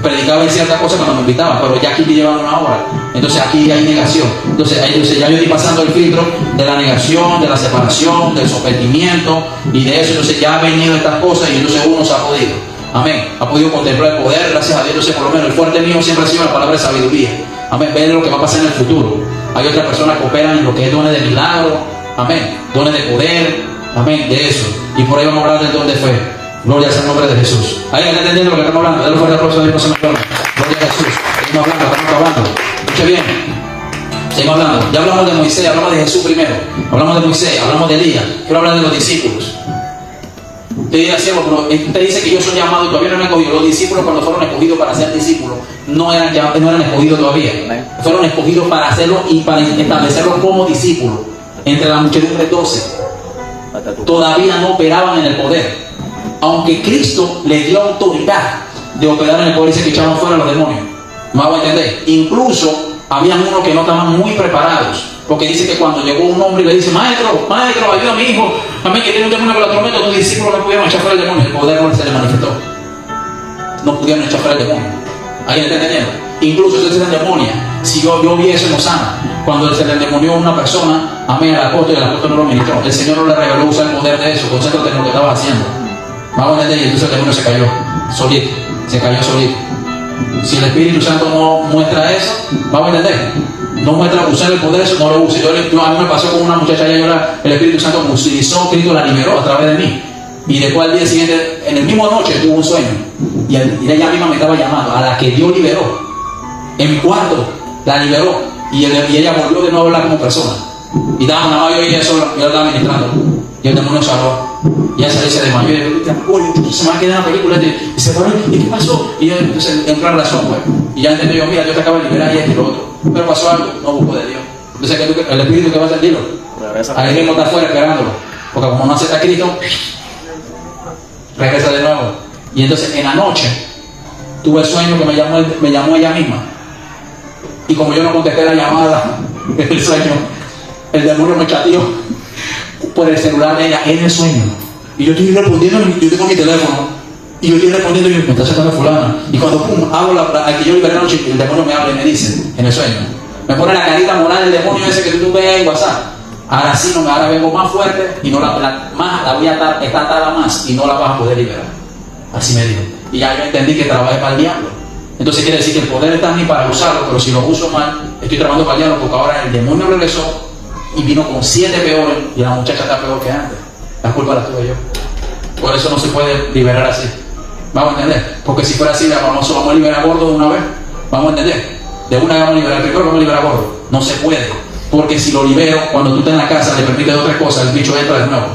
A: Predicaba en ciertas cosas cuando me invitaban, pero ya aquí me llevan una hora. Entonces aquí hay negación. Entonces ya yo estoy pasando el filtro de la negación, de la separación, del sometimiento y de eso. Entonces ya han venido estas cosas y entonces uno se ha podido. Amén. Ha podido contemplar el poder, gracias a Dios. Entonces por lo menos el fuerte mío siempre ha sido la palabra de sabiduría. Amén. Ver lo que va a pasar en el futuro. Hay otras personas que operan en lo que es dones de milagro. Amén. Dones de poder. Amén. De eso. Y por ahí vamos a hablar del don de fe. Gloria al nombre de Jesús. ¿Alguien está entendiendo lo que estamos hablando? Dale un fuerte aplauso a Dios, no se me acuerda. Gloria a Jesús. Seguimos hablando. Escuche bien. Seguimos hablando. Ya hablamos de Moisés, hablamos de Jesús primero. Hablamos de Moisés, hablamos de Elías. Quiero hablar de los discípulos. Usted dice que yo soy llamado y todavía no me han escogido. Los discípulos, cuando fueron escogidos para ser discípulos, no eran escogidos todavía. Fueron escogidos para hacerlo y para establecerlos como discípulos. Entre la muchedumbre 12. Todavía no operaban en el poder. Aunque Cristo les dio autoridad de operar en el poder, dice que echaban fuera a los demonios. ¿Me hago entender? Incluso habían unos que no estaban muy preparados, porque dice que cuando llegó un hombre y le dice, maestro, ayuda a mi hijo, a mí que tiene un demonio con la tormenta, tus discípulos no pudieron echar fuera el demonio, el poder no se le manifestó. No pudieron echar fuera el demonio. ¿Alguien está entendiendo? Incluso si se le endemonia, si yo vi eso no sana. Cuando se le endemonió a una persona, amén, al apóstol, y el apóstol no lo ministró, el Señor no le reveló usar el poder de eso, concéntrate en lo que estaba haciendo. Vamos a entender, y entonces el demonio se cayó solito. Si el Espíritu Santo no muestra eso, vamos a entender, no muestra usar el poder, eso no lo usa. A mí me pasó con una muchacha allá, el Espíritu Santo me utilizó, Cristo la liberó a través de mí. Y después al día siguiente, en el mismo noche, tuvo un sueño. Y ella misma me estaba llamando, a la que Dios liberó. En mi cuarto, la liberó. Y ella volvió de nuevo a hablar como persona. Y estaba nada más yo y ella sola, y yo estaba ministrando. Y el demonio salió. Y ella se desmayó. Y yo, se me va a quedar en la película. Y se fue, ¿y qué pasó? Y ella entonces entró en razón, pues. Y ya entendí yo, mira, Dios te acaba de liberar y esto y lo otro. Pero pasó algo, no buscó de Dios. Entonces, el Espíritu que va a sentirlo. Ahí mismo está afuera esperándolo. Porque como no acepta a Cristo, regresa de nuevo. Y entonces en la noche tuve el sueño que me llamó ella misma. Y como yo no contesté la llamada en el sueño, el demonio me chateó por el celular de ella en el sueño. Y yo estoy respondiendo, yo tengo mi teléfono. Y yo estoy respondiendo y me está sacando fulana. Y cuando hago al que yo liberé la noche, el demonio me habla y me dice en el sueño. Me pone la carita moral del demonio ese que tú ves en WhatsApp. Ahora sí, ahora vengo más fuerte y no la voy a estar atada más y no la vas a poder liberar. Así me dijo. Y ya yo entendí que trabajé para el diablo. Entonces quiere decir que el poder está en mí para usarlo, pero si lo uso mal, estoy trabajando para el diablo, porque ahora el demonio regresó y vino con 7 peores y la muchacha está peor que antes. La culpa la tuve yo. Por eso no se puede liberar así. ¿Vamos a entender? Porque si fuera así, vamos a liberar a Gordo de una vez. ¿Vamos a entender? De una vez vamos a liberar, primero vamos a liberar a Gordo. No se puede. Porque si lo libero, cuando tú estás en la casa, le permite de otras cosas, el bicho entra de nuevo.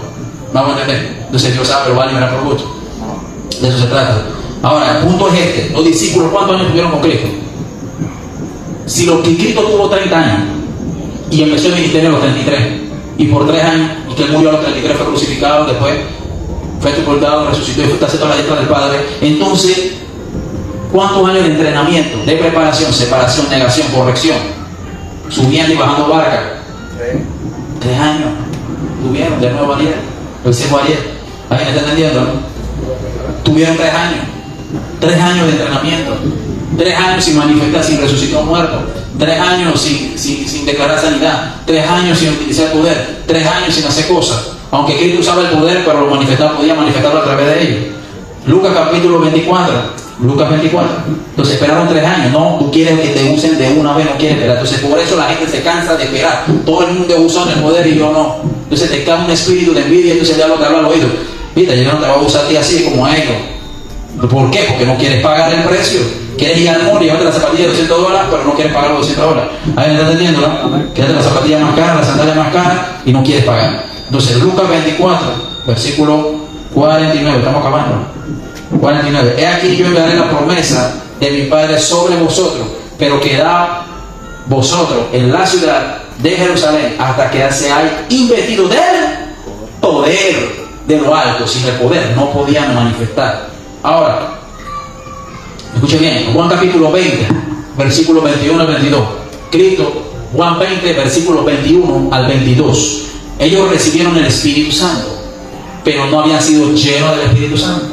A: ¿Vamos a entender? Entonces Dios sabe, lo va a liberar por gusto. De eso se trata. Ahora, el punto es este. Los discípulos, ¿cuántos años tuvieron con Cristo? Si lo que Cristo tuvo 30 años y empezó el ministerio a los 33, y por 3 años, y que él murió a los 33, fue crucificado, después fue sepultado, resucitó y fue haciendo la diestra del Padre. Entonces, ¿Cuántos años de entrenamiento, de preparación, separación, negación, corrección? Subiendo y bajando barca. 3 años. Tuvieron de nuevo ayer. Lo hicimos ayer. ¿Alguien está entendiendo? Tuvieron 3 años. 3 años de entrenamiento. 3 años sin manifestar, sin resucitar muerto. 3 años sin declarar sanidad. 3 años sin utilizar poder. 3 años sin hacer cosas. Aunque Cristo usaba el poder, pero lo manifestaba, podía manifestarlo a través de ellos. Lucas capítulo 24. Lucas 24. Entonces esperaron 3 años. No, tú quieres que te usen de una vez, no quieres esperar. Entonces por eso la gente se cansa de esperar. Todo el mundo usa el poder y yo no. Entonces te cae un espíritu de envidia y entonces ya lo te habla al oído. Viste, yo no te voy a usar a ti así como a ellos. ¿Por qué? Porque no quieres pagar el precio. Quieres ir al mall y llevarte la zapatilla de $200, pero no quieres pagar los $200. ¿Alguien está entendiendo? ¿No? Quieres la zapatilla más cara, la sandalia más cara y no quieres pagar. Entonces Lucas 24, versículo 49, estamos acabando. 49. He aquí yo enviaré la promesa de mi Padre sobre vosotros, pero quedad vosotros en la ciudad de Jerusalén hasta que seáis investidos del poder de lo alto. Sin el poder no podían manifestar. Ahora, escuche bien, Juan capítulo 20, versículos 21 al 22. Cristo, Juan 20, versículos 21 al 22. Ellos recibieron el Espíritu Santo, pero no habían sido llenos del Espíritu Santo.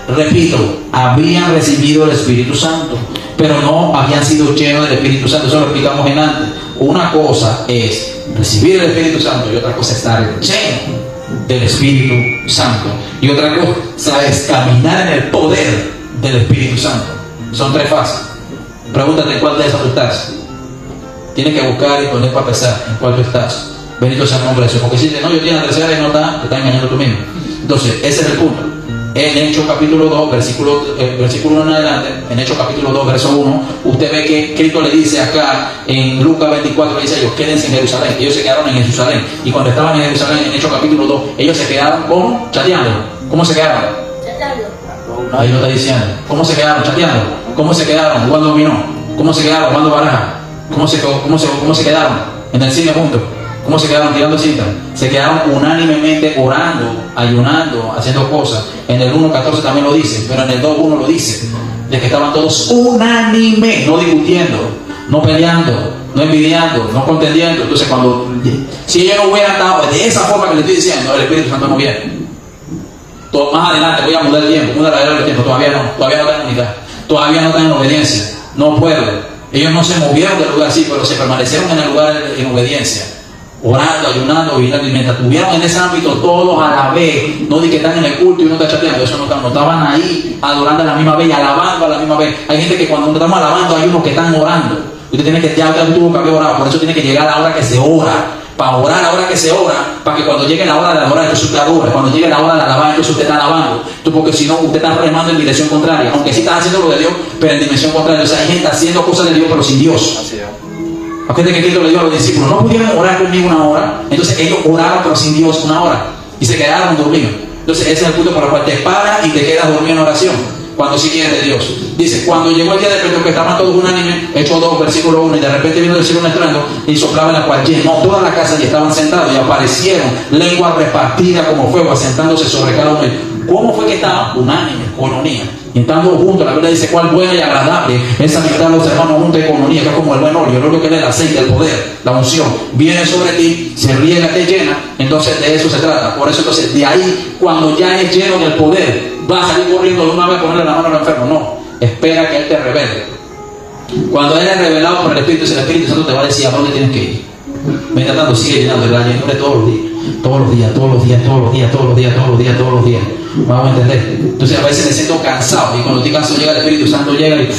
A: Repito, habían recibido el Espíritu Santo, pero no habían sido llenos del Espíritu Santo. Eso lo explicamos en antes. Una cosa es recibir el Espíritu Santo y otra cosa es estar lleno del Espíritu Santo. Y otra cosa es caminar en el poder del Espíritu Santo. Son 3 fases. Pregúntate en cuál de esas tú estás. Tienes que buscar y poner para pensar en cuál tú estás. Bendito sea el nombre de Dios. Porque si dices, no, yo estoy en la tercera y no está, te estás engañando tú mismo. Entonces, ese es el punto. En Hechos capítulo 2, versículo 1 en adelante, en Hechos capítulo 2, verso 1, usted ve que Cristo le dice acá en Lucas 24, le dice a ellos, quédense en Jerusalén. Ellos se quedaron en Jerusalén. Y cuando estaban en Jerusalén, en Hechos capítulo 2, ellos se quedaron como chateando. ¿Cómo se quedaron? Chateando. Ahí lo está diciendo. ¿Cómo se quedaron? Chateando. ¿Cómo se quedaron? Jugando dominó. ¿Cómo se quedaron? Jugando baraja. ¿Cómo se quedaron? En el cine juntos. ¿Cómo se quedaron? Tirando cintas. Se quedaron unánimemente orando, ayunando, haciendo cosas. En el 1.14 también lo dice, pero en el 2.1 lo dice, de que estaban todos unánimes, no discutiendo, no peleando, no envidiando, no contendiendo. Entonces si ellos no hubieran estado de esa forma que le estoy diciendo, el Espíritu Santo no viene. Más adelante voy a mudar el tiempo, mudar la era del tiempo, todavía no están en unidad, todavía no están en obediencia, no puedo. Ellos no se movieron del lugar así, pero se permanecieron en el lugar en obediencia. Orando, ayunando, vigilando, y mientras estuvieron en ese ámbito todos a la vez, no di que están en el culto y uno está chateando, eso no estaban ahí adorando a la misma vez y alabando a la misma vez. Hay gente que cuando estamos alabando hay unos que están orando. Usted tiene que ya tuvo que haber orado, por eso tiene que llegar a la hora que se ora. Para orar a la hora que se ora, para que cuando llegue la hora de adorar, entonces usted adora. Cuando llegue la hora de alabar, entonces usted está alabando. Porque si no, usted está remando en dirección contraria. Aunque sí está haciendo lo de Dios, pero en dimensión contraria. O sea, hay gente haciendo cosas de Dios, pero sin Dios. Así es. Acuérdense que Cristo le dijo a los discípulos, no pudieron orar conmigo una hora. Entonces ellos oraron, pero sin Dios una hora. Y se quedaron dormidos. Entonces ese es el punto por el cual te paras y te quedas dormido en oración. Cuando sí quieres de Dios. Dice, cuando llegó el día de Pentecostés, estaban todos unánimes, Hechos 2, versículo 1, y de repente vino del cielo un estruendo y soplaba en la cual llenó toda la casa y estaban sentados y aparecieron lenguas repartidas como fuego, asentándose sobre cada uno. ¿Cómo fue que estaban? Unánimes, coinonía. Y estando juntos, la Biblia dice, cuál buena y agradable es amistad los hermanos juntos en coinonía, que es como el buen óleo, el óleo que es el aceite, el poder, la unción. Viene sobre ti, se riega, te llena, entonces de eso se trata. Por eso entonces, de ahí, cuando ya es lleno del poder, va a salir corriendo de una vez a ponerle la mano al enfermo. No, espera que Él te revele. Cuando Él es revelado por el Espíritu Santo te va a decir a dónde tienes que ir. Mientras tanto sigue llenando, la llenura todos los días. Todos los días, todos los días, todos los días, todos los días, todos los días, todos los días. Vamos a entender. Entonces a veces me siento cansado y cuando estoy cansado llega el Espíritu Santo, llega y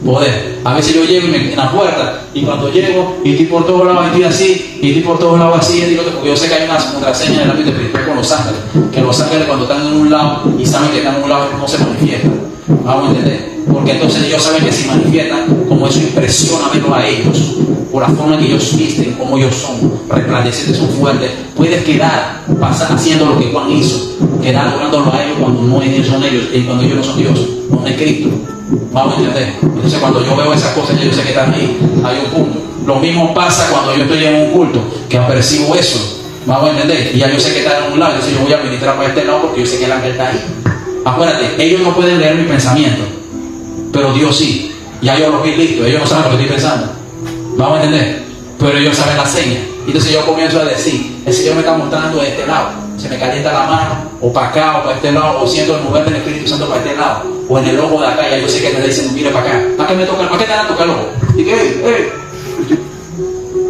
A: poder. A veces yo llego en la puerta y cuando llego y estoy por todos lados y estoy así, y estoy por todos lados así, porque yo sé que hay una contraseña en el ámbito espiritual con los ángeles, que los ángeles cuando están en un lado y saben que están en un lado no se manifiestan. Vamos a entender. Porque entonces ellos saben que si manifiestan, como eso impresiona verlo a ellos, por la forma en que ellos visten, como ellos son, resplandecientes, son fuertes, puedes quedar haciendo lo que Juan hizo, quedar adorándolo a ellos cuando no son ellos y cuando ellos no son Dios, no es Cristo. Vamos a entender. Entonces cuando yo veo esas cosas, yo sé que están ahí, hay un punto. Lo mismo pasa cuando yo estoy en un culto, que apercibo eso. Vamos a entender. Y ya yo sé que está en un lado, entonces yo voy a ministrar para este lado porque yo sé que el ángel está ahí. Acuérdate, ellos no pueden leer mi pensamiento. pero Dios sí. Ya yo los vi listos, ellos no saben lo que estoy pensando. ¿Vamos a entender? Pero ellos saben la seña. Entonces yo comienzo a decir, el Señor me está mostrando de este lado. Se me calienta la mano, o para acá, o para este lado, o siento el mover del Espíritu Santo para este lado, o en el ojo de acá, ya yo sé que te dicen, mire para acá. ¿Para qué me toca? ¿Para qué te van a tocar el ojo? Y que,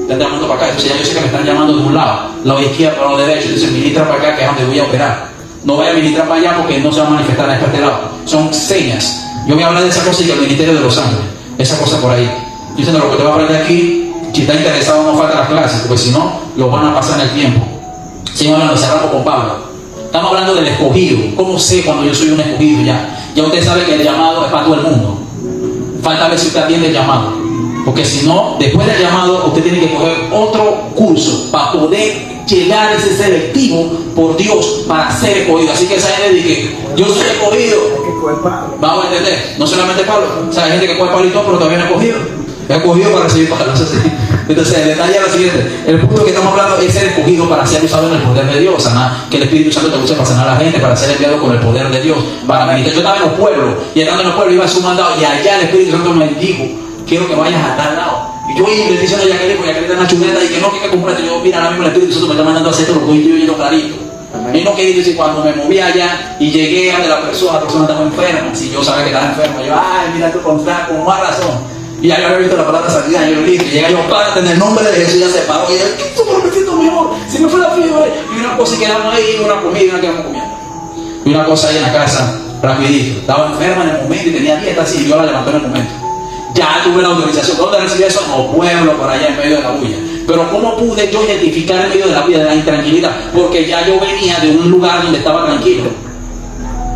A: te están llamando para acá. Entonces ya yo sé que me están llamando de un lado izquierdo, lado derecho. Entonces ministra para acá, que es donde voy a operar. No vaya a ministrar para allá porque no se va a manifestar a este lado. Son señas. Yo voy a hablar de esa cosa y el ministerio de los ángeles. Esa cosa por ahí. Diciendo lo que te va a aprender aquí, si está interesado no falta las clases, porque si no, lo van a pasar en el tiempo. Seguimos hablando, cerramos con Pablo. Estamos hablando del escogido. ¿Cómo sé cuando yo soy un escogido ya? Ya usted sabe que el llamado es para todo el mundo. Falta ver si usted atiende el llamado. Porque si no, después del llamado, usted tiene que coger otro curso para poder llegar a ese selectivo por Dios para ser escogido. Así que esa gente dice, yo soy escogido. Vamos a entender, no solamente Pablo. O sea, hay gente que coge Pablo y todo, pero también es escogido. Es escogido para recibir Pablo. Entonces, el detalle es lo siguiente: el punto que estamos hablando es ser escogido para ser usado en el poder de Dios, sanar, que el Espíritu Santo te use para sanar a la gente, para ser enviado con el poder de Dios, para meditar. Yo estaba en los pueblos, y estando en los pueblos iba a su mandado, y allá el Espíritu Santo me dijo, quiero que vayas a tal lado. Y yo le estoy diciendo a Jacqueline, porque Jacqueline está en la chuleta, y que no, que complete. Yo, mira, ahora mismo el Espíritu Santo me está mandando a hacer esto, lo que yo lleno clarito. Y no quería decir, cuando me moví allá y llegué a la persona estaba enferma. Si yo sabía que estaba enferma, yo, ay, mira tú con más razón. Y ya yo había visto la palabra sanidad, yo le dije, llega yo, párate en el nombre de Jesús, ya se paró. Y él, ¿qué tú me siento mejor? Si me fue la fiebre. Y una cosa, y quedamos ahí, una comida, y una quedamos comiendo. Y una cosa ahí en la casa, rapidito. Estaba enferma en el momento y tenía dieta así, y Dios la levantó en el momento. Ya tuve la autorización. ¿Dónde recibí eso? No, pueblo, por allá en medio de la bulla. Pero ¿cómo pude yo identificar en medio de la bulla, de la intranquilidad? Porque ya yo venía de un lugar donde estaba tranquilo.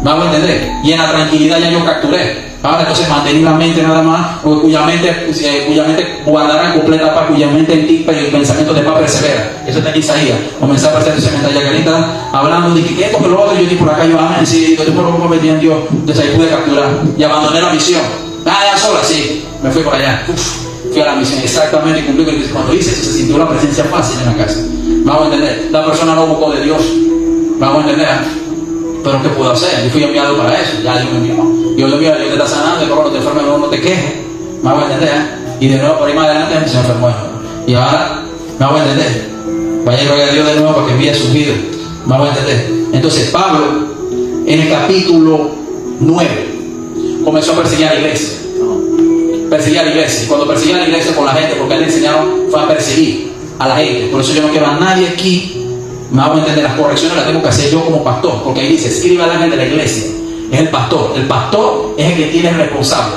A: ¿Vamos a entender? Y en la tranquilidad ya yo capturé. Ahora entonces mantener la mente nada más, cuya mente guardará en completa paz, cuya mente en ti, pero el pensamiento de paz persevera. Eso está en Isaías. Comenzar a prestar mientras Jacqueline hablando de que esto, que lo otro, yo di por acá, yo amén, sí, yo por lo que en Dios. Entonces ahí pude capturar y abandoné la misión. Ya sola, sí, me fui por allá. Fui a la misión exactamente y cumplí con que cuando hice eso se sintió la presencia fácil en la casa. Vamos a entender, la persona no buscó de Dios. Vamos a entender, pero ¿qué puedo hacer? Yo fui enviado para eso, ya Dios me envió. Dios mío, Dios te está sanando, y cuando te enfermes no te quejes. Vamos a entender, y de nuevo por ahí más adelante se enfermó. Y ahora, vamos a entender, vaya y ruega a Dios de nuevo para que envíe sus vidas. Vamos a entender. Entonces Pablo, en el capítulo 9, comenzó a perseguir a la iglesia. Perseguía a la iglesia. Y cuando perseguía a la iglesia con la gente, porque a él le enseñaron, fue a perseguir a la gente. Por eso yo no quiero a nadie aquí. Me hago entender, las correcciones las tengo que hacer yo como pastor, porque ahí dice, escribe al ángel de la iglesia. Es el pastor. El pastor es el que tiene el responsable.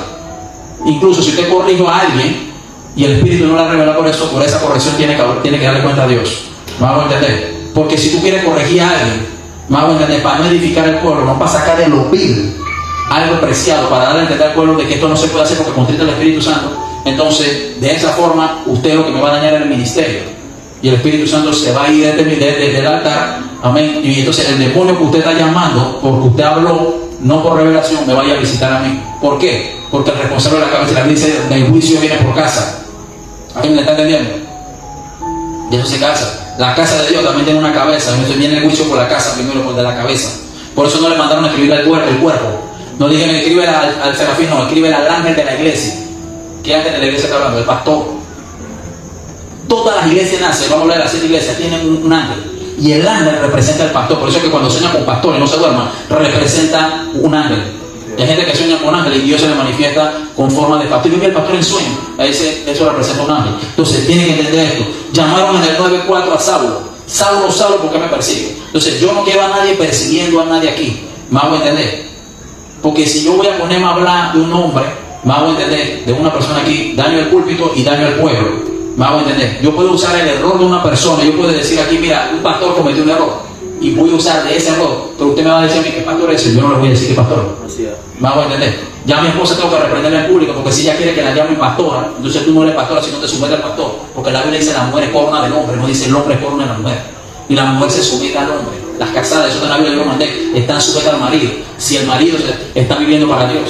A: Incluso si usted corrigió a alguien y el Espíritu no la revela por eso, por esa corrección tiene que darle cuenta a Dios. Me hago entender. Porque si tú quieres corregir a alguien, me hago entender, para no edificar el pueblo, no para sacar de lo vil algo preciado, para darle a entender al pueblo de que esto no se puede hacer porque contrita el Espíritu Santo. Entonces, de esa forma, usted lo que me va a dañar es el ministerio. Y el Espíritu Santo se va a ir desde el altar. Amén. Y entonces el demonio que usted está llamando, porque usted habló, no por revelación, me vaya a visitar a mí. ¿Por qué? Porque el responsable de la cabeza, la Biblia dice, el juicio viene por casa. ¿Alguien me está entendiendo? Y eso se casa. La casa de Dios también tiene una cabeza. Entonces viene el juicio por la casa, primero por de la cabeza. Por eso no le mandaron a escribir el cuerpo. No digan escribe al serafín, no, escribe al ángel de la iglesia. ¿Qué ángel de la iglesia está hablando? El pastor. Todas las iglesias nacen, vamos a hablar de las 7 iglesias, tienen un ángel. Y el ángel representa al pastor. Por eso es que cuando sueña con pastor y no se duerma, representa un ángel. Y hay gente que sueña con ángel y Dios se le manifiesta con forma de pastor. Yo vi el pastor en sueño. Eso representa un ángel. Entonces tienen que entender esto. Llamaron en el 9:4 a Saulo. Saulo, ¿por qué me persigue? Entonces yo no quiero a nadie persiguiendo a nadie aquí. Me hago entender. Porque si yo voy a ponerme a hablar de un hombre, me hago entender, de una persona aquí, daño al púlpito y daño al pueblo. Me hago entender. Yo puedo usar el error de una persona. Yo puedo decir aquí, mira, un pastor cometió un error. Y voy a usar de ese error. Pero usted me va a decir a mí, ¿qué pastor es ese? Yo no le voy a decir qué pastor. Me hago entender. Ya mi esposa tengo que reprenderla en público, porque si ella quiere que la llame pastora, entonces tú no eres pastora si no te sometes al pastor. Porque la Biblia dice la mujer es corona del hombre, no dice el hombre es corona de la mujer. Y la mujer se somete al hombre. Las casadas, eso en la Biblia yo lo mandé, están sujetas al marido. Si el marido está viviendo para Dios,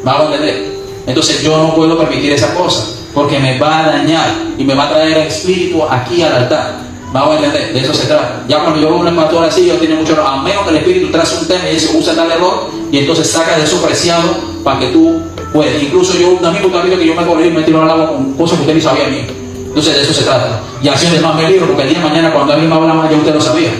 A: me hago entender. Entonces yo no puedo permitir esa cosa, porque me va a dañar y me va a traer el espíritu aquí al altar. Vamos a entender, de eso se trata. Ya cuando yo veo una pastora así, yo tiene mucho error. A menos que el espíritu trace un tema y dice, usa tal error, y entonces saca de eso preciado para que tú puedas. Incluso yo, un amigo también que yo me corrí y me tiro al agua con cosas que usted ni sabía a mí. Entonces de eso se trata. Y así es más me libro, porque el día de mañana cuando alguien va a hablar más ya usted lo sabía.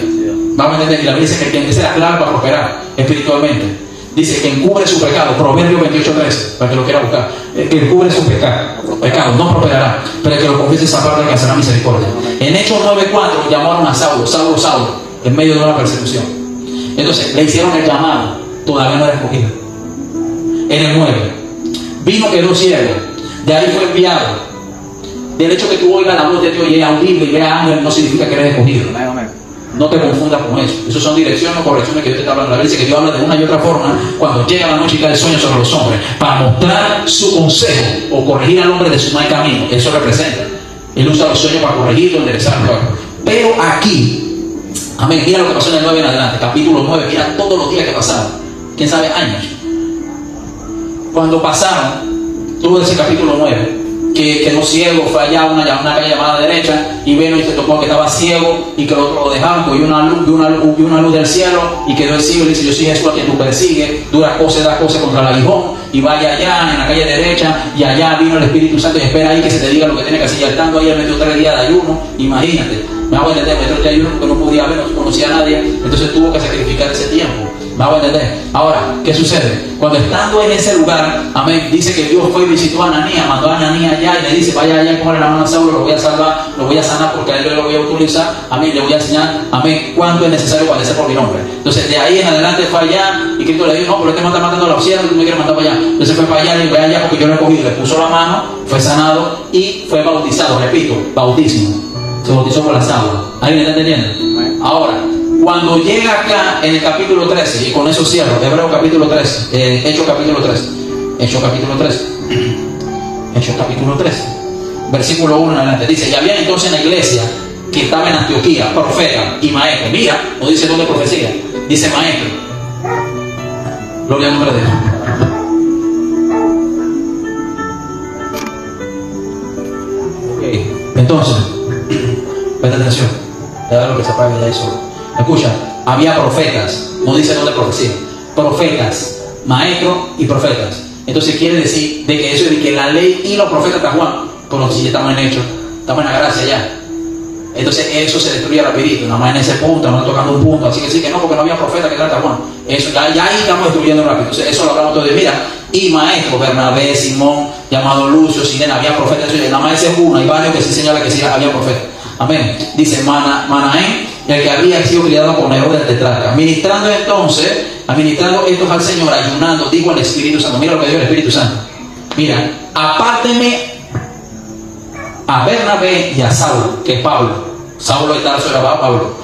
A: Vamos a entender, y la Biblia dice que esa es la clave para prosperar espiritualmente. Dice que encubre su pecado, Proverbios 28:13, para que lo quiera buscar. Que encubre su pecado, no prosperará, pero el que lo confiese esa parte alcanzará misericordia. En Hechos 9:4 llamaron a Saulo, en medio de una persecución. Entonces le hicieron el llamado, todavía no era escogido. En el 9, vino, quedó ciego, de ahí fue enviado. Del hecho que tú oigas la voz de Dios y es audible y veas ángel, no significa que eres escogido. No te confundas con eso. Eso son direcciones o correcciones que Dios te está hablando. La Biblia dice que Dios habla de una y otra forma cuando llega la noche y cae el sueño sobre los hombres, para mostrar su consejo o corregir al hombre de su mal camino. Eso representa. Él usa los sueños para corregirlo, enderezarlo. Pero aquí, amén, mira lo que pasó en el 9 en adelante, capítulo 9, mira todos los días que pasaron. ¿Quién sabe? Años. Cuando pasaron todo ese capítulo 9, que quedó ciego, fue allá una calle llamada derecha, y vino y se tocó que estaba ciego y que el otro lo dejaron, pues, y una luz del cielo, y quedó el ciego y dice: yo soy Jesús a quien tú persigues, dura cosa, da cosa contra el aguijón, y vaya allá en la calle derecha, y allá vino el Espíritu Santo y espera ahí que se te diga lo que tiene que hacer. Ya estando ahí, él metió 3 días de ayuno, imagínate, me hago entender, metió 3 días de ayuno porque no podía ver, no conocía a nadie, entonces tuvo que sacrificar ese tiempo. ¿Me hago entender? Ahora, ¿qué sucede? Cuando estando en ese lugar, amén, dice que Dios fue y visitó a Ananías, mandó a Ananías allá y le dice: vaya allá y ponle la mano a Saulo, lo voy a salvar, lo voy a sanar, porque a él lo voy a utilizar, amén, le voy a enseñar, amén, cuánto es necesario padecer por mi nombre. Entonces de ahí en adelante fue allá, y Cristo le dijo: no, pero este me está matando a los cielos, tú me quieres mandar para allá. Entonces fue para allá, le dijo: allá porque yo lo he cogido, le puso la mano, fue sanado y fue bautizado. Repito, bautismo, se bautizó por las aguas. ¿Alguien me está entendiendo? Ahora, cuando llega acá en el capítulo 13, y con eso cierro, Hebreos capítulo 13, Hechos capítulo 13, versículo 1 en adelante, dice: y había entonces en la iglesia que estaba en Antioquía profeta y maestro. Mira, no dice dónde profecía, dice maestro. Gloria al nombre de Dios. Entonces, presta atención, te da lo que se apague ya eso. Escucha, había profetas, no dice dónde profecía, profetas, maestros y profetas. Entonces quiere decir de que eso es de que la ley y los profetas están Juan, pero si ya estamos en hecho, estamos en la gracia ya. Entonces eso se destruye rapidito, nada más en ese punto, no tocando un punto, así que sí que no, porque no había profeta que trata Juan. Eso ya ahí estamos destruyendo rápido. Entonces eso lo hablamos todo de mira, y maestros, Bernabé, Simón, llamado Lucio, Sirena, había profetas, nada más ese es uno, hay varios que sí señalan que sí había profetas. Amén. Dice Manaén, el que había sido criado con Herodes del tetrarca, administrando estos al Señor, ayunando, dijo al Espíritu Santo. Mira lo que dijo el Espíritu Santo. Mira, apárteme a Bernabé y a Saulo, que es Pablo. Saulo de Tarso era Pablo,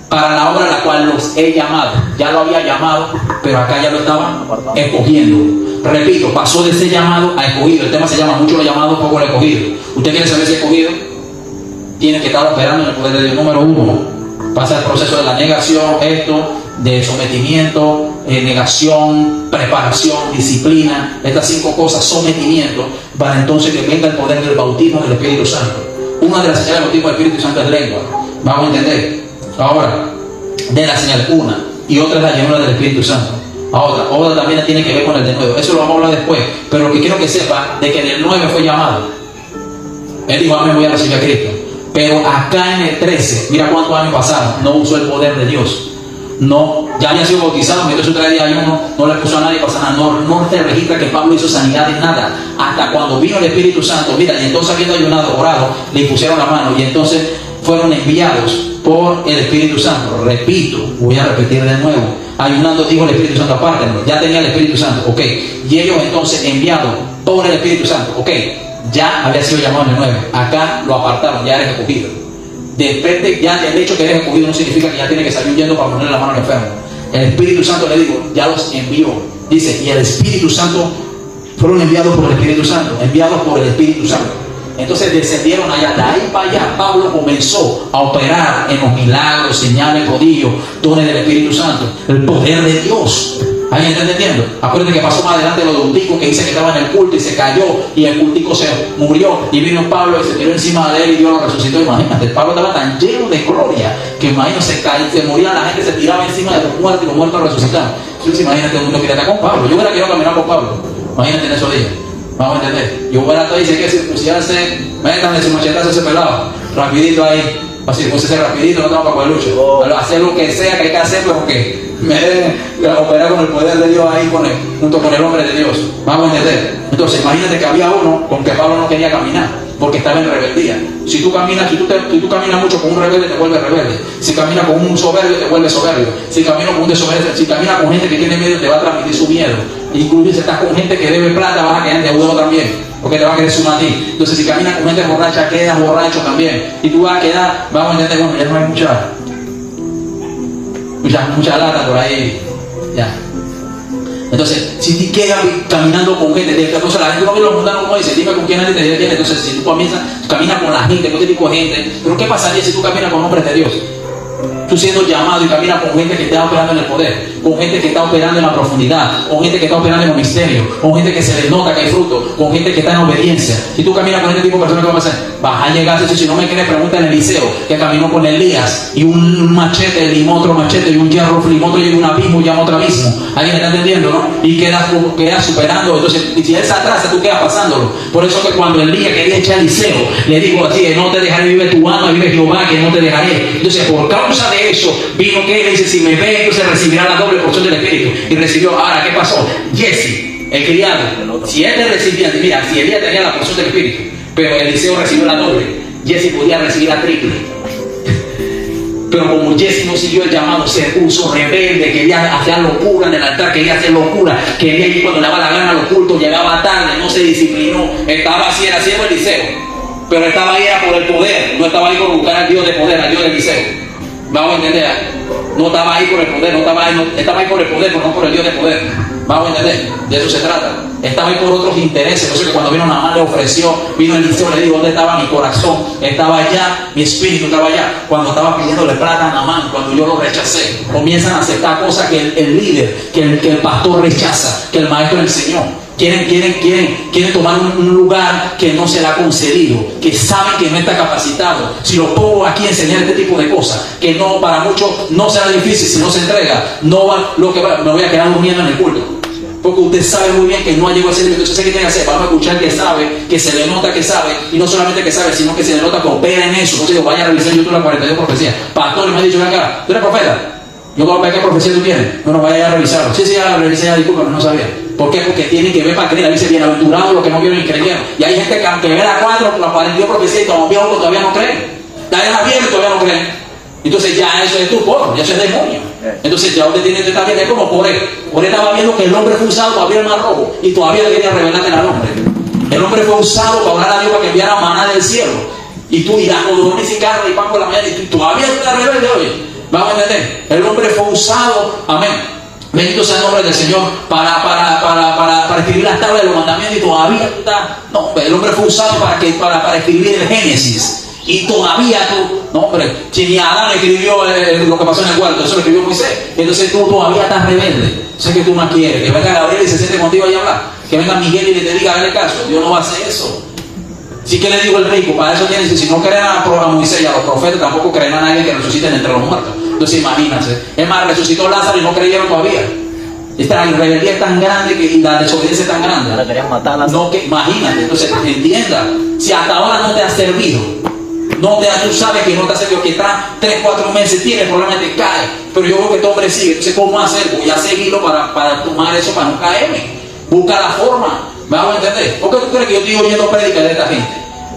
A: para la obra a la cual los he llamado. Ya lo había llamado, pero acá ya lo estaban escogiendo. Repito, pasó de ser llamado a escogido. El tema se llama mucho lo llamado, poco lo escogido. ¿Usted quiere saber si es escogido? Tiene que estar operando en el poder de Dios. Número 1, pasa el proceso de la negación, de sometimiento, negación, preparación, disciplina. Estas 5 cosas, sometimiento, para entonces que venga el poder del bautismo del Espíritu Santo. Una de las señales del bautismo del Espíritu Santo es lengua. Vamos a entender. Ahora, de la señal una, y otra es la llenura del Espíritu Santo. Otra también tiene que ver con el de nuevo. Eso lo vamos a hablar después. Pero lo que quiero que sepa, de que en el 9 fue llamado. Él dijo: amén, voy a recibir a Cristo. Pero acá en el 13, mira cuántos años pasaron, no usó el poder de Dios. No, ya había sido bautizado, metió su 3 días de ayuno, no le puso a nadie para sanar. No te registra que Pablo hizo sanidades, nada. Hasta cuando vino el Espíritu Santo, mira, y entonces habiendo ayunado, orado, le pusieron la mano, y entonces fueron enviados por el Espíritu Santo. Repito, voy a repetir de nuevo. Ayunando, dijo el Espíritu Santo: apártenlo. Ya tenía el Espíritu Santo, ok. Y ellos entonces enviados por el Espíritu Santo, ok. Ya había sido llamado en el 9. Acá lo apartaron, ya eres escogido. Depende, ya el hecho que eres escogido no significa que ya tiene que salir huyendo para ponerle la mano al enfermo. El Espíritu Santo, le digo, ya los envió. Dice, y el Espíritu Santo, fueron enviados por el Espíritu Santo, enviados por el Espíritu Santo. Entonces descendieron allá, de ahí para allá. Pablo comenzó a operar en los milagros, señales, prodigios, dones del Espíritu Santo, el poder de Dios. ¿Alguien está entendiendo? Acuérdense que pasó más adelante lo de un tico que dice que estaba en el culto y se cayó y el cultico se murió, y vino Pablo y se tiró encima de él y Dios lo resucitó. Imagínate, Pablo estaba tan lleno de gloria que imagínate, se moría la gente, se tiraba encima de los muertos y los muertos resucitaban. Imagínate un mundo que está con Pablo. Yo hubiera querido caminar con Pablo. Imagínate en esos días. Vamos a entender. Yo hubiera estado ahí, si hay que circuncidarse, métanle su machetazo a ese pelado. Rapidito ahí. Para circuncidarse rapidito, no tengo para coger lucha. Hacer lo que sea que hay que hacer, pero que me deben operar con el poder de Dios ahí junto con el hombre de Dios. Vamos a entender. Entonces, imagínate que había uno con que Pablo no quería caminar, porque estaba en rebeldía. Si tú caminas mucho con un rebelde, te vuelves rebelde. Si caminas con un soberbio, te vuelves soberbio. Si caminas con un desobediente, si caminas con gente que tiene miedo, te va a transmitir su miedo. Incluso si estás con gente que debe plata, vas a quedar deudado también, porque te va a querer sumar a ti. Entonces, si caminas con gente borracha, quedas borracho también. Y tú vas a quedar, vamos a entender, bueno, ya no hay mucha lata por ahí. Ya. Entonces, si te quedas caminando con gente, entonces la gente no ve los mundanos como dice, dime con quién nadie te detiene. Entonces, si tú caminas con la gente, con este tipo de gente, pero ¿qué pasaría si tú caminas con hombres de Dios? Tú siendo llamado y caminas con gente que está operando en el poder, con gente que está operando en la profundidad, con gente que está operando en el misterio, con gente que se les nota que hay fruto, con gente que está en obediencia. Si tú caminas con este tipo de personas, ¿qué va a hacer? Vas a llegar, si no me quieres, pregúntale a Eliseo, que caminó con Elías, y un machete limó otro machete, y un hierro limó otro, y un abismo llama otro abismo. ¿Alguien está entendiendo, no? Y quedas superando. Entonces, si él se atrasa, tú quedas pasándolo. Por eso que cuando Elías quería echar a Eliseo, le dijo así, no te dejaré, vive tu alma, vive Jehová, que no te dejaré. Entonces, por causa de eso, vino que él dice, si me ve, entonces recibirá la doble porción del Espíritu. Y recibió. Ahora, ¿qué pasó? Jesse, el criado, si él te recibía, mira, si Elías tenía la porción del Espíritu, pero Eliseo recibió la doble, Jesse podía recibir la triple. Pero como Jesse no siguió el llamado, se puso rebelde, quería hacer locura en el altar, quería hacer locura, quería ir cuando le daba la gana a los cultos, llegaba tarde, no se disciplinó, estaba así, era ciego Eliseo, pero estaba ahí era por el poder, no estaba ahí por buscar al Dios de poder, al Dios de Eliseo. Vamos a entender, no estaba ahí por el poder, estaba ahí por el poder, pero no por el Dios de poder. Vamos a entender, de eso se trata. Estaba ahí por otros intereses. Por eso que cuando vino Naamán le ofreció, vino Eliseo, le dijo, ¿dónde estaba mi corazón? Estaba allá, mi espíritu estaba allá. Cuando estaba pidiéndole plata a Naamán, cuando yo lo rechacé, comienzan a aceptar cosas que el líder, que el pastor rechaza, que el maestro enseñó. Quieren tomar un lugar que no se le ha concedido, que saben que no está capacitado. Si lo pongo aquí a enseñar este tipo de cosas, que no para muchos no será difícil, si no se entrega, me voy a quedar durmiendo en el culto. Porque usted sabe muy bien que no ha llegado a ese nivel. Entonces, ¿qué tiene que hacer? Vamos a escuchar que sabe, que se le nota que sabe, y no solamente que sabe, sino que se le nota que opera en eso. Entonces, vaya a revisar YouTube las 42 profecías. Pastor, me ha dicho, acá, ¿tú eres profeta? Yo voy a ver qué profecía tú tienes. No, vaya a revisarlo. Sí, ya la revisé, ya disculpa, no sabía. ¿Por qué? Porque tienen que ver para creer. Dice, bienaventurados los que no vieron y creyeron. Y hay gente que aunque ve las 42 profecías y todavía no creen. La vieron y todavía no creen. Entonces ya eso es tu porro, ya eso es demonio. Entonces ya usted tiene que estar bien, es como Coré. Coré estaba viendo que el hombre fue usado para abrir el mar rojo y todavía le quería revelarle al hombre. El hombre fue usado para orar a Dios para que enviara maná del cielo. Y tú irás con dolores y carne y pan por la mañana y tú todavía estás rebelde hoy. Vamos a entender. El hombre fue usado, amén. Bendito sea el nombre del Señor para escribir las tablas de los mandamientos y todavía tú estás. No, el hombre fue usado para escribir el Génesis. Y todavía tú, no hombre, si ni Adán escribió lo que pasó en el huerto, eso lo escribió Moisés. Entonces tú todavía estás rebelde. Sé que tú no quieres. Que venga Gabriel y se siente contigo ahí a hablar. Que venga Miguel y te diga, dale caso. Dios no va a hacer eso. Sí que le digo el rico, para eso tiene, si no creen a Moisés y a los profetas, tampoco creen a nadie que resuciten entre los muertos. Entonces imagínense. Es más, resucitó Lázaro y no creyeron todavía. Esta rebeldía es tan grande y la desobediencia es tan grande.
B: Ahora querían matarla.
A: No, que imagínate. Entonces entienda, si hasta ahora no te ha servido, tú sabes que no te ha servido, que está 3-4 meses, tiene problemas, te cae, pero yo veo que este hombre sigue. Entonces, ¿cómo hacer? Voy a seguirlo para tomar eso, para no caerme. Busca la forma. ¿Me vamos a entender? ¿Por qué tú crees que yo estoy oyendo prédicas de esta gente?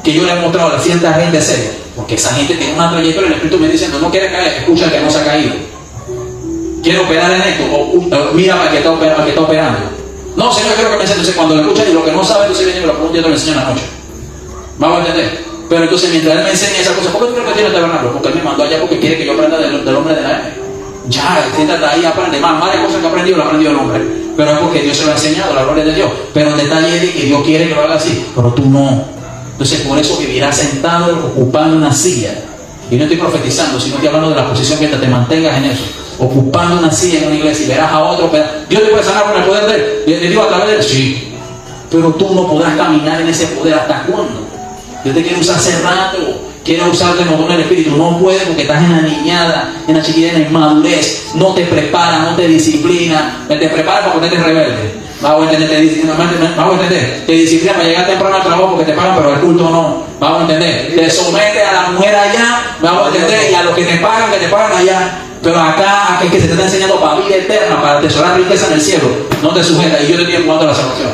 A: Que yo le he mostrado a la cierta gente seria. Porque esa gente tiene una trayectoria. El Espíritu me dice, no quiere caer, escucha que no se ha caído. Quiere operar en esto, mira para que está operando. No, Señor, quiero que me enseñe. Entonces, cuando le escucha y lo que no sabe, entonces viene y me lo pregunta y yo te lo enseño en la noche. ¿Vamos a entender? Pero entonces, mientras él me enseña esa cosa, ¿por qué tú crees que tiene el tabernáculo? Porque él me mandó allá porque quiere que yo aprenda del hombre de la M. Ya, siéntate ahí, aprende más. Varias cosas que he aprendido, lo ha aprendido el hombre. Pero es porque Dios se lo ha enseñado, la gloria de Dios. Pero el detalle es que Dios quiere que lo haga así, pero tú no. Entonces, por eso vivirás sentado ocupando una silla. Y no estoy profetizando, sino estoy hablando de la posición mientras te mantengas en eso. Ocupando una silla en una iglesia y verás a otro. Dios te puede sanar con el poder de él. Le digo a través de él, sí. Pero tú no podrás caminar en ese poder. ¿Hasta cuándo? Dios te quiere usar hace rato. quiere usarte en el espíritu, no puede porque estás en la niñada, en la chiquilla, en inmadurez, no te prepara, no te disciplina, te prepara para ponerte rebelde. Vamos a entender, te disciplina para llegar temprano al trabajo porque te pagan, pero el culto no. Vamos a entender, te somete a la mujer allá, vamos a entender, y a los que te pagan allá. Pero acá que se te está enseñando para vida eterna, para atesorar riqueza en el cielo, no te sujeta. Y yo te estoy empujando a la salvación.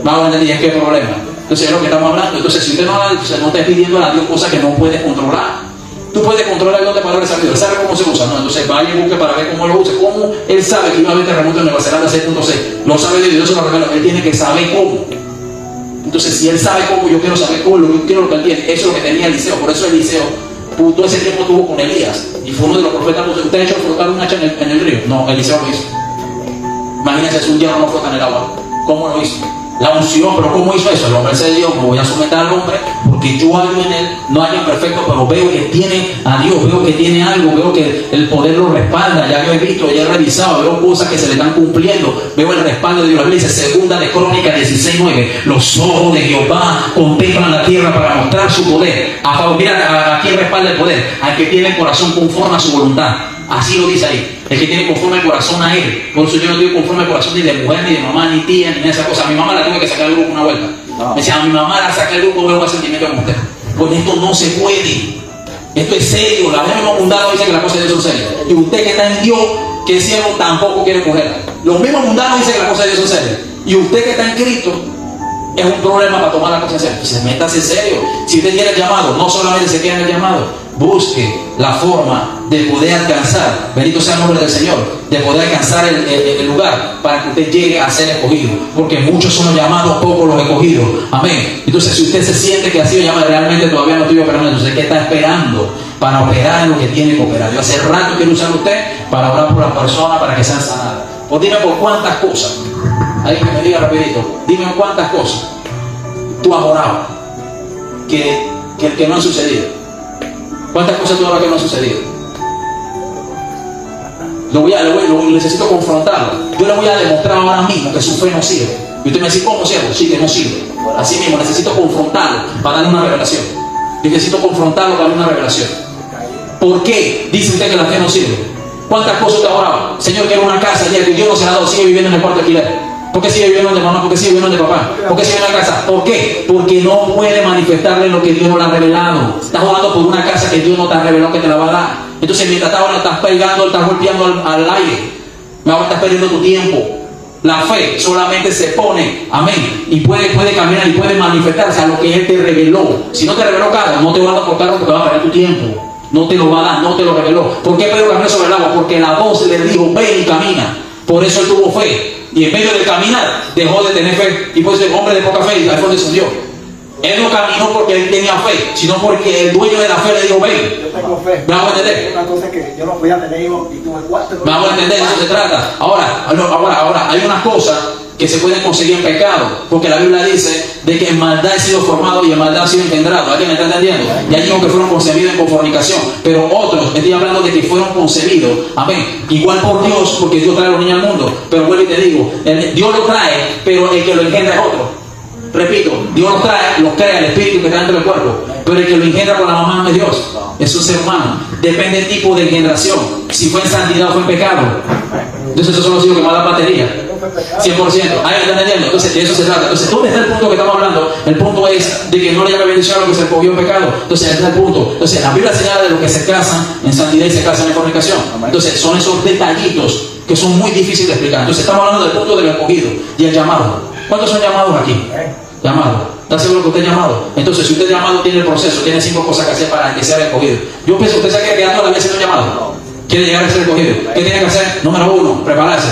A: Vamos a entender, ¿y qué problema? Entonces es lo que estamos hablando. Entonces si usted no está pidiendo a Dios cosas que no puede controlar. Tú puedes controlar dónde parar esa vida. Él sabe cómo se usa, ¿no? Entonces vaya y busque para ver cómo lo usa. ¿Cómo él sabe que iba a haber terremoto en Nueva Zelanda 6.6? Lo sabe Dios, Dios se lo revela. Él tiene que saber cómo. Entonces si él sabe cómo, yo quiero saber cómo, yo quiero lo que él tiene. Eso es lo que tenía Eliseo. Por eso Eliseo todo ese tiempo tuvo con Elías. Y fue uno de los profetas. ¿Usted ha hecho flotar un hacha en el río? No, Eliseo lo hizo. Imagínense si un hierro no flota en el agua. ¿Cómo lo hizo? La unción, pero ¿cómo hizo eso? El hombre se dio, me voy a someter al hombre porque yo hallo en él, no hallo perfecto, pero veo que tiene a Dios, veo que tiene algo, veo que el poder lo respalda, ya lo he visto, ya he revisado, veo cosas que se le están cumpliendo, veo el respaldo de Dios. La Biblia dice, segunda de Crónicas 16:9, los ojos de Jehová contemplan la tierra para mostrar su poder. A favor, mira, ¿a quién respalda el poder? Al que tiene el corazón conforme a su voluntad. Así lo dice ahí. El que tiene conforme el corazón a él. Por eso yo no tengo conforme el corazón ni de mujer, ni de mamá, ni tía, ni de esa cosa. A mi mamá la tuve que sacar del grupo una vuelta. Me decía, a mi mamá la saqué del grupo, veo un sentimiento como usted. Pues esto no se puede. Esto es serio. La misma mundana dice que las cosas de Dios son serias. Y usted que está en Dios, que es cielo, tampoco quiere cogerla. Los mismos mundanos dicen que las cosas de Dios son serias. Y usted que está en Cristo, es un problema para tomar la cosa en serio. Entonces, métase en serio. Si usted quiere el llamado, no solamente se queda en el llamado. Busque la forma de poder alcanzar, bendito sea el nombre del Señor, de poder alcanzar el lugar para que usted llegue a ser escogido, porque muchos son los llamados, pocos los escogidos. Amén. Entonces si usted se siente que ha sido llamado, realmente todavía no estoy operando, entonces ¿qué está esperando para operar en lo que tiene que operar? Yo hace rato quiero usar a usted para orar por las personas para que sean sanadas. Pues dime por cuántas cosas, ahí que me diga rapidito, dime cuántas cosas tú has orado que no han sucedido. ¿Cuántas cosas tú hablas que no han sucedido? Necesito confrontarlo. Yo le voy a demostrar ahora mismo que su fe no sirve. Y usted me dice, ¿cómo sirve? Sí, que no sirve. Así mismo, necesito confrontarlo para darle una revelación. Necesito confrontarlo para darle una revelación. ¿Por qué dice usted que la fe no sirve? ¿Cuántas cosas usted ha orado? Señor, quiero una casa, ya que Dios no se la ha dado, sigue viviendo en el cuarto de alquiler. ¿Por qué sigue viviendo de mamá? ¿Por qué sigue viviendo de papá? ¿Por qué sigue en la casa? ¿Por qué? Porque no puede manifestarle lo que Dios no le ha revelado. Estás orando por una casa que Dios no te ha revelado que te la va a dar. Entonces mientras estás orando, estás pegando, estás golpeando al aire. Ahora estás perdiendo tu tiempo. La fe solamente se pone, amén, y puede caminar y puede manifestarse a lo que Él te reveló. Si no te reveló carro, no te va a dar por carro porque va a perder tu tiempo. No te lo va a dar, no te lo reveló. ¿Por qué Pedro caminó sobre el agua? Porque la voz le dijo, ven y camina. Por eso él tuvo fe. Y en medio del caminar dejó de tener fe. Y pues el hombre de poca fe, y ahí fue donde subió. Él no caminó porque él tenía fe, sino porque el dueño de la fe le dijo, ven.
B: Yo tengo fe.
A: Vamos a entender.
B: Una cosa que yo no voy a tener hijos y tuve 4.
A: Vamos a entender, de eso se trata. Ahora, hay unas cosas que se pueden conseguir en pecado, porque la Biblia dice de que en maldad he sido formado y en maldad he sido engendrado. ¿Alguien me está entendiendo? Y hay unos que fueron concebidos en fornicación, pero otros, estoy hablando de que fueron concebidos, amén, igual por Dios, porque Dios trae a los niños al mundo. Pero vuelvo y te digo, Dios lo trae, pero el que lo engendra es otro. Repito, Dios los trae, los crea el espíritu que está dentro del cuerpo, pero el que lo engendra con la mamá no es Dios, es un ser humano. Depende del tipo de engendración, si fue en santidad o fue en pecado. Entonces esos son los hijos que más dan batería. 100%, ahí me están entendiendo. Entonces de eso se trata. Entonces, ¿dónde está el punto que estamos hablando? El punto es de que no le llame bendición a lo que se cogió en pecado. Entonces, ahí está el punto. Entonces, la Biblia señala de los que se casan en santidad y se casan en fornicación. Entonces, son esos detallitos que son muy difíciles de explicar. Entonces, estamos hablando del punto del escogido y el llamado. ¿Cuántos son llamados aquí? Llamado. ¿Está seguro que usted es llamado? Entonces, si usted es llamado, tiene el proceso, tiene 5 cosas que hacer para que sea escogido. Yo pienso que usted se quiere quedar toda la vida siendo llamado. Quiere llegar a ser escogido. ¿Qué tiene que hacer? Número 1, prepararse.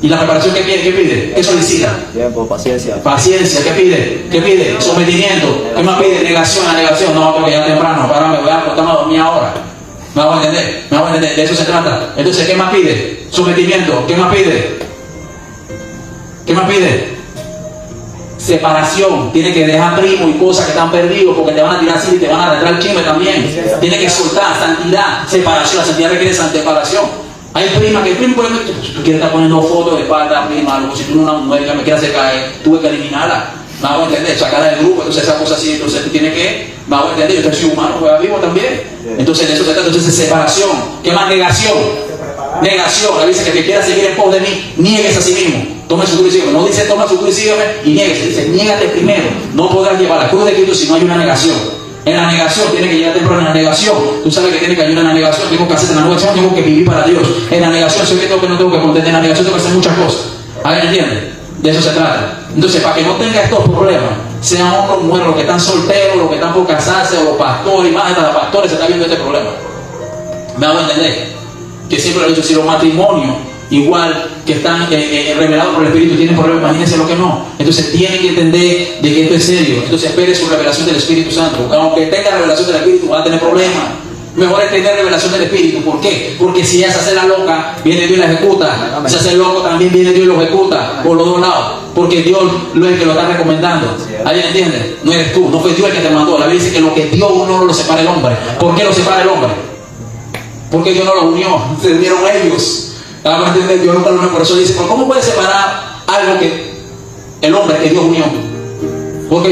A: ¿Y la preparación qué pide? ¿Qué pide? ¿Qué solicita?
B: Tiempo, paciencia.
A: Paciencia, ¿qué pide? ¿Qué pide? Sometimiento. ¿Qué más pide? Negación, a negación. No, porque ya temprano, para me voy a acostar a dormir ahora. ¿Me hago entender? ¿Me hago entender? De eso se trata. Entonces, ¿qué más pide? Sometimiento. ¿Qué más pide? ¿Qué más pide? Separación. Tiene que dejar primo y cosas que están perdidos porque te van a tirar así y te van a arreglar el chisme también. Tiene que soltar santidad, separación. La santidad requiere separación. Hay prima que el primo, tú quieres estar poniendo fotos de espalda, prima, algo, si tú no una mujer que me quieres hacer caer, tuve que eliminarla. Me hago entender, sacarla del grupo, entonces esa cosa así, entonces tú tienes que, me hago entender, yo soy humano, juega vivo también. Entonces de eso se trata, entonces separación. ¿Qué más? Negación. Negación. La dice que el que quiera seguir en pos de mí, niegues a sí mismo. Tome su cruz y sígueme. No dice toma su cruz y sígueme y niegues. Dice niégate primero. No podrás llevar la cruz de Cristo si no hay una negación. En la negación tiene que llegar temprano en la negación. Tú sabes que tiene que ayudar en la negación. Tengo que hacer en la negación, tengo que vivir para Dios. En la negación sé que no tengo que contender. En la negación tengo que hacer muchas cosas. ¿Alguien entiende? De eso se trata. Entonces, para que no tenga estos problemas, sean hombres o mujeres, los que están solteros, los que están por casarse, o los pastores, y más de los pastores se está viendo este problema. Me hago entender que siempre lo he dicho, si los matrimonios, igual que están revelados por el Espíritu, tienen problemas, imagínense lo que no. Entonces tienen que entender de que esto es serio. Entonces espere su revelación del Espíritu Santo. Aunque tenga revelación del Espíritu, va a tener problemas. Mejor es tener revelación del Espíritu. ¿Por qué? Porque si ella se hace la loca, viene Dios y la ejecuta. Si se hace el loco, también viene Dios y lo ejecuta. Por los dos lados. Porque Dios es el que lo está recomendando. ¿Alguien entiende? No eres tú, no fue Dios el que te mandó. La Biblia dice que lo que Dios uno no lo separa el hombre. ¿Por qué lo separa el hombre? Porque Dios no lo unió. Se unieron ellos. ¿Vamos a entender? Dios nunca lo unió. Por eso dice, ¿cómo puede separar algo que el hombre que Dios unió? Porque